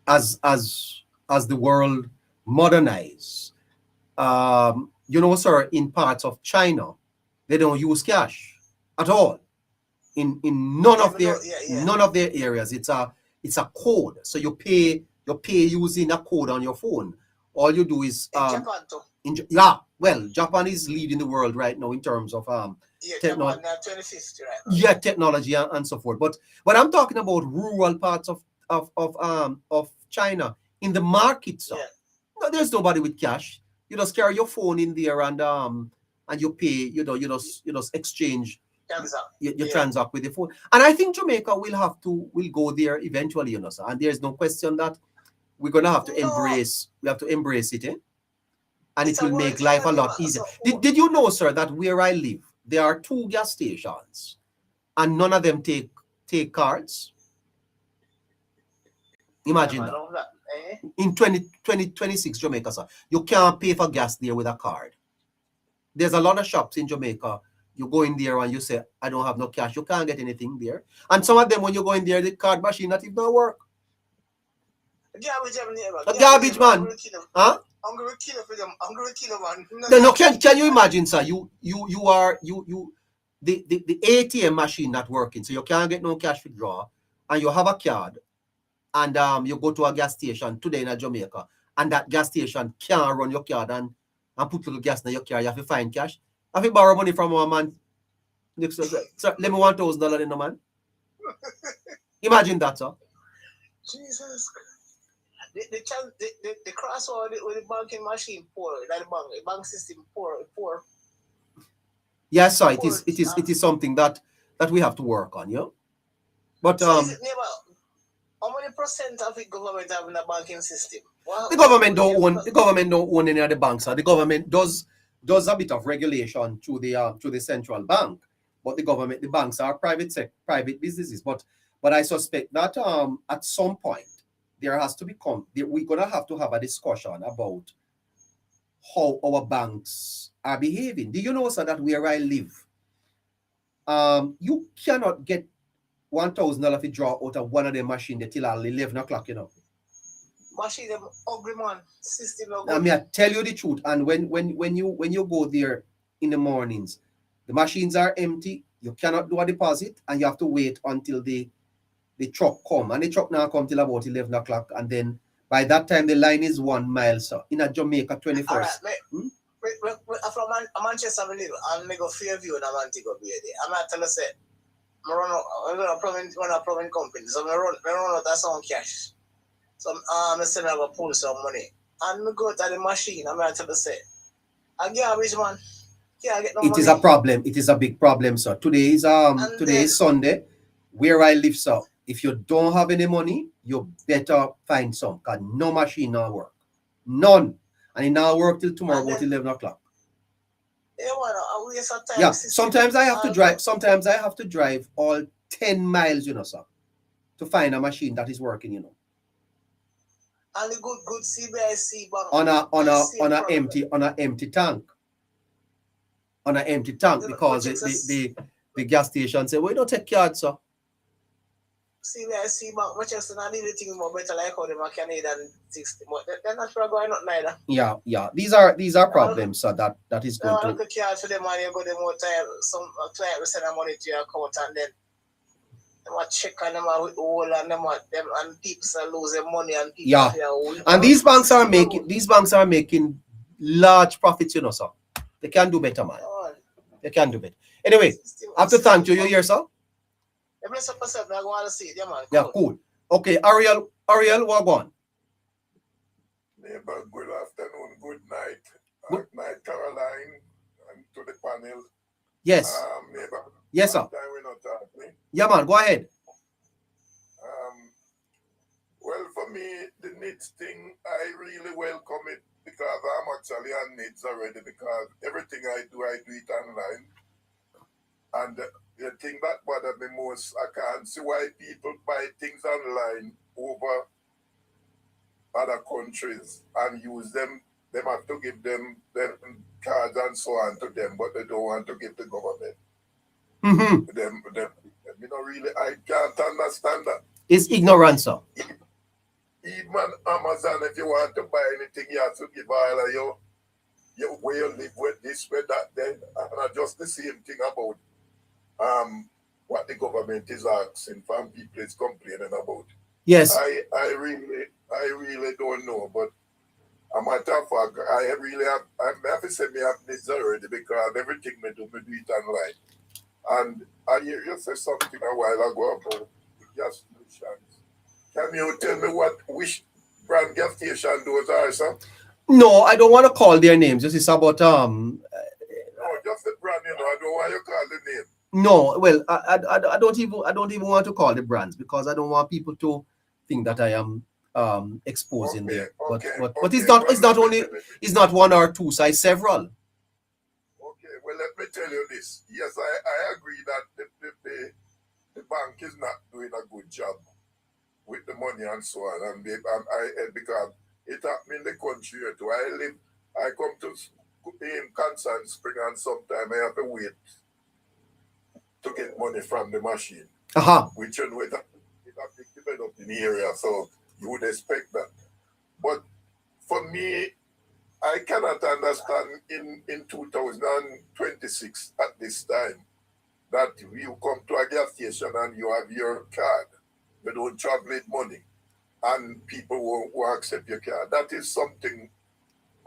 S2: as the world modernize, you know, sir, in parts of China, they don't use cash at all. In none of their none of their areas, it's a code. So you pay using a code on your phone. All you do is
S7: Japan too.
S2: Well, Japan is leading the world right now in terms of
S7: Japan 2050, right?
S2: Yeah, technology and so forth. But I'm talking about rural parts of China in the market. So no, there's nobody with cash. You just carry your phone in there and you pay. You just exchange. You transact with the phone. And I think Jamaica will go there eventually, you know, sir. And there's no question that we're gonna have to embrace. We have to embrace it, and it will make life a lot easier. Did you know, sir, that where I live, there are 2 gas stations, and none of them take cards? Imagine that. In 2026 Jamaica, sir, you can't pay for gas there with a card. There's a lot of shops in Jamaica. You go in there and you say, I don't have no cash. You can't get anything there. And some of them, when you go in there, the card machine not even work. Garbage man. Huh?
S7: I'm gonna kill for them. I'm gonna kill man.
S2: No, can you imagine, sir? The ATM machine not working, so you can't get no cash withdrawal, and you have a card, and you go to a gas station today in Jamaica, and that gas station can't run your card and put little gas in your car. You have to find cash. Have to borrow money from one man. Sir, let me $1,000 in the man. Imagine that, sir.
S7: Jesus. The crossover with the banking machine poor. That the bank system poor.
S2: Yes, sir. It is something that we have to work on, you know. But
S7: so is it never, how many percent of the government have in the banking system?
S2: The government don't own any of the banks. The government does a bit of regulation through the central bank, but the banks are private businesses. But I suspect that at some point there has to we're gonna have to have a discussion about how our banks are behaving. Do you know, sir, that where I live, you cannot get $1,000 withdraw out of one of the machines till 11 o'clock, you know.
S7: Machine them ugly man system.
S2: I mean, I tell you the truth. And when you go there in the mornings, the machines are empty. You cannot do a deposit, and you have to wait until the truck come. And the truck now come till about 11 o'clock, and then by that time the line is 1 mile, so in a Jamaica 21st.
S7: All right, from Manchester, I live, and I go Fairview and I'm Antigua Bay. I'm not telling you, say, I run a prominent company, so I run out of some cash. So I'm saying I go pull some money. And I go to the machine, I'm not telling you, say, I get a rich man. Can't get no money.
S2: It is a problem. It is a big problem, sir. Today is Sunday. Where I live, sir, if you don't have any money, you better find some, because no machine now work. None. And it now work till tomorrow about 11 o'clock. Yeah, sometimes I have to drive all 10 miles, you know, sir, to find a machine that is working, you know.
S7: And the good CBIC bank
S2: on an empty tank. On an empty tank, because the gas station say, well, you don't take cards, sir.
S7: CBIC bank, Manchester, not even think more better like how the Canadian 60, but they're not sure going up neither.
S2: Yeah. These are problems, sir, that is going to.
S7: I look at for them and you go them more time, some client will send them money to your account, and then them a check on them with all, and them and people are losing money, and people
S2: and these banks are making large profits, you know, sir. They can do better, man. They can do better. Anyway, I have to thank you. You here, sir? Yeah, cool. Okay, Ariel, what going?
S8: Neighbor, good afternoon, good night. Good night, Caroline, and to the panel.
S2: Yes.
S8: Neighbor.
S2: Yes, sir.
S8: Time we not talking.
S2: Yeah, man, go ahead.
S8: Well, for me, the NITS thing, I really welcome it, because I'm actually on NITS already, because everything I do it online. And the thing that bothered me most, I can't see why people buy things online over other countries and use them. They have to give them cards and so on to them, but they don't want to give the government.
S2: Mm-hmm.
S8: Them, I can't understand that.
S2: It's ignorance, sir.
S8: Even Amazon, if you want to buy anything, you have to give all of where you live with this, with that, then, and just the same thing about what the government is asking from people is complaining about.
S2: Yes.
S8: I really don't know, but a matter of fact, I have to say me have this already because everything me do it online. And I hear you say something a while ago about the gas stations. Can you tell me which brand gas station those are, sir?
S2: No, I don't want to call their names. This is about
S8: No, just the brand, I don't want you to call the name.
S2: No, well, I don't even want to call the brands because I don't want people to think that I am exposing them. But it's not one or two, so it's several.
S8: Okay, well, let me tell you this. Yes, I agree that the bank is not doing a good job with the money and so on, and because it happened in the country too. I come to in Constant Spring, and sometimes I have to wait to get money from the machine. Which you know, it's a big developing area, so you would expect that. But for me, I cannot understand in 2026 at this time that you come to a gas station and you have your card, you don't travel with money, and people won't accept your card. That is something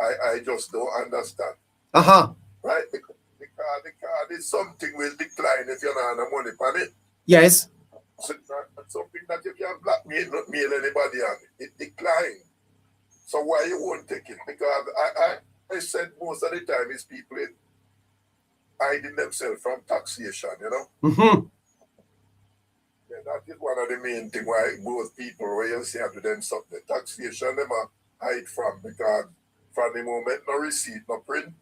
S8: I just don't understand. Right? The card is something will decline if you don't have money for it.
S2: Yes.
S8: So it's something that you can blackmail, not mail anybody on. It declines. So why you won't take it? Because I said most of the time is people hiding themselves from taxation,
S2: Mm-hmm.
S8: Yeah, that is one of the main things why most people, where you see to them something, taxation them hide from, because from the moment no receipt, no print,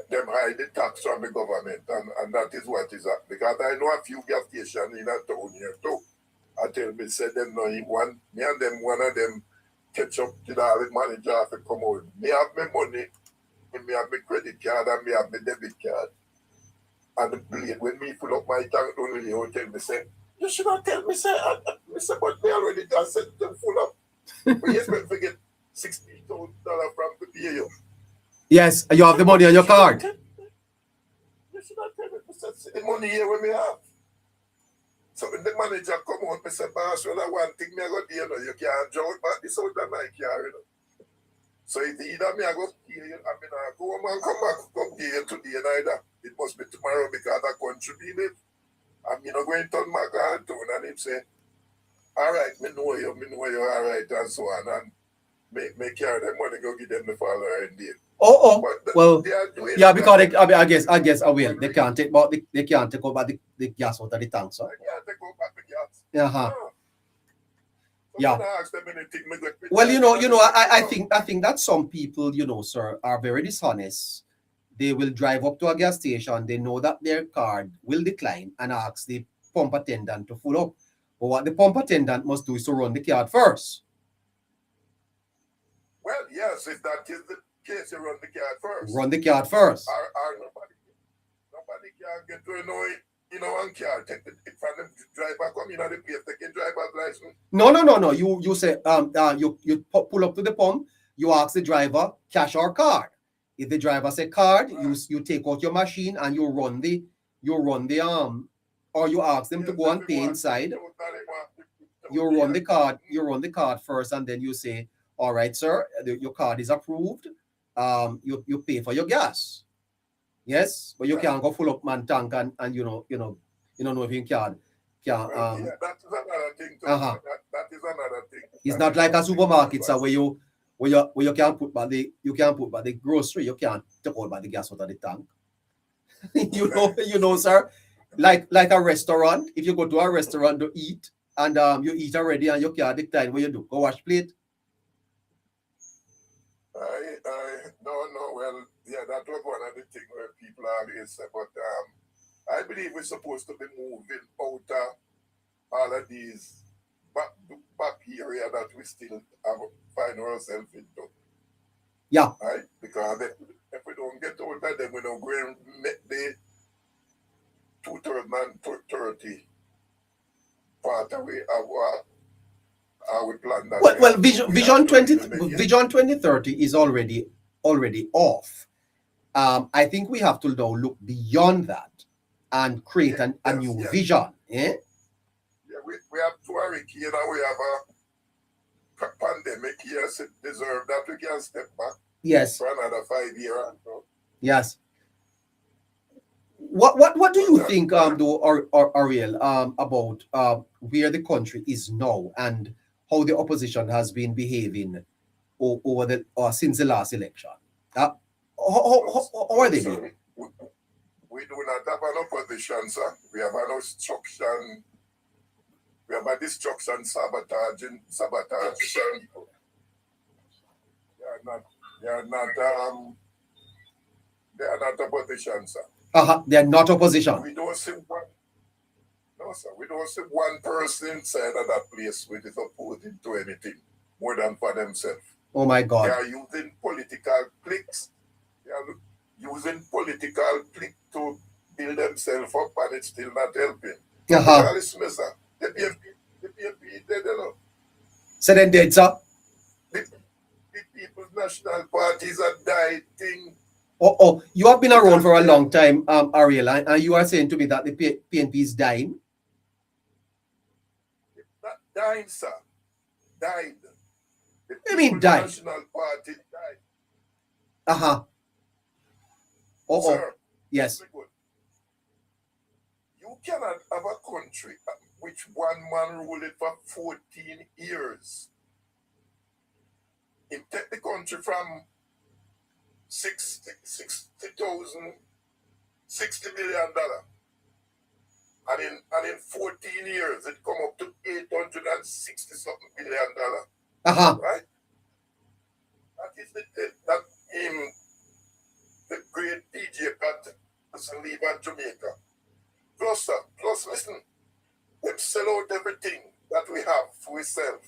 S8: them hide the tax from the government, and that is what is up. Because I know a few gas stations in a town here too. I tell me, say them no, one of them catch up to the manager have to come out. Me have my money, me have my credit card, and me have my debit card. And the blade, when me pull up my tank, don't really tell me, say, you should not tell me, say, but me already just said them full up. But you expect to get $60,000 from the PAO.
S2: Yes, you have the money on your card.
S8: You should not tell me, say, the money here when me have. So when the manager come out, I say, boss, well, I one thing me I got there, you can't draw it back this out of my car, So it's either me I go here, I mean, I go home and come here today neither. It must be tomorrow because I contributed. I'm going to turn my car to and him say, all right, me know you, all right, and so on, and make carry them money, go give them the following day.
S2: Well, yeah, because I guess I will. They can't take out the gas out of the tank, so.
S8: They can't take out back the gas.
S2: Yeah.
S8: So
S2: Yeah. Well, I think that some people, sir, are very dishonest. They will drive up to a gas station. They know that their card will decline and ask the pump attendant to fill up. But what the pump attendant must do is to run the card first.
S8: Well, yes, if that is the case, you run the card first.
S2: Run the card first.
S8: Or nobody can get to one card. Take it from them driver come in the place, take a driver's license.
S2: No. You say you pull up to the pump, you ask the driver, cash or card. If the driver say card, you take out your machine and you run the or you ask them to go and pay inside. You run the card first, and then you say, all right, sir, your card is approved. You pay for your gas. Yes, but you can't go full up man tank and you don't know if you can.
S8: That is another thing. That is another thing.
S2: It's not like a supermarket, so where you can't put back the grocery, you can't take all back the gas out of the tank. you know, sir. Like a restaurant, if you go to a restaurant to eat and you eat already and you can't decline, what you do? Go wash plate.
S8: No, well, yeah, that was one of the things where people always say, but I believe we're supposed to be moving out of all of these back area that we still find ourselves into.
S2: Yeah.
S8: Right? Because if we don't get out of them, we don't go and make the 2030 part away our we plan that.
S2: Well, Vision 2030 is already off. I think we have to now look beyond that and create a new vision.
S8: Yeah, we have Tuareg here now. We have a pandemic here, so deserve that we can step back.
S2: Yes.
S8: For another 5 years.
S2: Yes. What do you think, though, Ariel, about where the country is now and how the opposition has been behaving over since the last election? How are they doing?
S8: We do not have an opposition, sir. We have an obstruction. We have a destruction, sabotage. They are not opposition, sir.
S2: They are not opposition.
S8: We don't see one. No, sir. We don't see one person inside of that place which is opposing to anything more than for themselves.
S2: Oh my God.
S8: They are using political cliques. They are using political cliques to build themselves up, and it's still not helping. Listen, sir. The PNP, they don't know.
S2: So then dead, sir?
S8: The People's National Parties are dying.
S2: You have been around for a long time, Ariel, and you are saying to me that the PNP is dying?
S8: Not dying, sir. Died.
S2: I mean died?
S8: National Party died. Sir,
S2: yes.
S8: You cannot have a country which one man ruled it for 14 years. It take the country from $60 million. And in 14 years, it come up to $860-something million. Right? That is the great DJ Pat doesn't leave at Jamaica. Plus, listen, them sell out everything that we have for ourselves,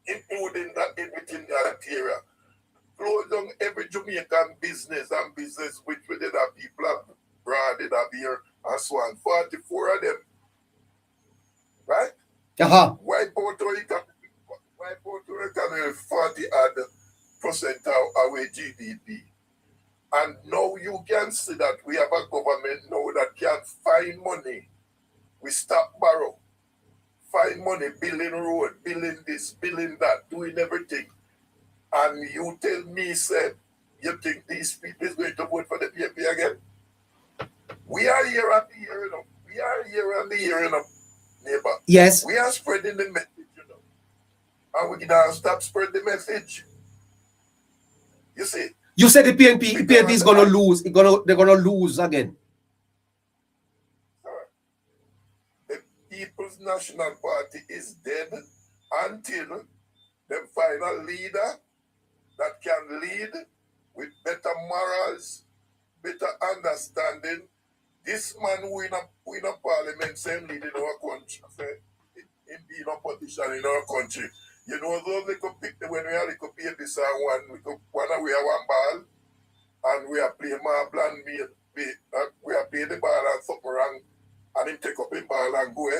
S8: including that everything that area. Close down every Jamaican business and business which we did have people abroad, did have here, and so on. 44 of them. Right? Wipe out our economy 40% of our GDP. And now you can see that we have a government now that can find money. We stop borrow. Find money, building road, building this, building that, doing everything. And you tell me, sir, you think these people is going to vote for the PNP again? We are here and here, you know. We are here and here, you know, neighbor.
S2: Yes.
S8: We are spreading the message, you know. And we can stop spreading the message. You see?
S2: You said the PNP is gonna lose. They're gonna lose again.
S8: The People's National Party is dead until they find a leader that can lead with better morals, better understanding. This man who in a parliament same lead in our country, in being opposition in our country. You know, those they could pick when we are like a baby song one we have one ball and we are playing marble and we are playing the ball and something wrong and him take up the ball and go.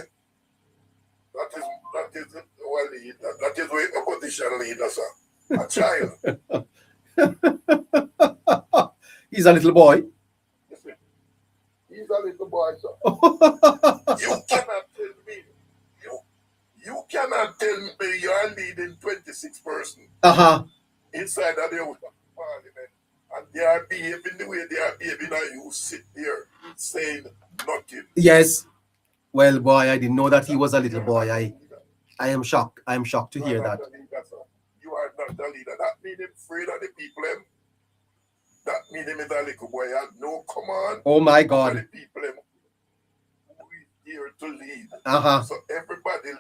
S8: That is our lead. That is where opposition leader, sir. A child.
S2: He's a little boy.
S8: He's a little boy, sir. You cannot tell me you are leading 26 persons inside of the House of Parliament, and they are behaving the way they are behaving, and you sit there saying nothing.
S2: Yes. Well, boy, I didn't know that he was a little boy. I am shocked. I am shocked to hear that.
S8: You are not the leader. That means him afraid of the people. That means him is a little boy. He has no command.
S2: Oh my God.
S8: The people who is here to lead. So everybody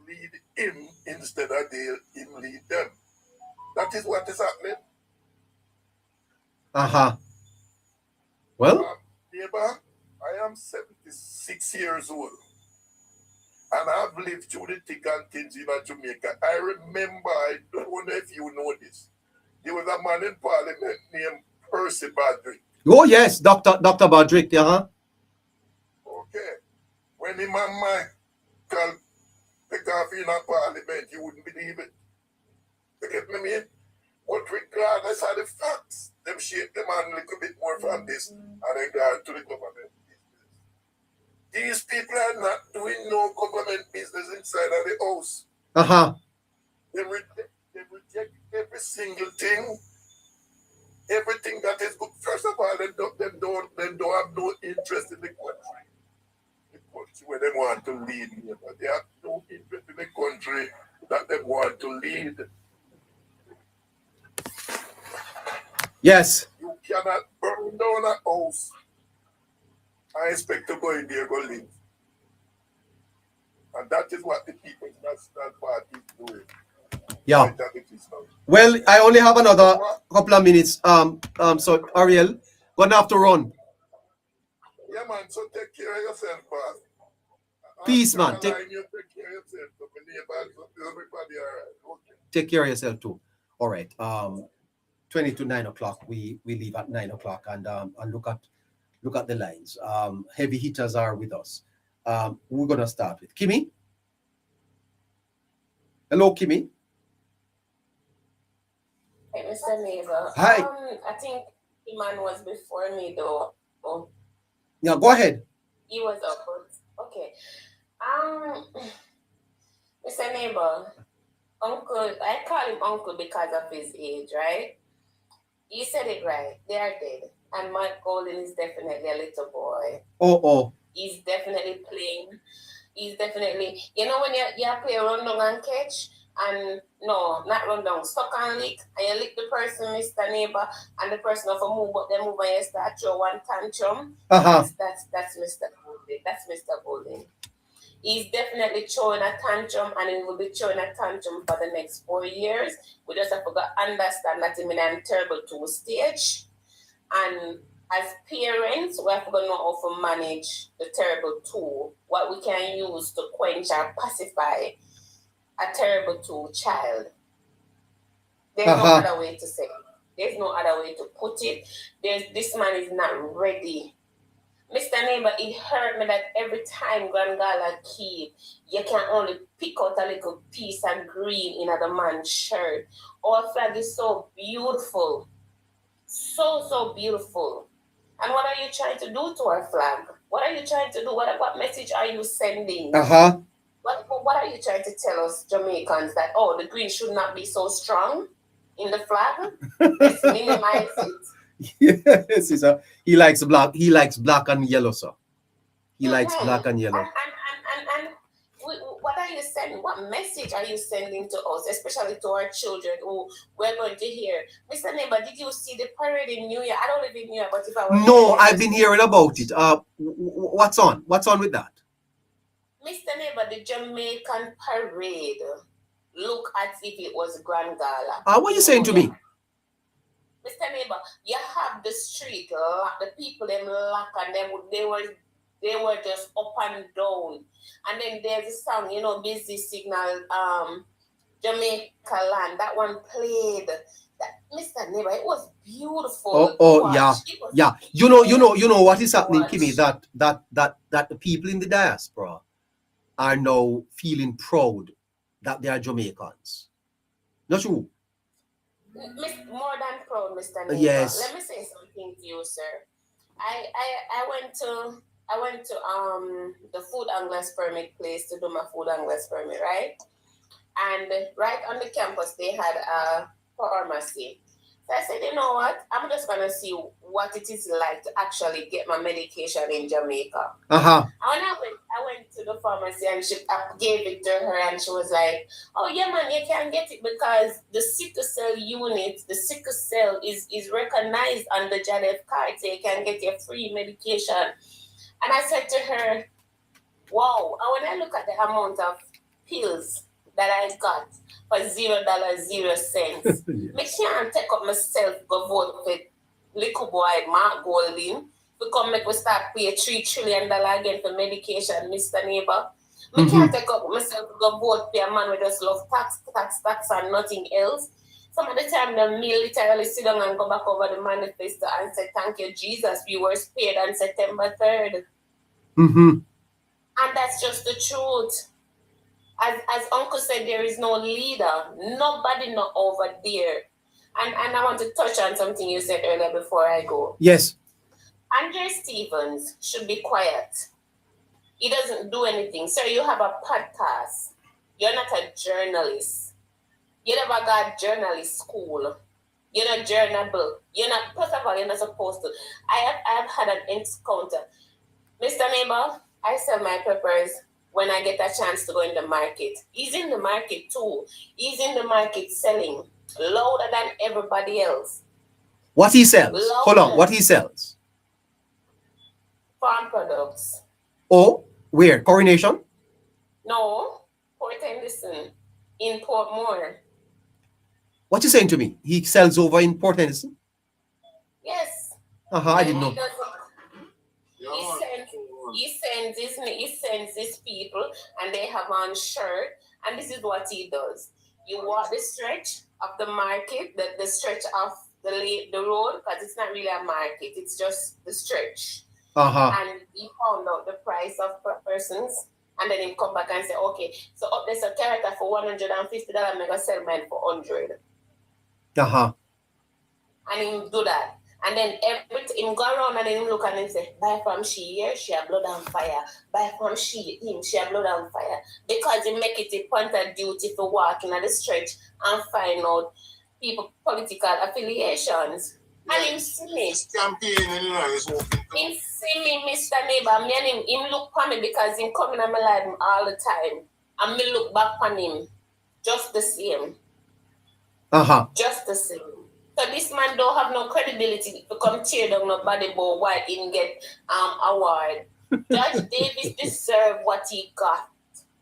S8: lead him instead of him lead them. That is what is happening.
S2: Well,
S8: neighbor, I am 76 years old. And I've lived through the thick and things in Jamaica. I remember, I don't know if you know this, there was a man in Parliament named Percy Badrick.
S2: Oh yes, Dr. Badrick,
S8: Okay. When him and Michael Because if you're in a parliament, you wouldn't believe it. You get me, mean? But regardless of the facts, them shape them on a little bit more from this and regard to the government business. These people are not doing no government business inside of the house. They reject every single thing, everything that is good. First of all, they don't have no interest in the country. The country where they want to lead, but they have no interest in the country that they want to lead.
S2: Yes.
S8: You cannot burn down a house. I expect to go in there go live. And that is what the People's National Party is doing.
S2: Yeah.
S8: Right, that it is now.
S2: Well, I only have another couple of minutes. So Ariel, gonna have to run.
S8: Yeah, man. So take care of yourself, boss.
S2: Peace, man.
S8: You take care of yourself. So everybody, all right. Okay.
S2: Take care of yourself too. All right. 20 to 9 o'clock. We leave at 9 o'clock and look at the lines. Heavy hitters are with us. We're gonna start with Kimmy. Hello, Kimmy.
S9: Hey, Mr. Neighbor.
S2: Hi.
S9: I think the man was before me though. Oh.
S2: Yeah, go ahead.
S9: He was up. Okay. Mr. Neighbor, Uncle, I call him Uncle because of his age, right? You said it right. They are dead. And Mike Golden is definitely a little boy.
S2: Oh.
S9: He's definitely playing. He's definitely, you know, when you play run down and catch, and no, not run down, stuck and lick, and you lick the person, Mr. Neighbor, and the person of a move, but they move and you start throw one tantrum. That's Mr. Golden. That's Mr. Golden. He's definitely throwing a tantrum, and he will be throwing a tantrum for the next 4 years. We just have to understand that he's in a terrible 2 stage. And as parents, we have to know how to manage the terrible 2, what we can use to quench or pacify a terrible 2 child. There's no other way to say it. There's no other way to put it. This man is not ready. Mr. Neighbor, it hurt me that every time Grand Gala kid, you can only pick out a little piece of green in the man's shirt. Our flag is so beautiful. So beautiful. And what are you trying to do to our flag? What are you trying to do? What message are you sending? What are you trying to tell us Jamaicans that, the green should not be so strong in the flag? Let's minimize it.
S2: Yes, he likes black. He likes black and yellow, sir. He likes black and yellow.
S9: And what are you sending? What message are you sending to us, especially to our children who we're going to hear? Mr. Neighbor, did you see the parade in New Year? I don't live in New Year, but if I was...
S2: No, I've been hearing about it. What's on? What's on with that?
S9: Mr. Neighbor, the Jamaican parade look as if it was Grand Gala.
S2: What are you saying to me?
S9: Mr. Neighbor, you have the street lock, the people them lock, and they were just up and down. And then there's a song, Busy Signal, Jamaica Land. That one played. Mr. Neighbor, it was beautiful.
S2: Yeah. You know what is happening, Kimmy? That the people in the diaspora are now feeling proud that they are Jamaicans. Not true.
S9: More than proud, Mr. Neighbor.
S2: Yes.
S9: Let me say something to you, sir. I went to the food anglers permit place to do my food anglers permit, right? And right on the campus they had a pharmacy. So I said, you know what? I'm just gonna see what it is like to actually get my medication in Jamaica. And when I went to the pharmacy and I gave it to her and she was like, oh yeah man, you can get it because the sickle cell unit, the sickle cell is recognized on the JADEF card, so you can get your free medication. And I said to her, wow. And when I look at the amount of pills that I got for $0.00, me can't take up myself go vote with little boy Mark Golding because make we start pay $3 trillion again for medication, Mr. Neighbor. Me can't take up myself go vote pay a man with just love tax and nothing else. Some of the time the me literally sit down and go back over the manifesto and say, thank you, Jesus, we were paid on September 3rd. And that's just the truth. As Uncle said, there is no leader. Nobody not over there. And I want to touch on something you said earlier before I go.
S2: Yes.
S9: Andre Stevens should be quiet. He doesn't do anything. Sir, you have a podcast. You're not a journalist. You never got journalist school. You're not journable. You're not, first of all, you're not supposed to. I have had an encounter. Mr. Neighbor, I sell my peppers when I get a chance to go in the market. He's in the market too. He's in the market selling louder than everybody else.
S2: What he sells?
S9: Louder.
S2: Hold on. What he sells?
S9: Farm products.
S2: Oh, where? Coronation?
S9: No, Port Henderson in Portmore.
S2: What you saying to me? He sells over in Port Henderson?
S9: Yes.
S2: I didn't know.
S9: He sends his people and they have on shirt, and this is what he does. You walk the stretch of the market, the stretch of the road, because it's not really a market, it's just the stretch. And he found out the price of persons, and then he come back and say, okay, so up there's a character for $150, I'm gonna sell mine for 100. And he do that. And then him go around and then him look and him say, buy from she here, she have blood and fire. Buy from she have blood and fire. Because he make it a point of duty for walking at the stretch and find out people political affiliations. And him see me.
S8: This campaign, you know, is working.
S9: Him see me, Mr. Neighbor. Me and him look for me because him coming on my life all the time. And me look back on him. Just the same. Just the same. So this man don't have no credibility to come tear down nobody but why he didn't get award. Judge Davis deserved what he got.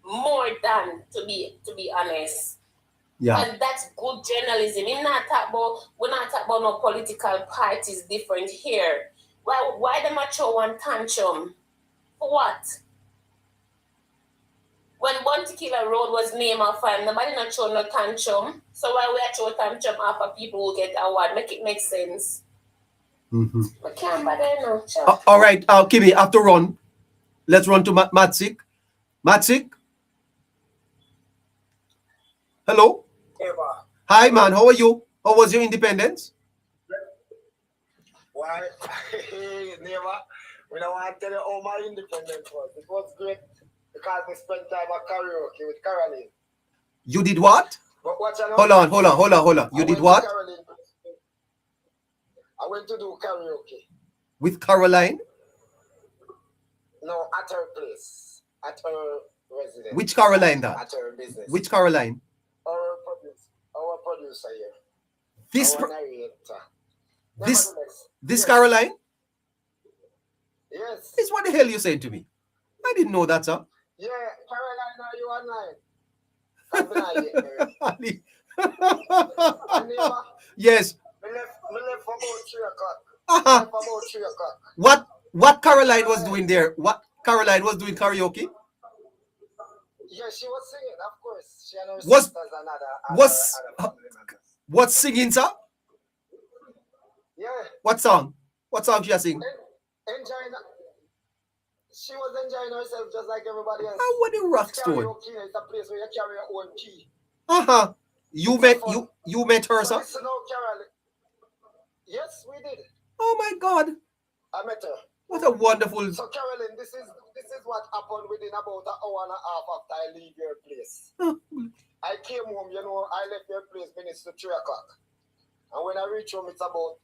S9: More than, to be honest.
S2: Yeah.
S9: And that's good journalism. We're not talking about no political parties different here. Why them a throw one tantrum? For what? When Buntikila Road was named after him, nobody not show no tantrum. So why we throw tantrum after people who get award? Make it make sense. I can't bother no. Sure.
S2: All right, Kimmy, I have to run. Let's run to Matsik. Matsik? Hello?
S10: Eva.
S2: Hi, man. How are you? How was your independence?
S10: Why? Never. We don't want to tell you how my independence was. It was great because we spent time at karaoke with Caroline.
S2: You did what?
S10: But what you know,
S2: Hold on. You did what?
S10: I went to do karaoke.
S2: With Caroline?
S10: No, at her place. At her residence.
S2: Which Caroline that?
S10: At her business.
S2: Which Caroline?
S10: Our producer here.
S2: This
S10: our narrator.
S2: This
S10: yes.
S2: Caroline?
S10: Yes.
S2: This what the hell you saying to me? I didn't know that, sir.
S10: Yeah, Caroline, are you online?
S2: Yes.
S10: We left for about 3 o'clock.
S2: What Caroline was doing there? What Caroline was doing karaoke?
S10: Yeah, she was singing, of course. She and her sisters and other
S2: what's singing, sir?
S10: Yeah.
S2: What song? What song she sing?
S10: Enjoying. She was enjoying herself just like everybody else.
S2: Oh, what a rock stone.
S10: Karaoke is a place where you carry your own key.
S2: You met her, sir?
S10: Listen now, Caroline. Yes, we did.
S2: Oh my God.
S10: I met her.
S2: What a wonderful.
S10: So Caroline, this is what happened within about an hour and a half after I leave your place. I came home, I left your place minutes to 3 o'clock. And when I reach home, it's about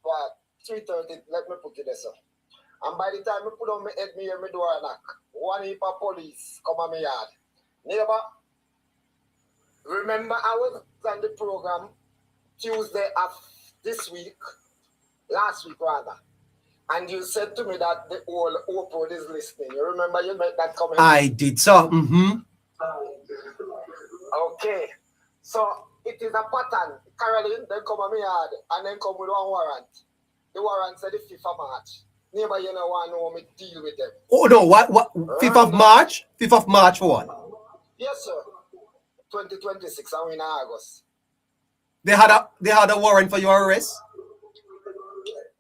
S10: 3:30. Let me put it there, sir. And by the time I put on my head, me hear my door knock. One heap of police come on my yard. Neighbor, remember I was on the program Tuesday of this week, last week rather. And you said to me that the whole Oprah is listening. You remember you made that comment?
S2: I did, sir.
S10: Okay. So it is a pattern. Caroline, then come on my yard and then come with one warrant. The warrant said the 5th of March. Neighbor, you know want to know me deal with them.
S2: Oh no, what 5th of March? 5th of March for what?
S10: Yes, sir. 2026 and we in August.
S2: They had a warrant for your arrest?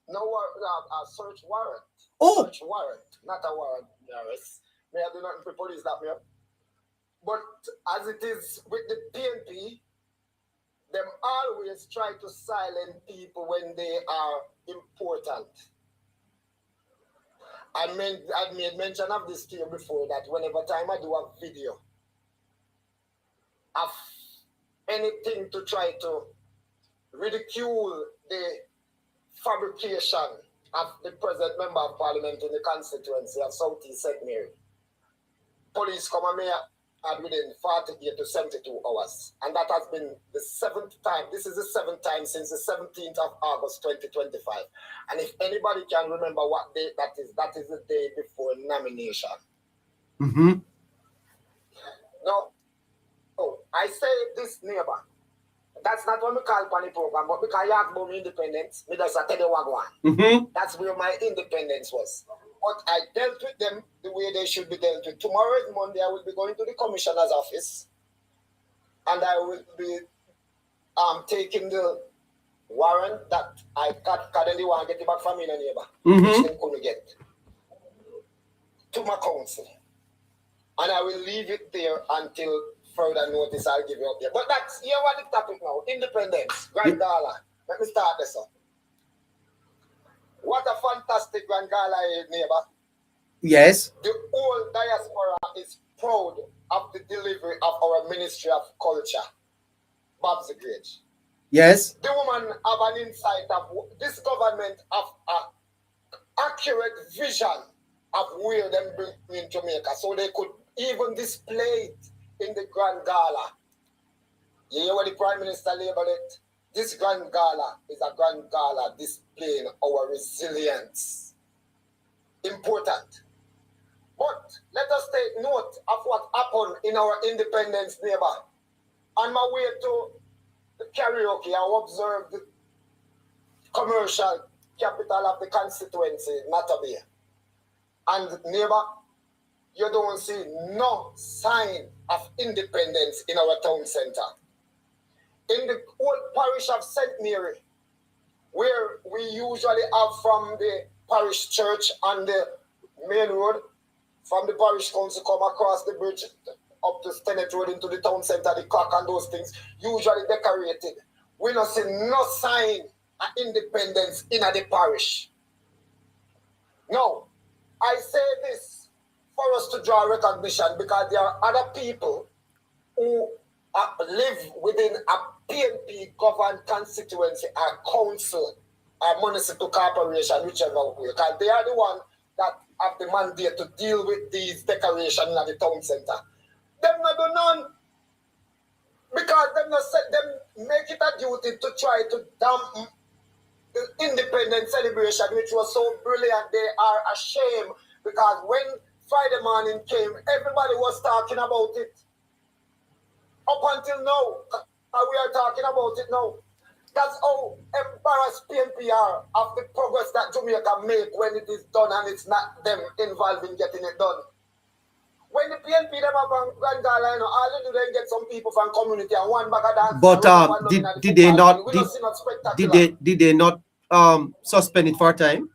S10: No a search warrant.
S2: Oh.
S10: Search warrant, not a warrant arrest. May I do nothing for police that me up. But as it is with the PNP, them always try to silence people when they are important. I made mention of this to you before, that whenever time I do a video of anything to try to ridicule the fabrication of the present member of parliament in the constituency of South East St. Mary, police come and me and within 48 to 72 hours. And that has been the 7th time. This is the 7th time since the 17th of August 2025. And if anybody can remember what day that is the day before nomination.
S2: Mm-hmm.
S10: No, I say this, neighbor. That's not what we call upon the program, but because you ask about my independence, me just tell you what one.
S2: Mm-hmm.
S10: That's where my independence was. But I dealt with them the way they should be dealt with. Tomorrow is Monday. I will be going to the commissioner's office, and I will be taking the warrant that I got. Because they want to get it back from me, neighbor, which they couldn't get, to my council, and I will leave it there until further notice. I'll give you up there. But that's here what the topic now. Independence, Grand Gala. Let me start this up. What a fantastic Grand Gala is, neighbor.
S2: Yes.
S10: The whole diaspora is proud of the delivery of our Ministry of Culture, Babs Gage.
S2: Yes.
S10: The woman have an insight of this government of an accurate vision of where them bring in Jamaica, so they could even display it in the Grand Gala. You hear what the Prime Minister labeled it? This Grand Gala is a Grand Gala displaying our resilience. Important. But let us take note of what happened in our independence, neighbor. On my way to the karaoke, I observed the commercial capital of the constituency, Matabele. And neighbor, you don't see no sign of independence in our town center. In the old parish of St. Mary, where we usually have from the parish church on the main road, from the parish council come across the bridge up to Stenet Road into the town center, the clock and those things, usually decorated. We don't see no sign of independence in the parish. No, I say this for us to draw recognition, because there are other people who live within a PNP governed constituency, a council, a municipal corporation, whichever way, because they are the one that have the mandate to deal with these decorations in the town center. Them not do none, because them not set them make it a duty to try to damp the independence celebration, which was so brilliant. They are ashamed, because when Friday morning came, everybody was talking about it. Up until now, we are talking about it now. That's how embarrassed PNP are of the progress that Jamaica make when it is done and it's not them involved in getting it done. When the PNP them have a Grand Gala, all they do then get some people from community and one bag of dance.
S2: But did they not did they not suspend it for a time?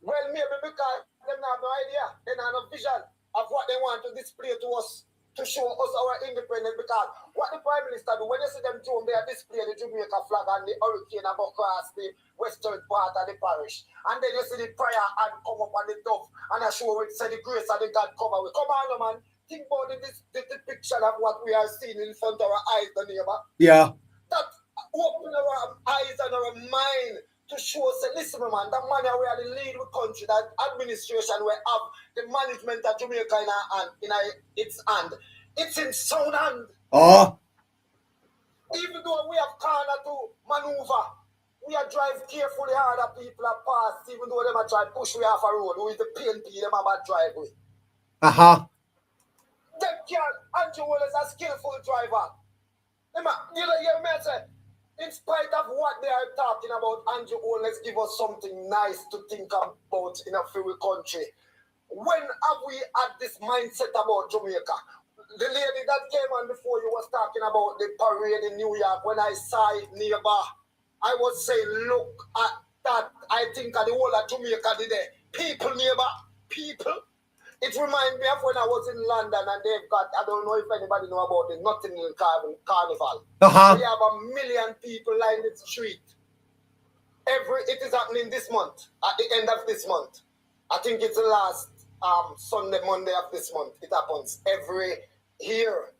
S10: Well, maybe because they have no idea. They have no vision of what they want to display to us, to show us our independence. Because what the Prime Minister do, when you see them two, they display the Jamaica flag and the hurricane and go across the western part of the parish. And then you see the prayer and come up on the dove and I show it, say the grace of the God cover. We come on, man. Think about the picture of what we are seeing in front of our eyes, the neighbor.
S2: Yeah.
S10: That open our eyes and our mind to show us, listen, man, that money we are the lead with country, that administration we have the management of Jamaica in its hand. It's in sound hand.
S2: Oh.
S10: Even though we have corner to maneuver, we are drive carefully hard that people are past, even though they might try to push we off a road, who is the PNP, them have a driveway. Them can't, Andrew Will is a skillful driver. You know, you may say, in spite of what they are talking about, Andrew Owens give us something nice to think about in a free country. When have we had this mindset about Jamaica? The lady that came on before you was talking about the parade in New York. When I saw it nearby, I was saying, look at that. I think the whole of Jamaica did it. People nearby, people. It reminds me of when I was in London and they've got, I don't know if anybody know about the Notting Hill Carnival.
S2: Uh-huh.
S10: We have 1 million people lined the street. It is happening this month, at the end of this month. I think it's the last Sunday, Monday of this month. It happens every year.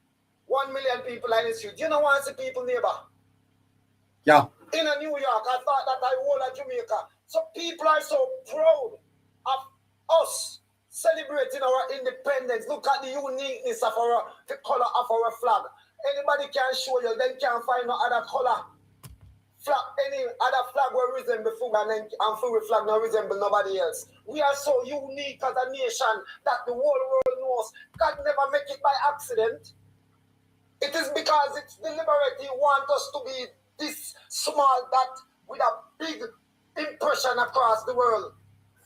S10: 1 million people in the street. You know what I see people neighbor?
S2: Yeah.
S10: In New York, I thought that I whole of Jamaica. So people are so proud of us celebrating our independence. Look at the uniqueness of the color of our flag. Anybody can show you, then can't find no other color. Flag, any other flag will resemble Fug and Fug flag not resemble nobody else. We are so unique as a nation that the whole world knows. God never make it by accident. It is because it's deliberate. He wants us to be this small that with a big impression across the world.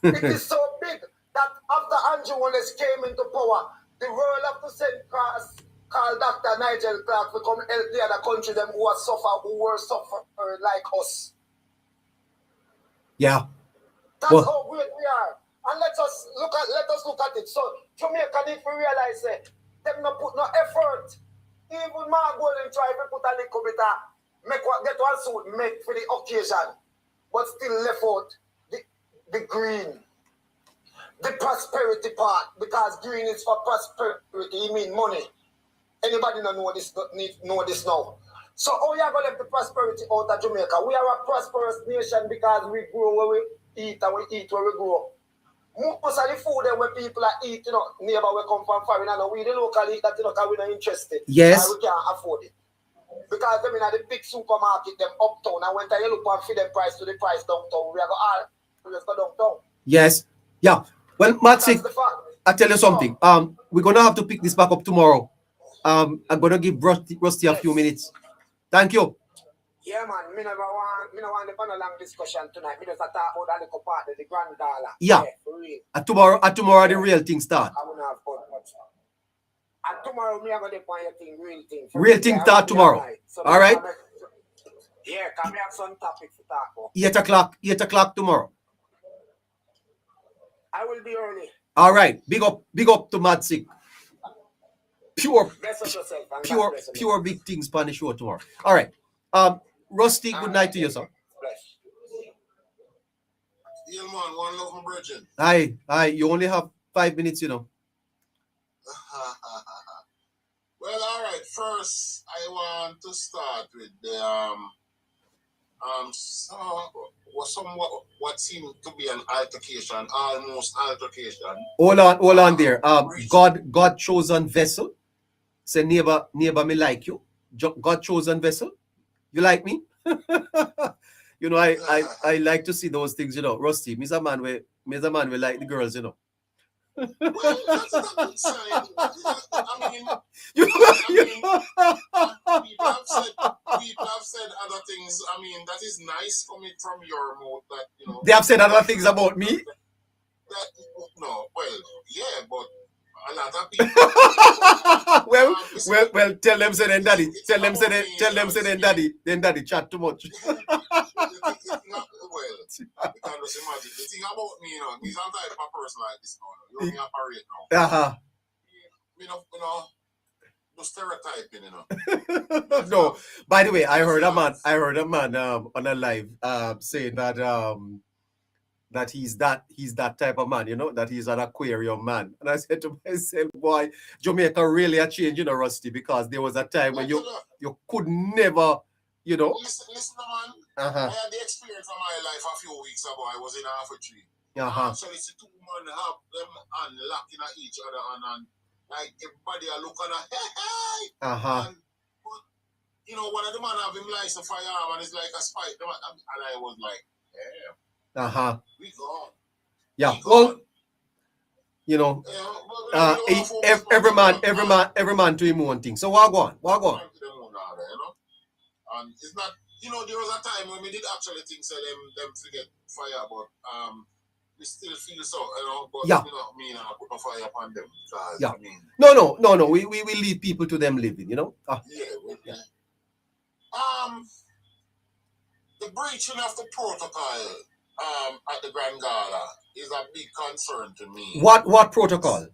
S10: It is so big that after Andrew Wallace came into power, the world have to send call Dr. Nigel Clark to come help the other country them who were suffering like us.
S2: Yeah.
S10: That's how great we are. And let us look at it. So Jamaica need to realize that them not put no effort. Even Margot and try to put a little bit of get one suit make for the occasion, but still left out the green. The prosperity part, because green is for prosperity, you mean money. Anybody don't know this now. So how you gonna let the prosperity out of Jamaica? We are a prosperous nation because we grow where we eat and we eat where we grow. Most of the food that when people are eating, neighbor we come from foreign and we the local eat that because we're not interested.
S2: Yes.
S10: We can't afford it. Because them in the big supermarket, them uptown, and when you look and feed them price to the price downtown, we are let's go downtown.
S2: Yes. Yeah. Well, Matsik, I tell you something. We're gonna have to pick this back up tomorrow. I'm gonna give Rusty a few minutes. Thank you.
S10: Yeah, man. Me no want to have a long discussion tonight. Me just talk about that little part of the grand dollar.
S2: Yeah.
S10: For real.
S2: Tomorrow the real thing start.
S10: I wouldn't have fun much. And tomorrow me are going to point your thing, real thing.
S2: Real thing start tomorrow.
S10: So
S2: all right.
S10: Yeah, can we have some topics to talk about?
S2: 8 o'clock tomorrow.
S10: I will be early.
S2: All right. Big up to Matsik. Pure big things on the show tomorrow. All right. Rusty, good night to you, sir.
S8: Yeah, man, one love, my brethren.
S2: Hi. You only have 5 minutes, you know.
S8: Well, all right. First, I want to start with the what seemed to be an altercation, almost altercation.
S2: Hold on there. God chosen vessel. Say neighbor, me like you. God chosen vessel. You like me? You know, I like to see those things, you know. Rusty, me's a man we like the girls, you know.
S8: Well, that's a good sign. I mean, people have said other things. I mean, that is nice coming from your mouth. That you know.
S2: They have said other things about me.
S8: No, well, yeah, but a lot of people.
S2: well, tell them say then daddy. Tell them say then daddy chat too much.
S8: Well, you can just imagine the thing about me, you know, he's not type of person like this now. You know, me operate now.
S2: Uh-huh.
S8: You know, no stereotyping, you know.
S2: No. By the way, I heard a man on a live saying that he's that type of man, you know, that he's an aquarium man. And I said to myself, boy, Jamaica really a change, you know, Rusty, because there was a time when you could never, you know.
S8: Listen, man. I had the experience of my life a few weeks ago. I was in half a tree. So it's two men have them and locking at each other and like everybody are looking at hey. And, but, you know, one of the man have him lights a firearm and it's like a spike. And I was like, yeah. We gone.
S2: Yeah. Well, you know, every man to him own thing. So what go on?
S8: And it's not, you know, there was a time when we did actually think so them to get fire, but we still feel so, you know, but
S2: yeah.
S8: You know, me I put no fire upon them.
S2: Yeah.
S8: I mean,
S2: no. We leave people to them living, you know.
S8: Yeah. The breaching of the protocol at the Grand Gala is a big concern to me.
S2: What protocol?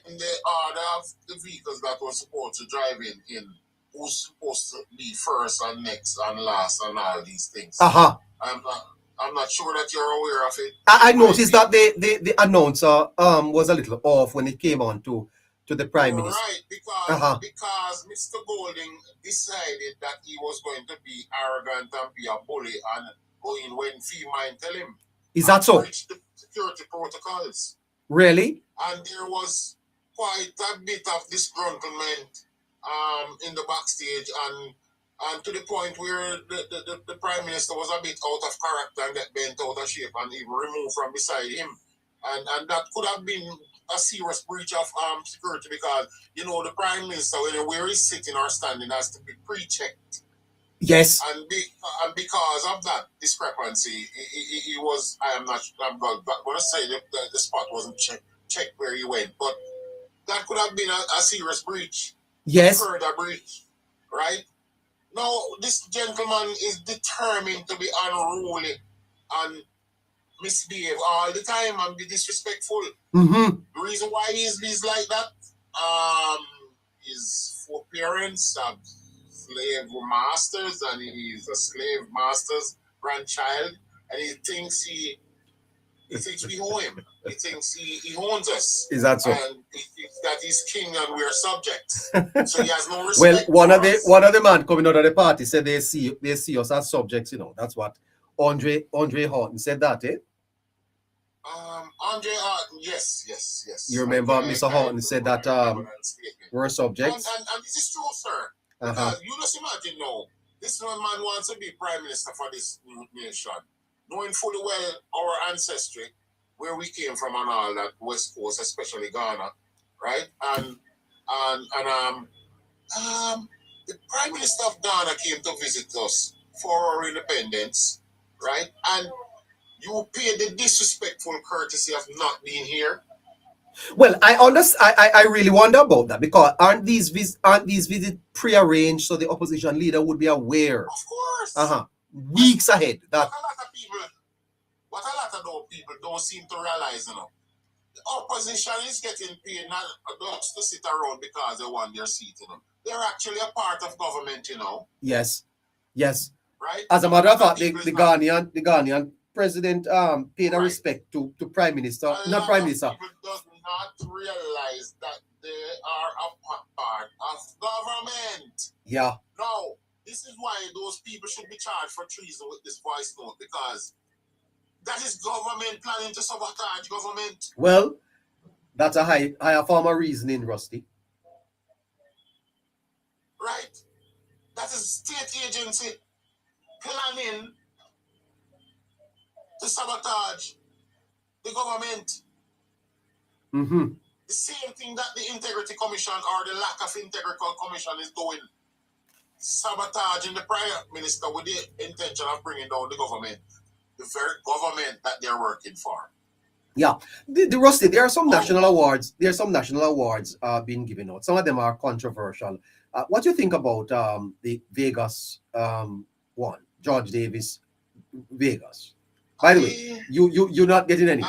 S8: in the order of the vehicles that were supposed to drive in who's supposed to be first and next and last and all these things. I'm not sure that you're aware of it.
S2: I noticed that the announcer was a little off when it came on to the Prime Minister.
S8: Right, because Mr. Golding decided that he was going to be arrogant and be a bully and go in when FEMA tell him.
S2: Is that so?
S8: Breach the security protocols.
S2: Really?
S8: And there was quite a bit of disgruntlement in the backstage and to the point where the Prime Minister was a bit out of character and get bent out of shape and even removed from beside him. And that could have been a serious breach of security because, you know, the Prime Minister, where he's sitting or standing, has to be pre-checked.
S2: Yes.
S8: And because of that discrepancy, he was, I'm going to say the spot wasn't checked where he went, but that could have been a serious breach.
S2: Yes.
S8: Further breach, right? Now, this gentleman is determined to be unruly and misbehave all the time and be disrespectful.
S2: Mm-hmm.
S8: The reason why he's like that, his four parents are slave masters and he's a slave master's grandchild and he thinks we owe him. He thinks he owns us.
S2: Is that so?
S8: And he thinks that he's king and we're subjects. So he has no respect.
S2: Well, one of the man coming out of the party said they see us as subjects, you know. That's what Andre Horton said that, eh?
S8: Andre Horton, yes.
S2: You remember Mr. Horton said that we're subjects?
S8: And this is true, sir. Because you just imagine now, this man wants to be Prime Minister for this nation, knowing fully well our ancestry, where we came from and all that, West Coast, especially Ghana, right? And the Prime Minister of Ghana came to visit us for our independence, right? And you pay the disrespectful courtesy of not being here.
S2: Well, I really wonder about that because aren't these visits prearranged so the opposition leader would be aware?
S8: Of course.
S2: Weeks ahead. That
S8: what a lot of those people don't seem to realize, you know. The opposition is getting paid not just to sit around because they want their seat, you know. They're actually a part of government, you know.
S2: Yes.
S8: Right?
S2: As a matter of fact, the Ghanaian president paid a respect to Prime Minister, not Prime Minister.
S8: People does not realize that they are a part of government.
S2: Yeah.
S8: No, this is why those people should be charged for treason with this voice note because that is government planning to sabotage government.
S2: Well, that's a higher form of reasoning, Rusty.
S8: Right? That is state agency planning to sabotage the government.
S2: Mm-hmm.
S8: The same thing that the Integrity Commission or the lack of Integrity Commission is doing. Sabotaging the Prime Minister with the intention of bringing down the government. The very government that they're working for.
S2: Yeah. The Rusty, there are some national awards. There are some national awards being given out. Some of them are controversial. What do you think about the Vegas one? George Davis Vegas. By the way, you're not getting any.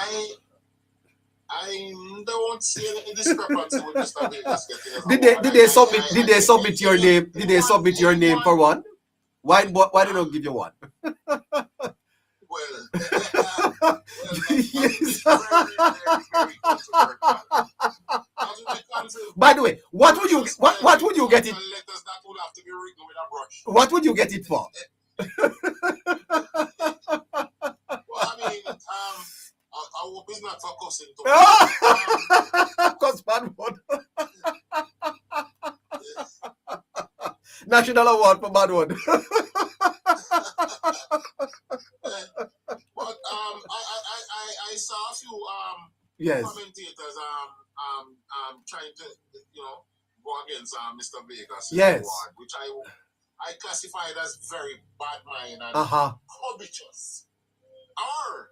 S8: I don't see any discrepancy with Mr. Vegas getting
S2: Did they submit your name? Did they submit your name for one? Why they don't give you one? By the way, what would you get it? What would you get it for?
S8: I hope it's not for cussing too.
S2: Cause bad word. National award for bad word.
S8: But I saw a few commentators trying to go against Mr. Vegas award, which I classified as very bad mind and covetous. Or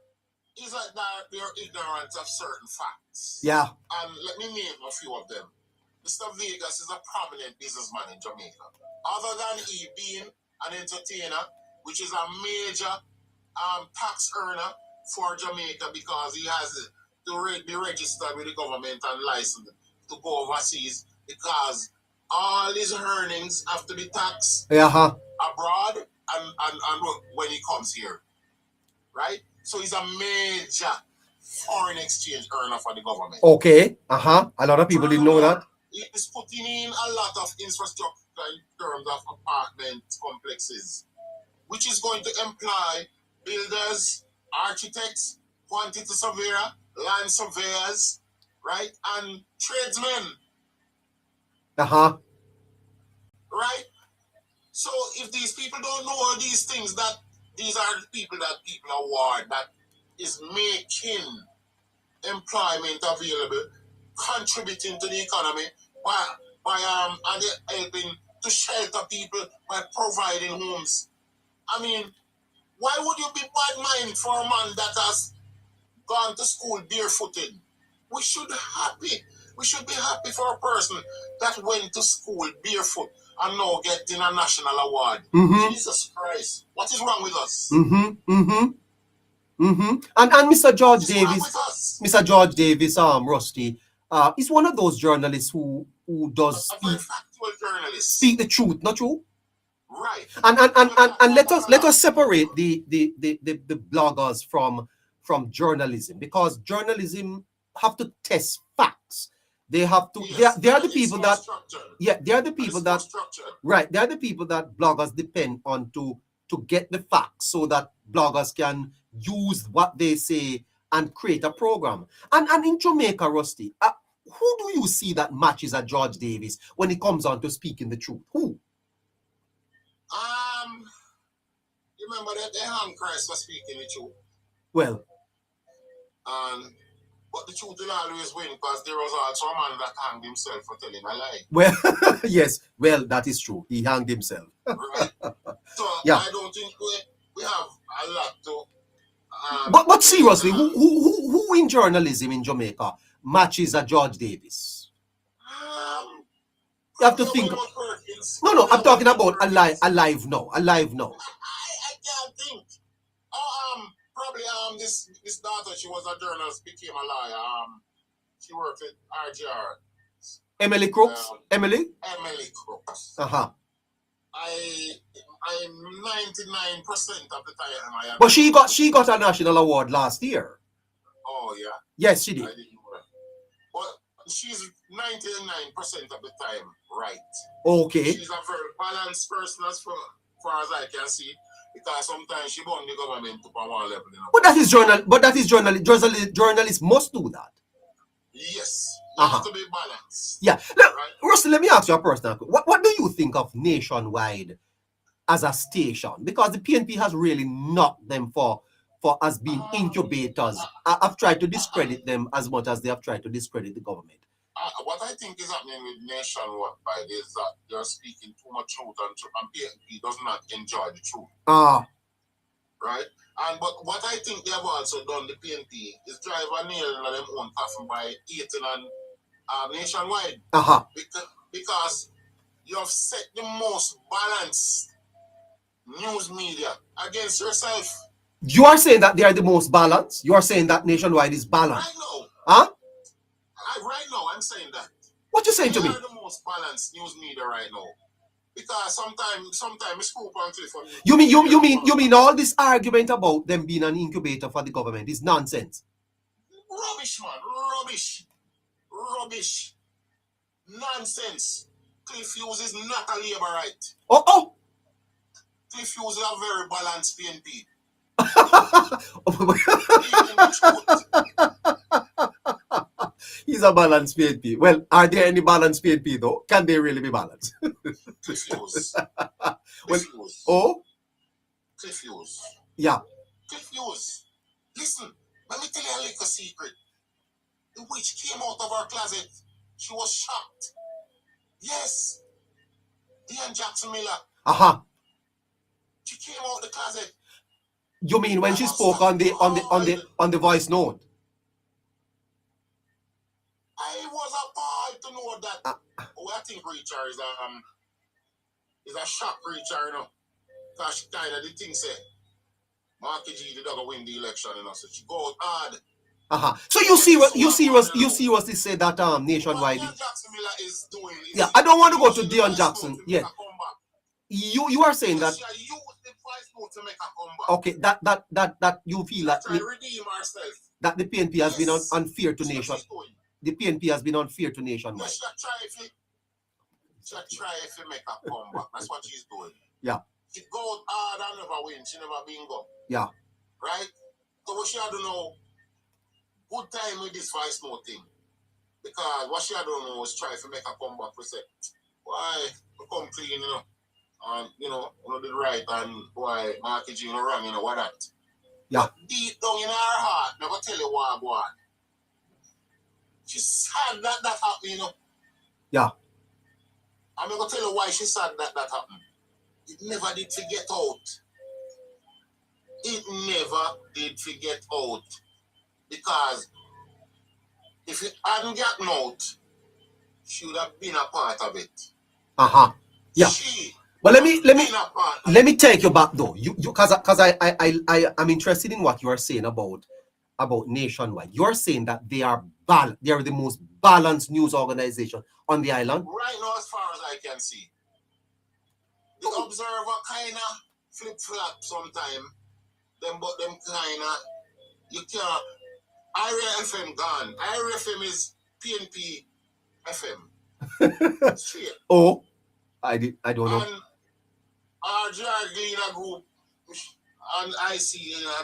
S8: is that they're ignorant of certain facts.
S2: Yeah.
S8: And let me name a few of them. Mr. Vegas is a prominent businessman in Jamaica. Other than he being an entertainer, which is a major tax earner for Jamaica because he has
S5: be registered with the government and licensed to go overseas because all his earnings have to be taxed abroad and when he comes here, right? So he's a major foreign exchange earner for the government.
S2: Okay. A lot of people didn't know that.
S5: He's putting in a lot of infrastructure in terms of apartment complexes, which is going to employ builders, architects, quantity surveyor, land surveyors, right, and tradesmen. Right? So if these people don't know all these things, that these are the people that people award that is making employment available, contributing to the economy by and helping to shelter people by providing homes. I mean, why would you be bad-minded for a man that has gone to school barefooted? We should be happy for a person that went to school barefoot and now getting a national award. Jesus Christ, what is wrong with us?
S2: And Mr. George Davis, Mr. George Davis, Rusty, is one of those journalists who does speak the truth, not true?
S5: Right.
S2: And let us separate the bloggers from journalism, because journalism have to test facts. They have to. Yes, they are the people that. Yeah, they are the people that. Right, they are the people that bloggers depend on to get the facts, so that bloggers can use what they say and create a program. And in Jamaica, Rusty, who do you see that matches a George Davis when it comes on to speaking the truth? Who?
S5: You remember that the hand Christ was speaking the truth?
S2: Well.
S5: But the truth will always win, because there was also a man that hanged himself for telling a lie.
S2: Well, yes, well, that is true. He hanged himself.
S5: Right. So yeah. I don't think we have a lot to.
S2: But seriously, who in journalism in Jamaica matches a George Davis? You have to think. No, I'm talking about alive now.
S5: I can't think. Probably this daughter, she was a journalist, became a lawyer. She worked at RGR.
S2: Emily Crooks. Emily
S5: Crooks.
S2: I'm
S5: 99% of the time.
S2: But she got a national award last year.
S5: Oh yeah.
S2: Yes, she did.
S5: I didn't know that. But she's 99% of the time right.
S2: Okay.
S5: She's a very balanced person as far as I can see. Because sometimes she won the government to power level.
S2: But that is journalists must do that.
S5: Yes. You have to be balanced.
S2: Yeah. Now, right? Rusty, let me ask you a personal question. What do you think of Nationwide as a station? Because the PNP has really knocked them for as being incubators. I've tried to discredit them as much as they have tried to discredit the government.
S5: What I think is happening with Nationwide is that they're speaking too much truth, and PNP does not enjoy the truth. Right? But what I think they have also done, the PNP, is drive a nail in their own coffin by eating on Nationwide. Because you have set the most balanced news media against yourself.
S2: You are saying that they are the most balanced? You are saying that Nationwide is balanced?
S5: Right now. Right now, I'm saying that.
S2: What you saying to me?
S5: They are the most balanced news media right now. Because sometimes it's scoop on cliff.
S2: You mean all this argument about them being an incubator for the government is nonsense?
S5: Rubbish, man. Rubbish. Nonsense. Cliff Hughes is not a Labourite.
S2: Oh.
S5: Cliff Hughes is a very balanced PNP.
S2: He's a balanced PNP. Well, are there any balanced PNP though? Can they really be balanced?
S5: Cliff Hughes.
S2: Oh?
S5: Cliff Hughes.
S2: Yeah.
S5: Cliff Hughes. Listen, let me tell you a little secret. The witch came out of her closet. She was shocked. Yes. Diane Jackson Miller. She came out the closet.
S2: You mean when she spoke on the voice note?
S5: I was appalled to know that. I think Richard is a shock Richard, you know. Because she kind of the thing say, Marky G, the dog win the election, you know. So she go out hard.
S2: So you see what they say that nationwide.
S8: What Jackson Miller is doing is
S2: Yeah, I don't want to go to Dion Jackson. Yeah. You are saying that.
S8: Use the voice note to make a comeback.
S2: Okay, that you feel that
S8: redeem ourselves.
S2: That the PNP has been unfair to nation. The PNP has been unfair to nationwide.
S8: She try if you make a comeback. That's what she's doing.
S2: Yeah.
S8: She go hard and never win. She never bingo.
S2: Yeah.
S8: Right? So what she had to know, good time with this voice note thing. Because what she had to know was try to make a comeback. We say, why come clean, you know? And, you know, did right and why marketing wrong, you know, what that.
S2: Yeah.
S8: But deep down in her heart, never tell you what go on. She's sad that happened, you know.
S2: Yeah.
S8: I'm going to tell you why she's sad that happened. It never did forget out. It never did forget out. Because if it hadn't gotten out, she would have been a part of it.
S2: Yeah. But let me take you back though. You because I am interested in what you are saying about nationwide. You're saying that they are the most balanced news organization on the island.
S8: Right now, as far as I can see, the Observer kind of flip flop sometime. Them kind of you can't. IRA FM gone. IRA FM is PNP FM. Straight.
S2: Oh, I don't know.
S8: And RGR Gleaner Group and IC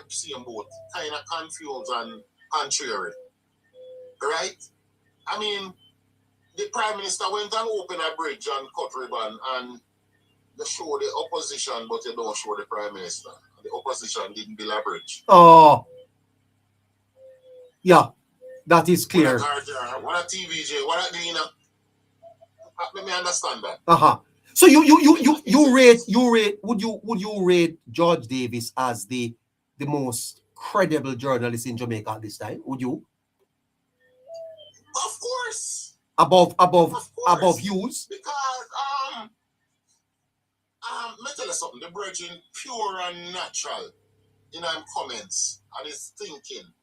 S8: same boat, kind of confused and contrary. Right? I mean, the Prime Minister went and opened a bridge and cut ribbon and they show the opposition, but they don't show the Prime Minister. The opposition didn't build a bridge.
S2: Oh. Yeah, that is clear.
S8: What a TVJ, what a Gleaner. Let me understand that.
S2: So you rate would you rate George Davis as the most credible journalist in Jamaica at this time? Would you?
S8: Of course.
S2: Above Hughes?
S8: Because let me tell you something, the virgin pure and natural in his comments and his thinking.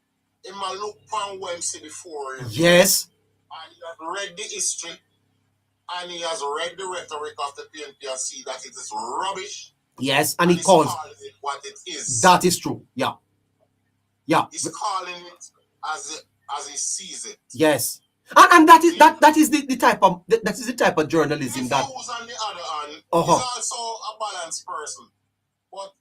S8: In my look on Wednesday before him.
S2: Yes.
S8: And he has read the history and he has read the rhetoric of the PNP and see that it is rubbish.
S2: Yes, and he calls
S8: it what it is.
S2: That is true. Yeah. Yeah.
S8: He's calling it as he sees it.
S2: Yes. And that is the type of journalism that
S8: Hughes on the other hand is also a balanced person. But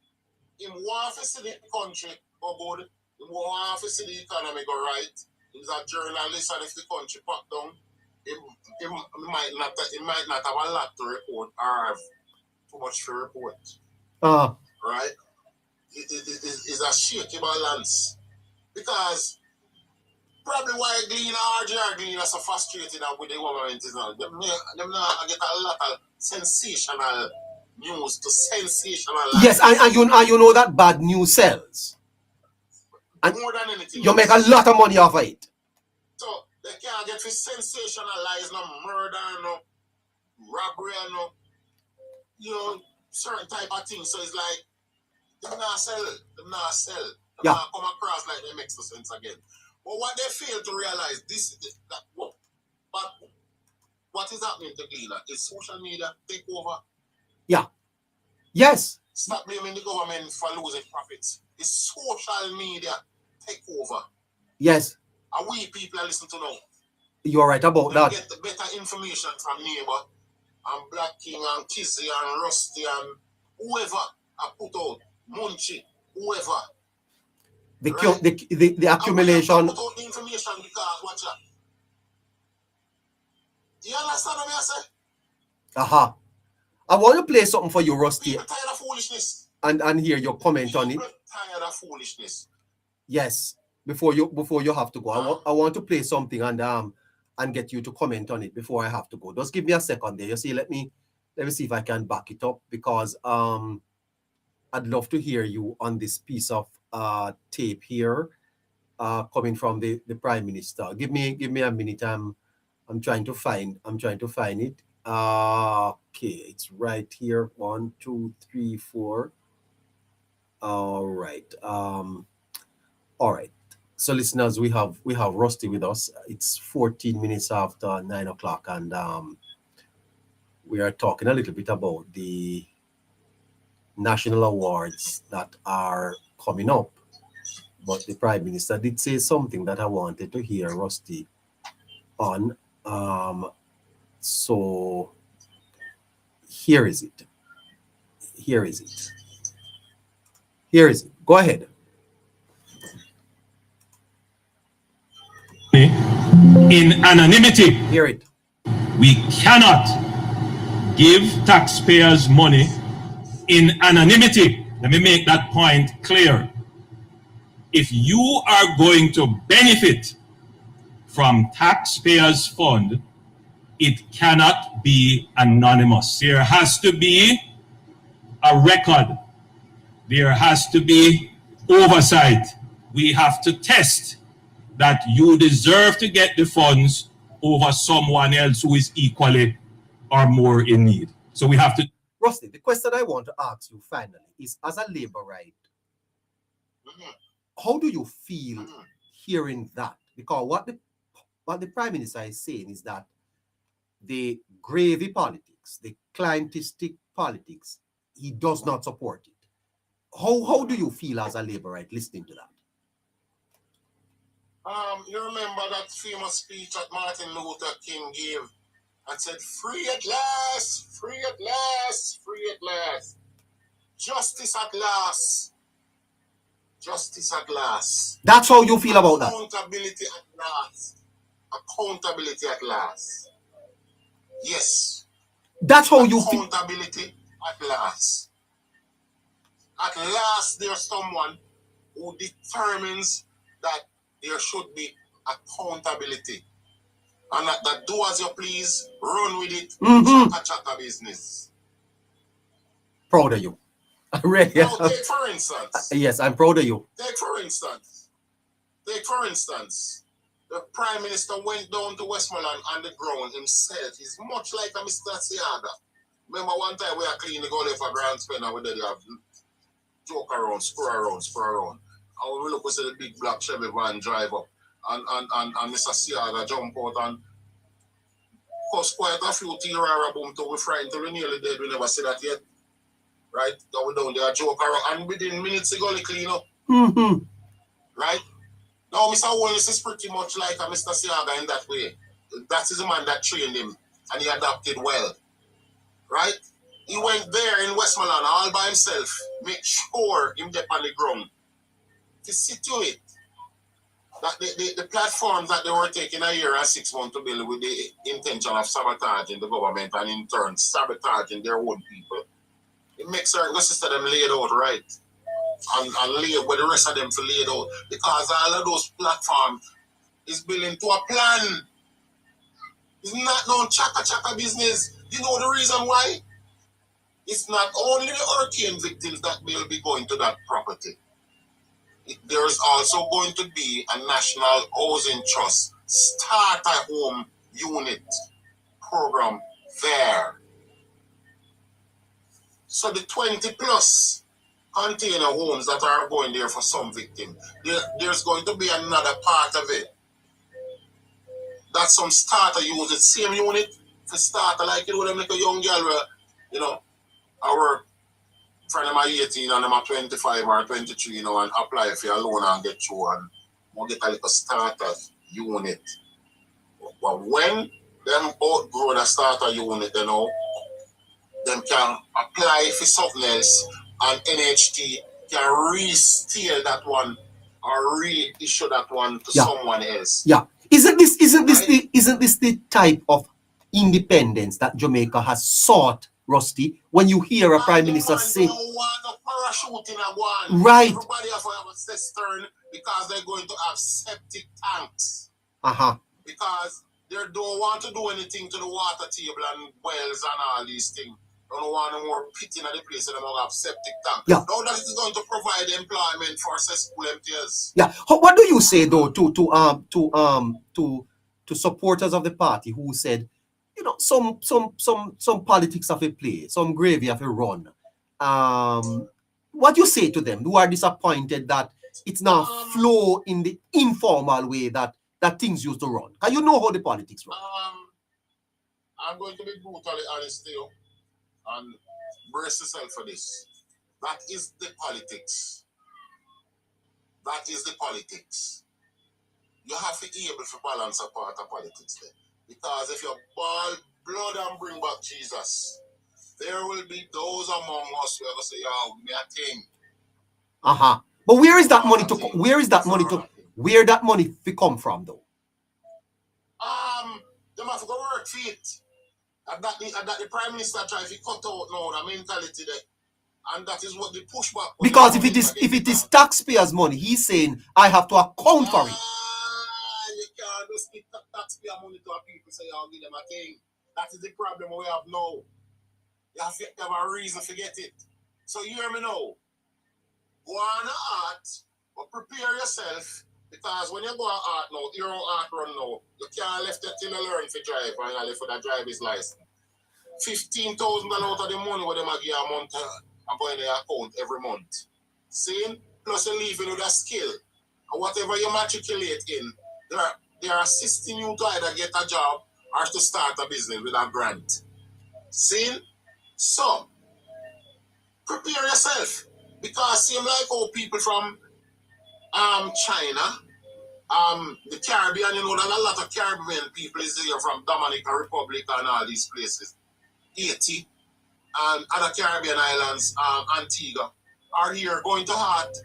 S8: in one to see the country go good, in one to see the economy go right, he's a journalist and if the country packed down, he might not have a lot to report or have too much to report. Right? It is a shaky balance. Because probably why RGR are so frustrated with the government is now. Them not get a lot of sensational news to sensationalize.
S2: Yes, and you know that bad news sells. And
S8: more than anything.
S2: You make a lot of money off of it.
S8: So they can't get to sensationalize no murder, no robbery, no certain type of things. So it's like them not sell. Them not come across like they make no sense again. But what they fail to realize but what is happening to Gleaner is social media take over.
S2: Yeah. Yes.
S8: Stop blaming the government for losing profits. It's social media take over.
S2: Yes.
S8: And we people are listening to now.
S2: You're right about that.
S8: Get the better information from Neighbour and Black King and Kizzy and Rusty and whoever I put out, Munchie, whoever.
S2: The accumulation.
S8: Put out the information because watch that. You understand what I say?
S2: I want to play something for you, Rusty.
S8: People tired of foolishness.
S2: And hear your comment on it.
S8: Tired of foolishness.
S2: Yes. Before you have to go. I want to play something and get you to comment on it before I have to go. Just give me a second there. You see, let me see if I can back it up because I'd love to hear you on this piece of tape here coming from the Prime Minister. Give me a minute. I'm trying to find it. Okay, it's right here. 1, 2, 3, 4. All right. So, listeners, we have Rusty with us. It's 14 minutes after 9 o'clock, and we are talking a little bit about the national awards that are coming up. But the Prime Minister did say something that I wanted to hear Rusty on. So here is it. Here is it. Here is it. Go ahead.
S4: In anonymity.
S2: Hear it.
S4: We cannot give taxpayers money in anonymity. Let me make that point clear. If you are going to benefit from taxpayers' fund, it cannot be anonymous. There has to be a record. There has to be oversight. We have to test that you deserve to get the funds over someone else who is equally or more in need. So we have to.
S2: Rusty, the question I want to ask you finally is, as a Labourite, how do you feel hearing that? Because what the Prime Minister is saying is that the gravy politics, the clientistic politics, he does not support it. How do you feel as a Labourite listening to that?
S10: You remember that famous speech that Martin Luther King gave and said, "Free at last, free at last, free at last. Justice at last. Justice at last."
S2: That's how you feel about that?
S10: Accountability at last. Accountability at last. Yes.
S2: That's how you feel.
S10: Accountability at last. At last, there's someone who determines that there should be accountability. And that do as you please, run with it, chaka business.
S2: Proud of you. Really?
S10: Now, take for instance.
S2: Yes, I'm proud of you.
S10: Take for instance, the Prime Minister went down to Westmoreland on the ground himself. He's much like a Mr. Siaga. Remember one time we are cleaning the gully for Grand Spin and we did have joke around, screw around. And we look, we see the big black Chevy van drive up. And Mr. Siaga jump out and cause quite a few tear boom to we frightened till we nearly dead. We never see that yet. Right? That we down there joke around. And within minutes the gully clean up. Right? Now Mr. Wallace is pretty much like a Mr. Siaga in that way. That is the man that trained him and he adapted well. Right? He went there in Westmoreland all by himself, make sure him there on the ground to situate that the platforms that they were taking a year and 6 months to build with the intention of sabotaging the government and in turn sabotaging their own people. It makes certain sister them laid out right and lay where the rest of them for laid out because all of those platforms is building to a plan. It's not no chaka business. You know the reason why? It's not only the hurricane victims that will be going to that property. There's also going to be a National Housing Trust Starter Home Unit program there. So the 20 plus container homes that are going there for some victims, there's going to be another part of it. That some starter use the same unit for starter like it would make a young girl where, you know, our friend of my 18 and I'm 25 or 23, you know, and apply for a loan and get through and we'll get a little starter unit. But when them outgrow the starter unit, you know, them can apply for something else and NHT can re-steal that one or reissue that one to someone else.
S2: Yeah. Isn't this the type of independence that Jamaica has sought, Rusty? When you hear a Prime Minister say, right,
S10: everybody have a cistern because they're going to have septic tanks. Because they don't want to do anything to the water table and wells and all these things. They don't want no more pit in the place and they don't have septic tanks.
S2: Yeah.
S10: Now that is going to provide employment for cesspool employees.
S2: Yeah. What do you say though to supporters of the party who said, you know, some politics have a play, some gravy have a run? What do you say to them who are disappointed that it's now flow in the informal way that things used to run. Can you know how the politics run?
S11: I'm going to be brutally honest to you and brace yourself for this. That is the politics. That is the politics. You have to be able to balance a part of politics there. Because if you ball blood and bring back Jesus, there will be those among us who are going to say, "Oh, me a thing."
S2: But where is that money to? Where that money to come from though?
S11: They have to go work for it. And that the Prime Minister tries to cut out now the mentality there. And that is what the pushback.
S2: Because if it is taxpayers' money, he's saying I have to account for it.
S11: You can't just give taxpayer money to people say I'll give them a thing. That is the problem we have now. You have to have a reason to get it. So you hear me now. Go on art, but prepare yourself, because when you go on art now, your own art run now, you can't left it till you learn to drive finally for that driver's license. $15,000 out of the money where they give you a month and go in your account every month. See? Plus you're leaving with a skill. And whatever you matriculate in, they're assisting you to either get a job or to start a business with a grant. See? So, prepare yourself. Because seem like how people from China, the Caribbean, you know that a lot of Caribbean people is there from Dominican Republic and all these places. Haiti and other Caribbean islands, Antigua, are here going to heart,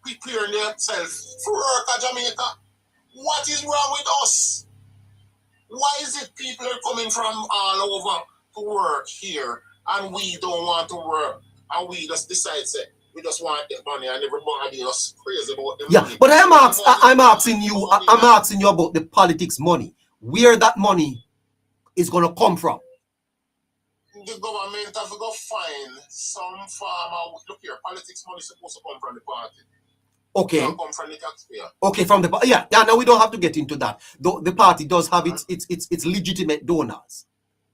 S11: preparing themselves for work at Jamaica. What is wrong with us? Why is it people are coming from all over to work here and we don't want to work and we just decide say, we just want the money and everybody is crazy about the money.
S2: But I'm asking you about the politics money. Where that money is gonna come from?
S11: The government have to go find some farmer. Look here, politics money is supposed to come from the party.
S2: Okay.
S11: It come from the taxpayer.
S2: Okay, from the yeah. Now we don't have to get into that. The party does have its legitimate donors.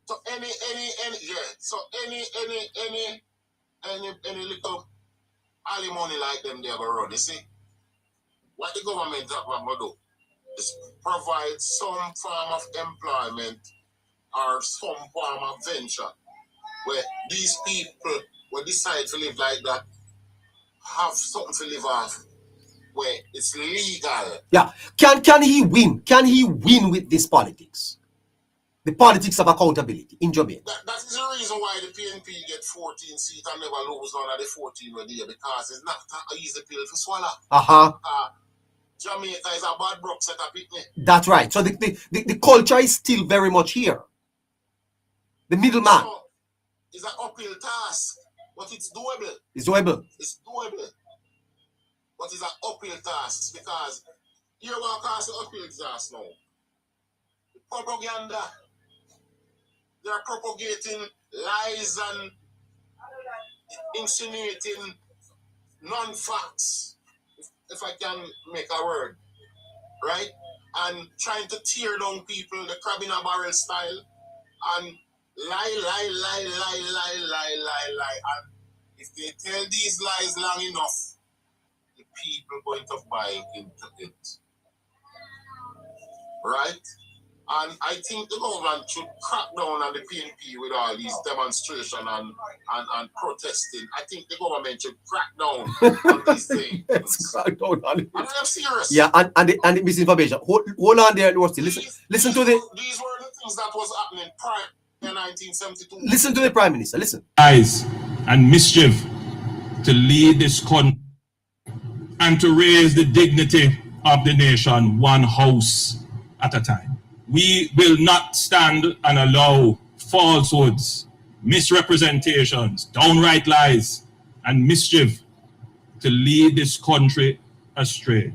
S11: So any little alimony like them they have a run. You see, what the government have to do is provide some form of employment or some form of venture where these people will decide to live like that, have something to live off, where it's legal.
S2: Yeah. Can he win? Can he win with this politics? The politics of accountability in Jamaica.
S11: That is the reason why the PNP get 14 seats and never lose none of the 14 were there, because it's not an easy pill to swallow. Jamaica is a bad broke set of picnic.
S2: That's right. So the culture is still very much here. The middleman.
S11: So, it's an uphill task, but it's doable.
S2: It's doable.
S11: It's doable. But it's an uphill task, because you're going to cause an uphill task now. The propaganda, they're propagating lies and insinuating non-facts, if I can make a word, right? And trying to tear down people, the crab in a barrel style, and lie. And if they tell these lies long enough, the people going to buy into it. Right? And I think the government should crack down on the PNP with all these demonstrations and protesting. I think the government should crack down on these things.
S2: Crack down on it.
S11: I'm serious.
S2: Yeah, and the misinformation. Hold on there, Rusty. Listen to the.
S11: These were the things that was happening prior to 1972.
S2: Listen to the Prime Minister. Listen.
S4: Lies and mischief to lead this country and to raise the dignity of the nation one house at a time. We will not stand and allow falsehoods, misrepresentations, downright lies, and mischief to lead this country astray.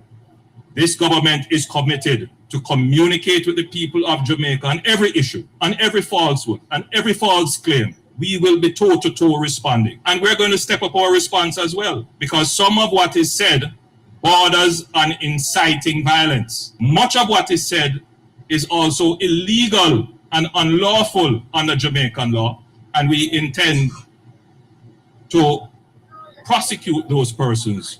S4: This government is committed to communicate with the people of Jamaica on every issue, on every falsehood, on every false claim. We will be toe-to-toe responding. And we're going to step up our response as well, because some of what is said borders on inciting violence. Much of what is said is also illegal and unlawful under Jamaican law, and we intend to prosecute those persons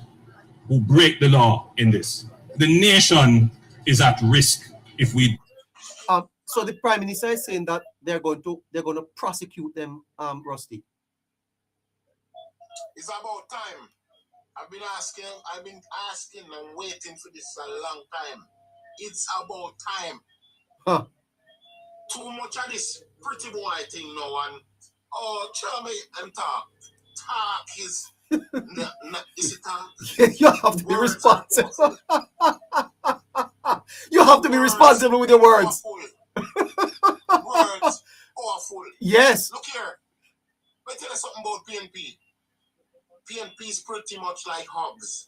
S4: who break the law in this. The nation is at risk if we.
S2: So the Prime Minister is saying that they're going to prosecute them, Rusty.
S11: It's about time. I've been asking and waiting for this a long time. It's about time.
S2: Huh.
S11: Too much of this pretty boy thing now, and tell me and talk. Talk is is it talk?
S2: You have to be responsible. You have to be responsible with your words.
S11: Words awful.
S2: Yes.
S11: Look here. Let me tell you something about PNP. PNP is pretty much like hogs.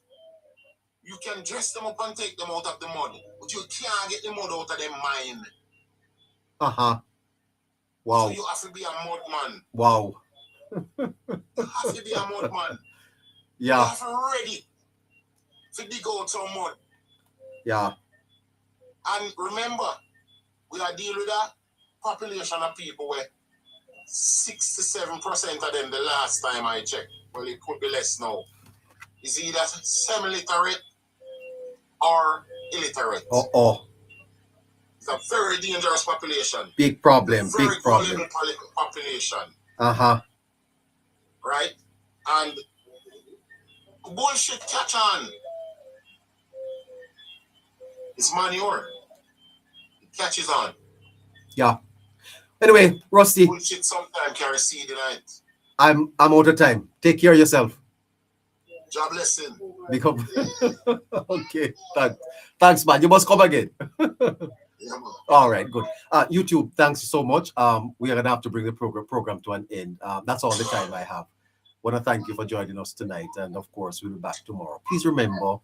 S11: You can dress them up and take them out of the mud, but you can't get the mud out of their mind.
S2: Uh-huh. Wow.
S11: So you have to be a mud man.
S2: Wow.
S11: You have to be a mud man.
S2: Yeah.
S11: You have to ready to dig out some mud.
S2: Yeah.
S11: And remember, we are dealing with a population of people where 67% of them, the last time I checked, well, it could be less now, is either semi-literate or illiterate. It's a very dangerous population.
S2: Big problem.
S11: Very
S2: Big problem.
S11: population.
S2: Uh-huh.
S11: Right? And bullshit catch on. It's manure. It catches on.
S2: Yeah. Anyway, Rusty.
S11: Bullshit sometimes carry seed in it.
S2: I'm out of time. Take care of yourself.
S11: Job lesson.
S2: Become okay. Thanks, man. You must come again.
S11: Yeah, man.
S2: All right, good. YouTube, thanks so much. We are gonna have to bring the program to an end. That's all the time I have. Want to thank you for joining us tonight, and of course, we'll be back tomorrow. Please remember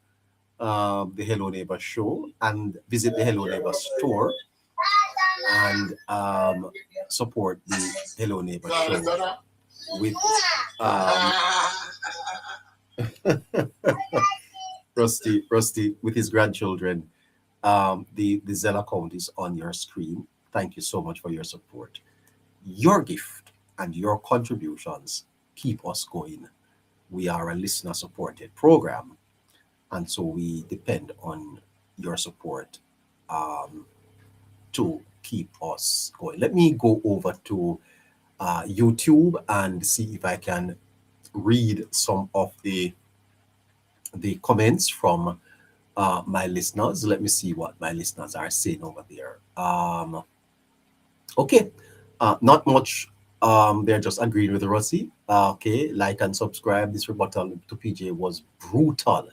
S2: the Hello Neighbor Show and visit the Hello Neighbor store and support the Hello Neighbor Show with Rusty with his grandchildren. The Zelle account is on your screen. Thank you so much for your support. Your gift and your contributions keep us going. We are a listener supported program, and so we depend on your support to keep us going. Let me go over to YouTube and see if I can read some of the comments from my listeners. Let me see what my listeners are saying over there. Okay, not much. They're just agreeing with Rossi. Okay, like and subscribe. This rebuttal to PJ was brutal.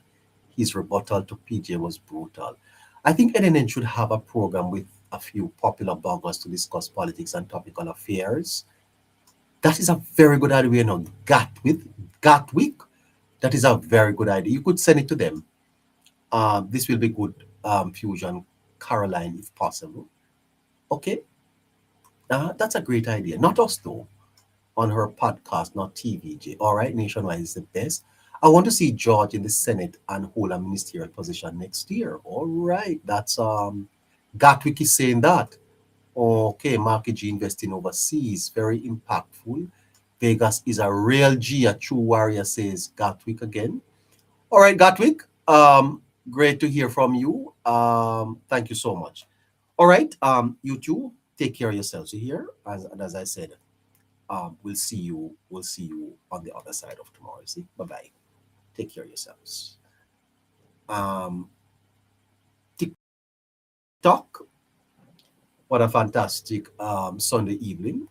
S2: His rebuttal to PJ was brutal. I think NNN should have a program with a few popular bloggers to discuss politics and topical affairs. That is a very good idea. You know, Gatwick. That is a very good idea. You could send it to them. This will be good fusion, Caroline, if possible. Okay. That's a great idea. Not us, though, on her podcast, not TVJ. All right, Nationwide is the best. I want to see George in the Senate and hold a ministerial position next year. All right, that's Gatwick is saying that. Okay, Marky G investing overseas, very impactful. Vegas is a real G, a true warrior, says Gatwick again. All right, Gatwick, great to hear from you. Thank you so much. All right, you two, take care of yourselves here. And as I said, we'll see you on the other side of tomorrow. See, bye-bye. Take care of yourselves. TikTok. What a fantastic Sunday evening.